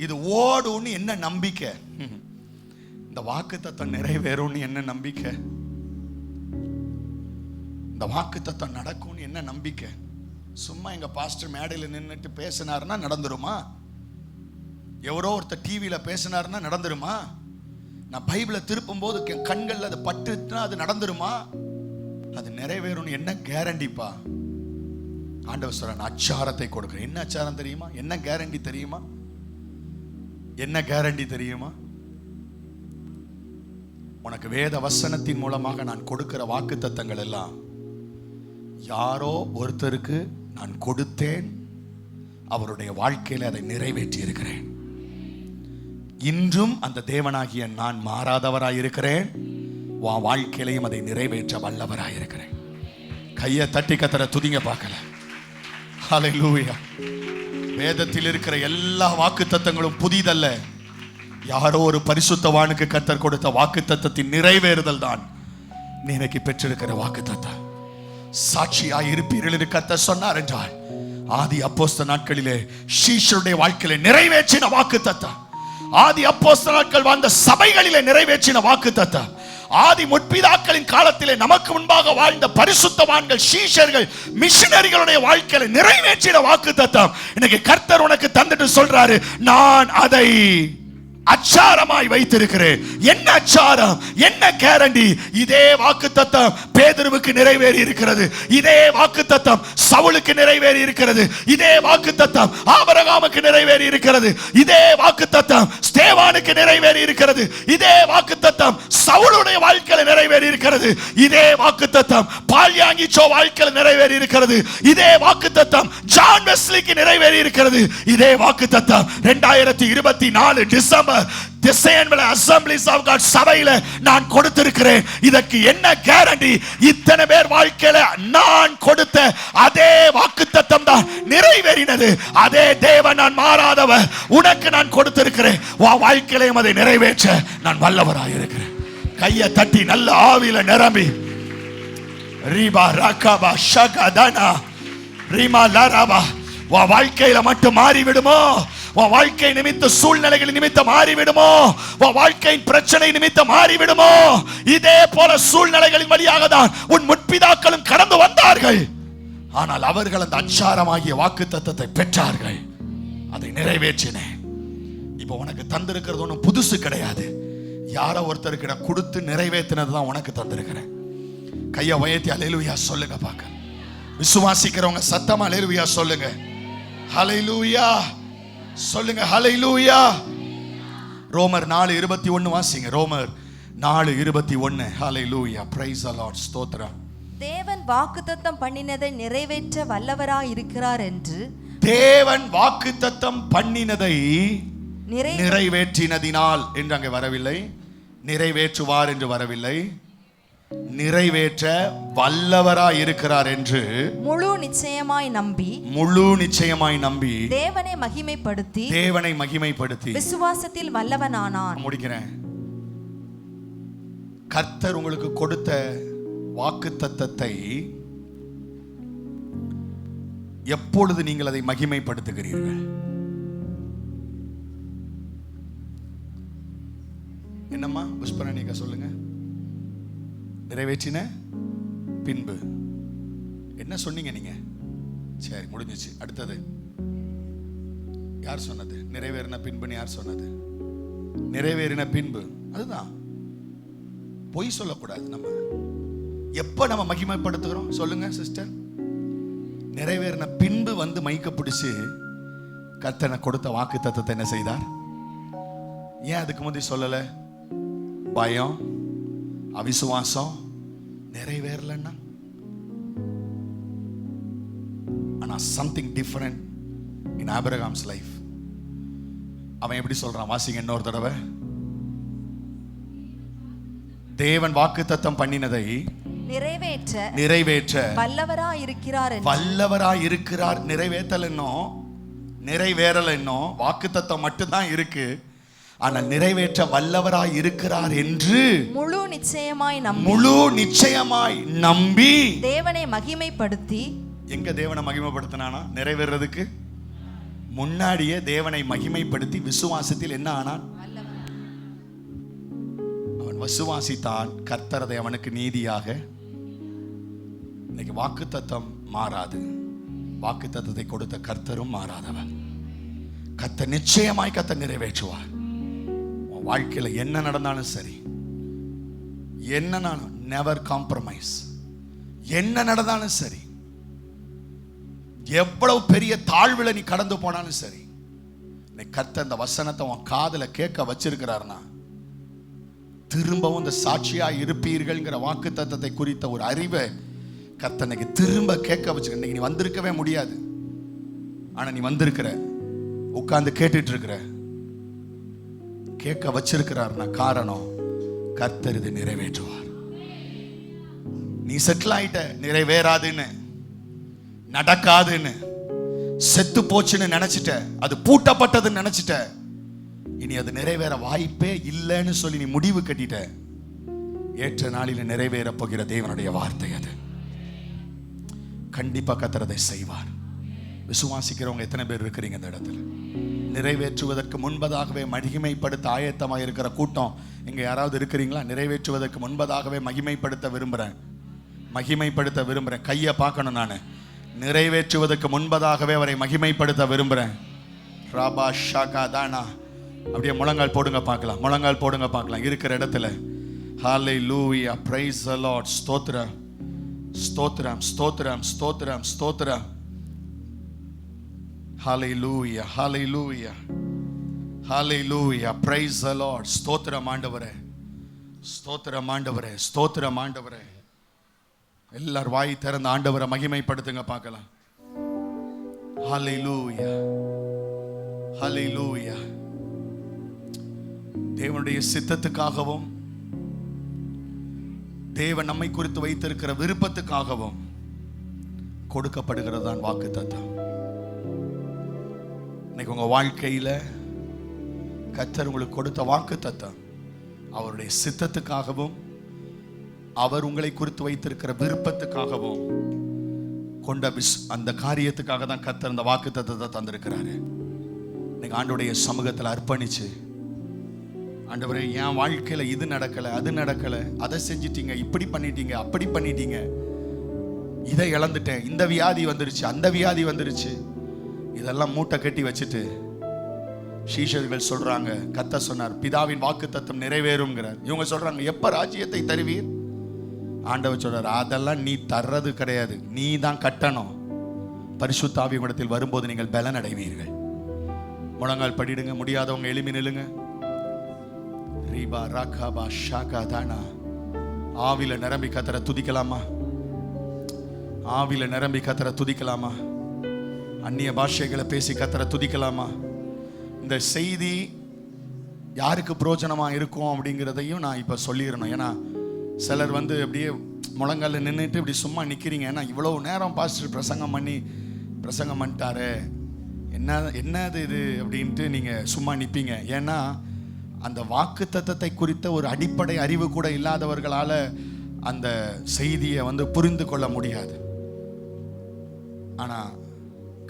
B: இது ஓடும்னு என்ன நம்பிக்கை? இந்த வாக்குத்தத்தம் நிறைவேறும்னு என்ன நம்பிக்கை? இந்த வாக்குத்தத்தம் நடக்கும்னு என்ன நம்பிக்கை? சும்மா எங்க பாஸ்டர் மேடையில் நின்றுட்டு பேசினாருன்னா நடந்துருமா? எவரோ ஒருத்தர் டிவியில பேசினாருன்னா நடந்துருமா? நான் பைபிளை திருப்பும் போது கண்கள் அது பட்டுனா அது நடந்துருமா? அது நிறைவேறும்னு என்ன கேரண்டிப்பா? ஆண்டவர் சொல்ற, அச்சாரத்தை கொடுக்கிறேன். என்ன அச்சாரம் தெரியுமா? என்ன கேரண்டி தெரியுமா? என்ன கேரண்டி தெரியுமா? உனக்கு வேத வசனத்தின் மூலமாக நான் கொடுக்கிற வாக்குத்தத்தங்கள் எல்லாம் யாரோ ஒருத்தருக்கு நான் கொடுத்தேன், அவருடைய வாழ்க்கையில அதை நிறைவேற்றி இருக்கிறேன். இன்றும் அந்த தேவனாகிய நான் மாறாதவராய் இருக்கிறேன். உன் வாழ்க்கையிலையும் அதை நிறைவேற்ற வல்லவராய் இருக்கிறேன். கையை தட்டி கத்தர துதிங்க பார்க்கல. ஹல்லேலூயா. வேதத்தில் இருக்கிற எல்லா வாக்குத்தத்தங்களும் புதிதல்ல. யாரோ ஒரு பரிசுத்தவானுக்கு கர்த்தர் கொடுத்த வாக்குத்தத்தத்தின் நிறைவேறுதல் தான் நீ இன்னைக்கு பெற்றிருக்கிற வாக்குத்தத்தம். சாட்சியாய் இருப்பீர்கள் என்று கர்த்தர் சொன்னார் என்றால், ஆதி அப்போஸ்தல நாட்களிலே சீஷருடைய வாழ்க்கையிலே நிறைவேற்றின வாக்குத்தத்தம், ஆதி அப்போஸ்தல நாட்கள் வாழ்ந்த சபைகளிலே நிறைவேற்றின வாக்குத்தத்தம், ஆதி முற்பிதாக்களின் காலத்திலே நமக்கு முன்பாக வாழ்ந்த பரிசுத்தவான்கள், சீஷர்கள், மிஷனரிகளுடைய வாழ்க்கையில நிறைவேற்றின வாக்குத்தத்தம் இன்னைக்கு கர்த்தர் உனக்கு தந்துட்டு சொல்றாரு, நான் அதை அச்சாரமாய் வைத்திருக்கிறேன். என்ன அச்சாரம்? என்ன கேரண்டி? இதே வாக்குத்தத்தம் பேதுருவுக்கு நிறைவேறி இருக்கிறது. இதே வாக்குத்தத்தம் சவுலுக்கு நிறைவேறி இருக்கிறது. இதே வாக்குத்தத்தம் ஆபிரகாமுக்கு நிறைவேறி இருக்கிறது. இதே வாக்குத்தத்தம் ஸ்தேவானுக்கு நிறைவேறி இருக்கிறது. இதே வாக்குத்தத்தம் சவுலுடைய வாழ்க்கையில் நிறைவேறி இருக்கிறது. இதே வாக்குத்தத்தம் பால்யாங்கிச்சோ வாழ்க்கையில் நிறைவேறி இருக்கிறது. இதே வாக்குத்தத்தம் ஜான் வெஸ்லிக்கு நிறைவேறி இருக்கிறது. இதே வாக்குத்தத்தம் 2024 டிசம்பர் Assemblies of God சபையில நான் கொடுத்திருக்கிறேன். இதற்கு என்ன கேரண்டி? இத்தனை பேர் வாழ்க்கையில நான் கொடுத்த அதே வாக்குத்தத்தம் தான் நிறைவேறினது. அதே தேவன், நான் மாறாதவர், உனக்கு நான் கொடுத்திருக்கிறேன். உன் வாழ்க்கையிலும் அதை நிறைவேற்ற நான் வல்லவராய் இருக்கிறேன். கையை தட்டி நல்ல ஆவியில நிரம்பி ரீபா ராகாபா ஷகதனா ரீமா லாராபா. உன் வாழ்க்கையில மட்டும் மாறிவிடுமோ? உன் வாழ்க்கை நிமித்த சூழ்நிலைகள் நிமித்த மாறிவிடுமோ? உன் வாழ்க்கையின் பிரச்சனை நிமித்த மாறிவிடுமோ? இதே போல சூழ்நிலைகளின் வழியாக தான் உன் முற்பிதாக்களும் கடந்து வந்தார்கள். ஆனால் அவர்கள் அந்த அச்சாரமாகிய வாக்குத்தத்தத்தை பெற்றார்கள். அதை நிறைவேற்றினேன். இப்போ உனக்கு தந்திருக்கிறது ஒன்றும் புதுசு கிடையாது. யாரோ ஒருத்தருக்கு நான் கொடுத்து நிறைவேற்றினது தான் உனக்கு தந்திருக்கிறேன். கையை உயர்த்தி அல்லேலூயா சொல்லுங்க பார்க்க. விசுவாசிக்கிறவங்க சத்தமா அல்லேலூயா சொல்லுங்க. ஹல்லேலூயா சொல்லுங்க. ஹல்லேலூயா. ரோமர் 4:21 வாசிங்க. ரோமர் 4:21. ஹல்லேலூயா. Praise the Lord. ஸ்தோத்திரம்.
C: தேவன் வாக்குத்தத்தம் பண்ணினதை நிறைவேற்ற வல்லவராய் இருக்கிறார் என்று,
B: தேவன் வாக்குத்தத்தம் பண்ணினதை நிறைவேற்றினதினால் என்று அங்கே வரவில்லை. நிறைவேற்றுவார் என்று வரவில்லை. நிறைவேற்ற வல்லவராய் இருக்கிறார் என்று
C: முழு நிச்சயமாய் நம்பி தேவனை மகிமைப்படுத்தி விசுவாசத்தில் வல்லவனானான்.
B: முடிக்கிறேன். கர்த்தர் உங்களுக்கு கொடுத்த வாக்குத்தத்தத்தை எப்பொழுது நீங்கள் அதை மகிமைப்படுத்துகிறீர்கள்? என்னம்மா புஷ்பரணிகா சொல்லுங்க. நிறைவேற்றின பின்பு என்ன சொன்னீங்க நீங்க? சரி, முடிஞ்சிச்சு. அடுத்தது யார் சொன்னது? நிறைவேறின பின்புன்னு யார் சொன்னது? நிறைவேறின பின்பு. அதுதான், பொய் சொல்லக்கூடாது. நம்ம எப்ப நம்ம மகிமைப்படுத்துகிறோம் சொல்லுங்க சிஸ்டர்? நிறைவேறின பின்பு வந்து மைக்க பிடிச்சு கர்த்தர் கொடுத்த வாக்கு தத்தத்தை என்ன செய்தார்? ஏன் அதுக்கு முந்தி சொல்லல? பயம், அவிசுவாசம், நிறைவேறலன்னா. ஆனா something different in Abraham's life. அவன் எப்படி சொல்றான்? வாசிங்க இன்னொரு தடவை. தேவன் வாக்குத்தத்தம் பண்ணினதை நிறைவேற்ற
C: வல்லவராய் இருக்கிறார்.
B: நிறைவேற்றல இன்னும், நிறைவேறல இன்னும். வாக்குத்தத்தம் மட்டும்தான் இருக்கு. ஆனால் நிறைவேற்ற வல்லவராய் இருக்கிறார் என்று
C: முழு நிச்சயமாய்
B: நம்பி
C: தேவனை மகிமைப்படுத்தி.
B: எங்க தேவனை மகிமைப்படுத்தினானா? நிறைவேறதுக்கு முன்னாடியே தேவனை மகிமைப்படுத்தி விசுவாசத்தில் என்ன ஆனான்? அவன் விசுவாசித்தான், கர்த்தர் அதை அவனுக்கு நீதியாக. இன்னைக்கு வாக்குத்தத்தம் மாறாது. வாக்குத்தத்தத்தை கொடுத்த கர்த்தரும் மாறாதவர். கர்த்தர் நிச்சயமாய் கர்த்தர் நிறைவேற்றுவார். உன் வாழ்க்கையில என்ன நடந்தாலும் சரி, என்னன்னாலும் நெவர் காம்ப்ரமைஸ். என்ன நடந்தாலும் சரி, எவ்வளவு பெரிய தாழ்வுல நீ கடந்து போனாலும் சரி, கர்த்தர் இந்த வசனத்தை உன் காதுல கேட்க வச்சிருக்கிறார்னா திரும்பவும் இந்த சாட்சியா இருப்பீர்கள்ங்கிற வாக்குத்தத்தத்தை குறித்த ஒரு அறிவை கர்த்தனுக்கு திரும்ப கேட்க வச்சுக்க. இன்னைக்கு நீ வந்திருக்கவே முடியாது, ஆனா நீ வந்திருக்கிற, உட்கார்ந்து கேட்டுட்டு இருக்கிற, கேட்க வச்சிருக்கிறார்னா காரணம் கர்த்தர் இது நிறைவேற்றுவார். நீ செட்டில் ஆயிட்ட, நிறைவேறாதுன்னு, நடக்காதுன்னு, செத்து போச்சுன்னு நினைச்சிட்ட, அது பூட்டப்பட்டதுன்னு நினைச்சிட்ட, இனி அது நிறைவேற வாய்ப்பே இல்லைன்னு சொல்லி நீ முடிவு கட்டிட்ட. ஏற்ற நாளில் நிறைவேற போகிற தேவனுடைய வார்த்தை அது. கண்டிப்பா கர்த்தர் அதை செய்வார். விசுவாசிக்கிறவங்க எத்தனை பேர் இருக்கிறீங்க இந்த இடத்துல? நிறைவேற்றுவதற்கு முன்பதாகவே மகிமைப்படுத்த ஆயத்தமாக இருக்கிற கூட்டம் இங்க யாராவது இருக்கிறீங்களா? நிறைவேற்றுவதற்கு முன்பதாகவே மகிமைப்படுத்த விரும்புறேன். கையை பார்க்கணும். நான் நிறைவேற்றுவதற்கு முன்பதாகவே அவரை மகிமைப்படுத்த விரும்புறேன். ராபா ஷாகா தானா. அப்படியே முழங்கால் போடுங்க பார்க்கலாம். இருக்கிற இடத்துல ஹல்லேலூயா, பிரைஸ் தி லார்ட், ஸ்தோத்திரம். ஹல்லேலூயா, பிரைஸ் தி லார்ட். ஸ்தோத்திரம் ஆண்டவரே. எல்லாரும் வாய் திறந்து ஆண்டவரை மகிமைப்படுத்துங்க பார்க்கலாம். ஹல்லேலூயா. தேவனுடைய சித்தத்துக்காகவும் தேவன் நம்மை குறித்து வைத்திருக்கிற விருப்பத்துக்காகவும் கொடுக்கப்படுகிறதான் வாக்குத்தத்தம். இன்னைக்கு உங்க வாழ்க்கையில கர்த்தர் உங்களுக்கு கொடுத்த வாக்குத்தத்தம் அவருடைய சித்தத்துக்காகவும் அவர் உங்களை குறித்து வைத்திருக்கிற விருப்பத்துக்காகவும் கொண்ட அந்த காரியத்துக்காக தான் கர்த்தர் அந்த வாக்குத்தத்தத்தை தந்திருக்கிறாரு. இன்னைக்கு ஆண்டவருடைய சமூகத்தில் அர்ப்பணிச்சு, ஆண்டவரே என் வாழ்க்கையில இது நடக்கல, அது நடக்கல, அதை செஞ்சிட்டீங்க, இப்படி பண்ணிட்டீங்க, அப்படி பண்ணிட்டீங்க, இதை இழந்துட்டேன், இந்த வியாதி வந்துருச்சு, அந்த வியாதி வந்துருச்சு, இதெல்லாம் மூட்டை கட்டி வச்சுட்டு சீஷர்கள் சொல்றாங்க, கர்த்தர் சொன்னார் பிதாவின் வாக்குத்தத்தம் நிறைவேறும்ங்கிறார். இவங்க சொல்றாங்க எப்ப ராஜ்யத்தை தருவீர்? ஆண்டவர் சொல்றார் அதெல்லாம் நீ தர்றது கிடையாது, நீ தான் கட்டணும். பரிசுத்த ஆவியிடத்தில் வரும்போது நீங்கள் பலன் அடைவீர்கள். முழங்கால் படிடுங்க. முடியாதவங்க எழுப்பி நில்லுங்க. ரீபா ராகாபா ஷாகா தானா. ஆவில நிரம்பி கர்த்தரை துதிக்கலாமா? அந்நிய பாஷைகளை பேசி கர்த்தரை துதிக்கலாமா? இந்த செய்தி யாருக்கு பிரயோஜனமா இருக்கும் அப்படிங்கிறதையும் நான் இப்ப சொல்லிடணும். ஏன்னா சிலர் அப்படியே முழங்கால நின்றுட்டு இப்படி சும்மா நிக்கிறீங்க. ஏன்னா இவ்வளவு நேரம் பாஸ்டர் பிரசங்கம் பண்ணிட்டாரு, என்னது இது அப்படின்ட்டு நீங்க சும்மா நிப்பீங்க. ஏன்னா அந்த வாக்குத்தத்தத்தை குறித்த ஒரு அடிப்படை அறிவு கூட இல்லாதவர்களால அந்த செய்தியை புரிந்து கொள்ள முடியாது. ஆனா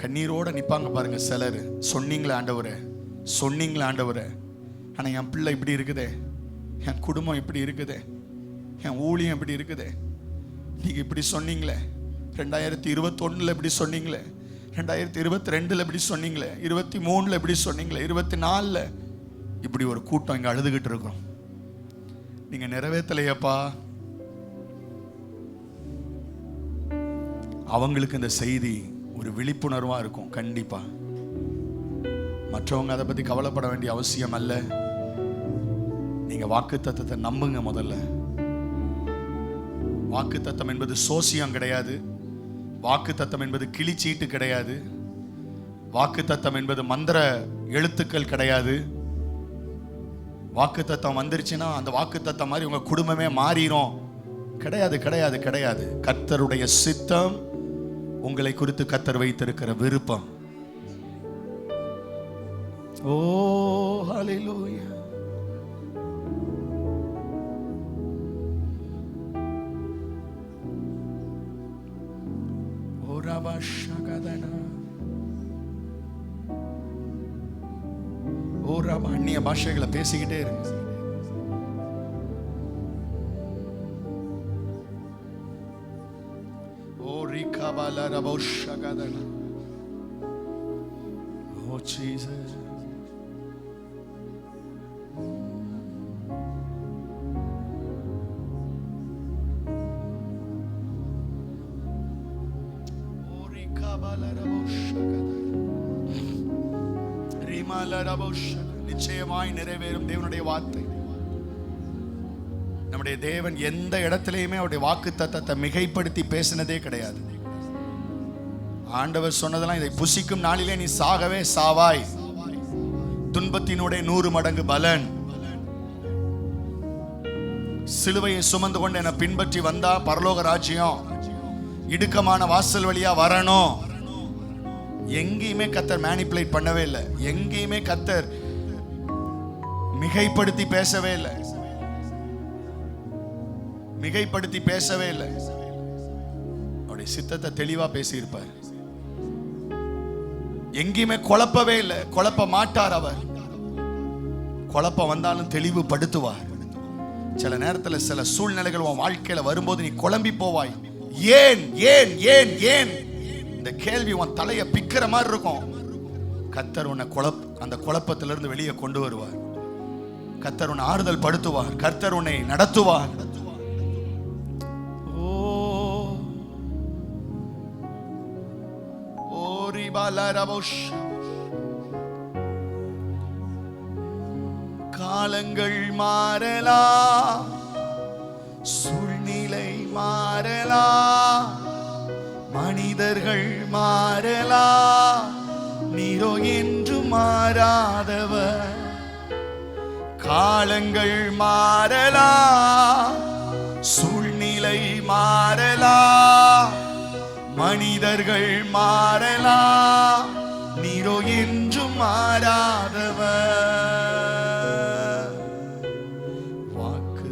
B: கண்ணீரோட நிப்பாங்க பாருங்க சிலர். சொன்னீங்களே ஆண்டவரே, ஆனா என் பிள்ளை இப்படி இருக்குதே, என் குடும்பம் இப்படி இருக்குதே, என் ஊழியம் இப்படி இருக்குதே, நீங்க இப்படி சொன்னீங்களே, 2021 இப்படி சொன்னீங்களே, 2022 இப்படி சொன்னீங்களே, 23 இப்படி சொன்னீங்களே, 24 இப்படி ஒரு கூட்டம் இங்க அழுதுகிட்டு இருக்கோம். நீங்க நிறைவேற்றலையப்பா. அவங்களுக்கு இந்த செய்தி ஒரு விழிப்புணர்வா இருக்கும். கண்டிப்பா மற்றவங்க அதை பத்தி கவலைப்பட வேண்டிய அவசியம் அல்ல. நீங்க வாக்குத்தத்தத்தை நம்புங்க. முதல்ல வாக்குத்தத்தம் என்பது சோசியம் கிடையாது. வாக்குத்தத்தம் என்பது கிளிச்சீட்டு கிடையாது. வாக்குத்தத்தம் என்பது மந்திர எழுத்துக்கள் கிடையாது. வாக்குத்தத்தம் வந்துருச்சுன்னா அந்த வாக்குத்தத்தம் மாதிரி உங்க குடும்பமே மாறிடும். கிடையாது. கர்த்தருடைய சித்தம், உங்களை குறித்து கர்த்தர் வைத்திருக்கிற விருப்பம். ஓ ஹல்லேலூயா. அந்நிய பாஷைகளை பேசிக்கிட்டே இருக்கு. Oh Jesus. நிச்சயமாய் நிறைவேறும் தேவனுடைய வார்த்தை. நம்முடைய தேவன் எந்த இடத்திலையுமே அவருடைய வாக்குத்தத்தத்தை மிகைப்படுத்தி பேசினதே கிடையாது. ஆண்டவர் சொன்னதெல்லாம், இதை புசிக்கும் நாளிலே நீ சாகவே சாவாய், துன்பத்தினுடைய 100 மடங்கு பலன். சிலுவையை சுமந்து கொண்டு என்னை பின்பற்றி வந்தா பரலோக ராஜ்யம் இடுக்கமான வாசல் வழியா வரணும். எங்கேயுமே கர்த்தர் மேனிபுலேட் பண்ணவே இல்லை. எங்கேயுமே கர்த்தர் மிகைப்படுத்தி பேசவே இல்லை. மிகைப்படுத்தி பேசவே இல்லை. அவருடைய சித்தத்தை தெளிவா பேசியிருப்பார். எங்கேயுமே குழப்பவே இல்லை. குழப்ப மாட்டார் அவர். குழப்பம் வந்தாலும் தெளிவுபடுத்துவார். சில நேரத்தில் சில சூழ்நிலைகள் உன் வாழ்க்கையில வரும்போது நீ குழம்பி போவாய். ஏன் ஏன் ஏன் ஏன் இந்த கேள்வி உன் தலையை பிக்கிற மாதிரி இருக்கும். கர்த்தர் உன்னை அந்த குழப்பத்திலிருந்து வெளியே கொண்டு வருவார். கர்த்தர் உன்னை ஆறுதல் படுத்துவார். கர்த்தர் உன்னை நடத்துவார். காலங்கள் மாறலாம், சூழ்நிலை மாறலாம், மனிதர்கள் மாறலாம், நீரோ என்று மாறாதவர். காலங்கள் மாறலாம், சூழ்நிலை மாறலாம், மனிதர்கள் மாறலாம், நீரோ என்று மாறாதவர். வாக்கு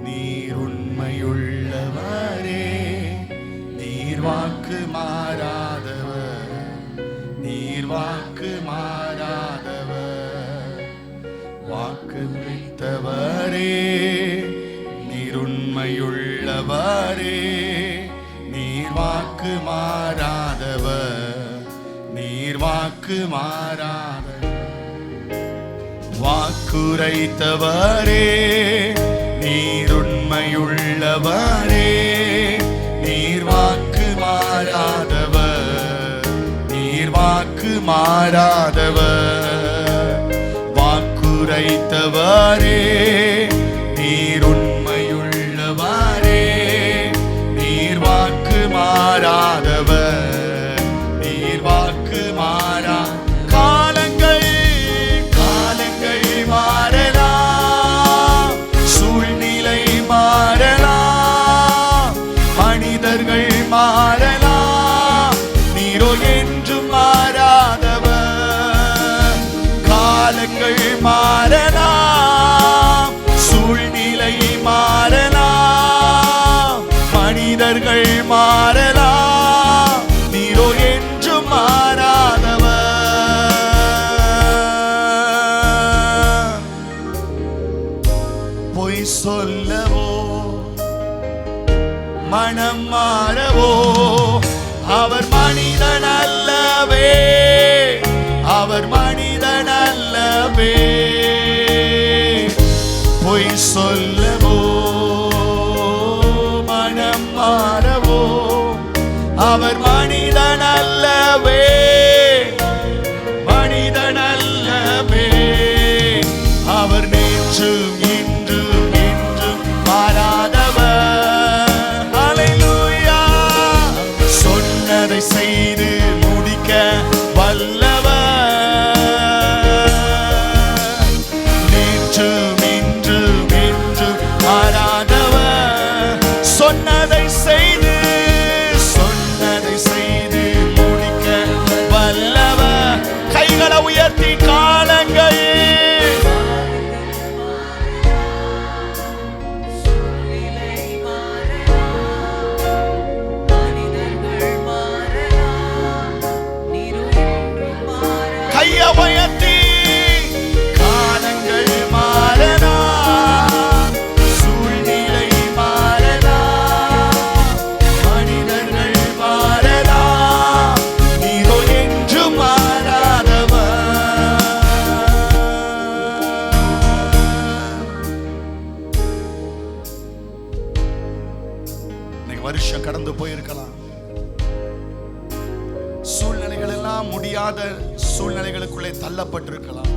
B: நீர் உண்மையுள்ளவரே, நீர் வாக்கு மாறாதவர், நீர் வாக்கு மாறாதவர். வாக்கு வைத்தவரே, நீர் உண்மையுள்ளவரே, நீர் வாக்கு மாறாதவர், நீர் வாக்கு மாறாதவர். வாக்குரைத்தவரே, நீர் உண்மையுள்ளவரே, நீர் வாக்கு மாறாதவர், நீர் வாக்கு மாறாதவர். வாக்குரைத்தவரே, நீர் உண்மையுள்ளவரே, நீர் வாக்கு மாறாதவர், நீர் வாக்கு மாறா. காலங்கள் காலங்கள் மாறலாம், சூழ்நிலை மாறலாம், மனிதர்கள் மாறலாம், நீரோ என்று மாறாதவர். காலங்கள் மாறலாம், சூழ்நிலை மாறலாம், மனிதர்கள் மாறலாம், நீரோ என்று மாறாதவர். பொய் சொல்லவோ மனம் மாறவோ அவர் மனிதன் அல்லவே, அவர் மனிதன் அல்லவே. பொய் சொல்லவோ மனம் மாறவோ அவர் மனிதன் அல்லவே, மனிதன் அல்லவே. அவர் நேற்றும் இன்றும் என்றும் மாறாதவர். ஹல்லேலூயா. சொன்னதை செய்து முடிக்க வல்லவர். நேற்றும் இன்றும் என்றும் மாறாதவர். சொன்னதை செய்து முடிக்க வல்லவர். கைகளை உயர்த்தி காலங்கள் சூழ்நிலைகள் எல்லாம் முடியாத சூழ்நிலைகளுக்குள்ளே தள்ளப்பட்டிருக்கலாம்.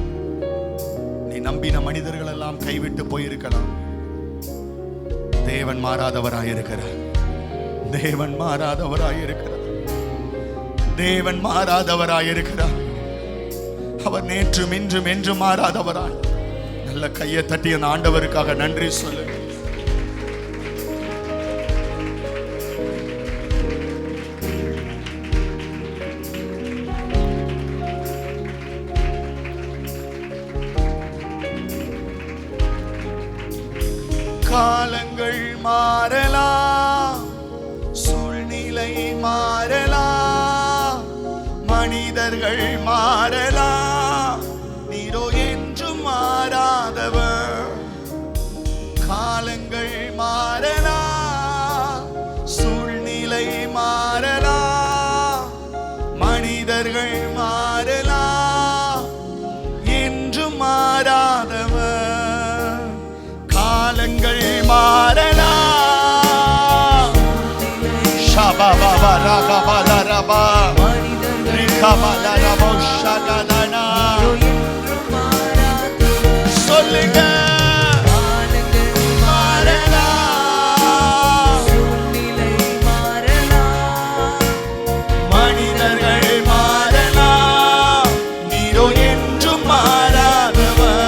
B: நீ நம்பின மனிதர்கள் எல்லாம் கைவிட்டு போயிருக்கலாம். தேவன் மாறாதவராயிருக்கிறார். தேவன் மாறாதவராயிருக்கிறார். தேவன் மாறாதவராயிருக்கிறார். அவர் நேற்றும் இன்றும் என்றும் மாறாதவராய். நல்ல கையை தட்டி அந்த ஆண்டவருக்காக நன்றி சொல்லு. காலங்கள் மாறலாம், சூழ்நிலை மாறலாம், மனிதர்கள் மாறலாம், நீரோ என்றும் மாறாதவர். காலங்கள் மாறலாம், சூழ்நிலை மாறலாம், மனிதர்கள் மாறலாம், என்றும் மாறாதவர். காலங்கள் மாறலாம், ஷபபப ரகபல ரபா ரிகபல ரபோ ஷகதனா. சொல்லுங்க, மாறலாம், மனிதர்கள் மாறலாம், நீரோ என்றும் மாறாதவர்.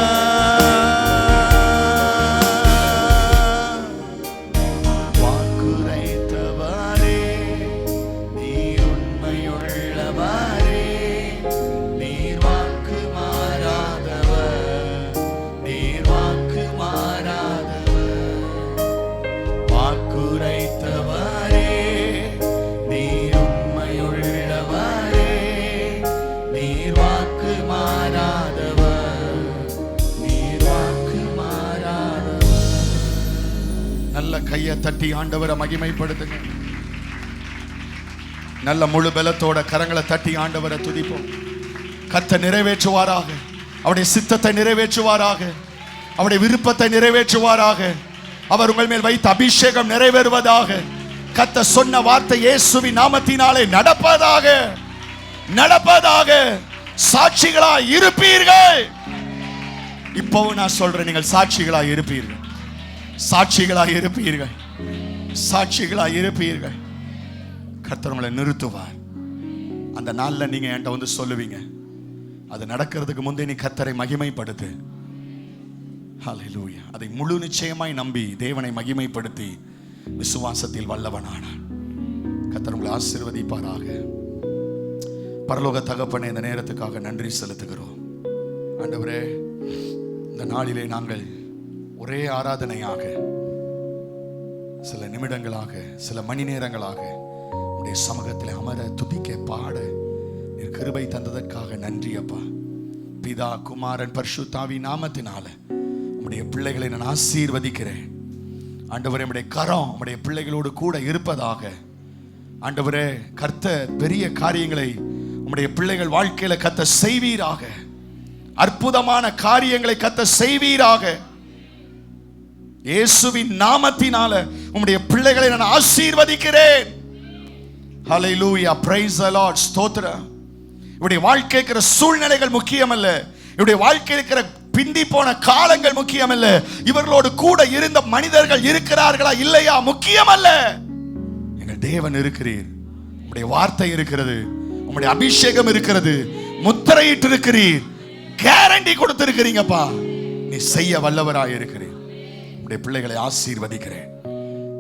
B: கையை தட்டி ஆண்டவரை மகிமைப்படுத்துங்க. நல்ல முழு பலத்தோட கரங்களை தட்டி ஆண்டவரை துதிப்போம். கர்த்தர் நிறைவேற்றுவாராக, அவருடைய சித்தத்தை நிறைவேற்றுவாராக, அவருடைய விருப்பத்தை நிறைவேற்றுவாராக. அவர் உங்கள் மேல் வைத்த அபிஷேகம் நிறைவேறுவதாக. கர்த்தர் சொன்ன வார்த்தை இயேசுவின் நாமத்தினாலே நடப்பதாக, நடப்பதாக. சாட்சிகளாய் இருப்பீர்கள். இப்பவும் நான் சொல்றேன், நீங்கள் சாட்சிகளாய் இருப்பீர்கள், சாட்சிகளாய் இருப்பீர்கள், சாட்சிகளாய் இருப்பீர்கள். கர்த்தர் உங்களை நிறுத்துவார். அந்த நாள்ல நீங்க என்கிட்ட வந்து சொல்லுவீங்க, அது நடக்கிறதுக்கு முந்தைய நீ கர்த்தரை மகிமைப்படுத்து. ஹல்லேலூயா. அதை முழு நிச்சயமாய் நம்பி தேவனை மகிமைப்படுத்தி விசுவாசத்தில் வல்லவனானான். கர்த்தர் உங்களை ஆசீர்வதிப்பாராக. பரலோக தகப்பனே, இந்த நேரத்துக்காக நன்றி செலுத்துகிறோம். ஆண்டவரே, இந்த நாளிலே நாங்கள் ஒரே ஆராதனையாக சில நிமிடங்களாக, சில மணி நேரங்களாக உடைய சமூகத்தில் அமர, துதிக்க, பாட நீர் கிருபை தந்ததற்காக நன்றி அப்பா. பிதா, குமாரன், பரிசுத்தாவி நாமத்தினால உம்முடைய பிள்ளைகளை நான் ஆசீர்வதிக்கிறேன். ஆண்டவரே, உம்முடைய கரம் உம்முடைய பிள்ளைகளோடு கூட இருப்பதாக. ஆண்டவரே, கர்த்தர் பெரிய காரியங்களை உம்முடைய பிள்ளைகள் வாழ்க்கையில கர்த்தர் செய்வீராக. அற்புதமான காரியங்களை கர்த்தர் செய்வீராக. இயேசுவின் நாமத்தினால உம்முடைய பிள்ளைகளை நான் ஆசீர்வதிக்கிறேன். ஹல்லேலூயா, பிரைஸ் தி லார்ட். ஸ்தோத்திரம். இவருடைய வாழ்க்கை இருக்கிற சூழ்நிலைகள் முக்கியமல்ல, இவருடைய வாழ்க்கை இருக்கிற பிந்தி போன காலங்கள் முக்கியமல்ல, இவர்களோடு கூட இருந்த மனிதர்கள் இருக்கிறார்களா இல்லையா முக்கியமல்ல. எங்கள் தேவன் இருக்கிறீர், உம்முடைய வார்த்தை இருக்கிறது, உம்முடைய அபிஷேகம் இருக்கிறது, முத்திரையிட்டு இருக்கிறீர், கேரண்டி கொடுத்திருக்கிறீங்கப்பா. நீ செய்ய வல்லவராய் இருக்கிறீர். உம்முடைய பிள்ளைகளை ஆசீர்வதிக்கிறேன்.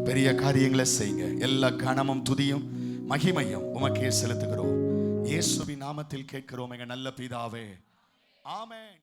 B: பெரிய காரியங்களை செய்யுங்க. எல்லா கனமும் துதியும் மகிமையும் உமக்கே செலுத்துகிறோம். இயேசுவின் நாமத்தில் கேட்கிறோம் எங்கள் நல்ல பிதாவே. ஆமென்.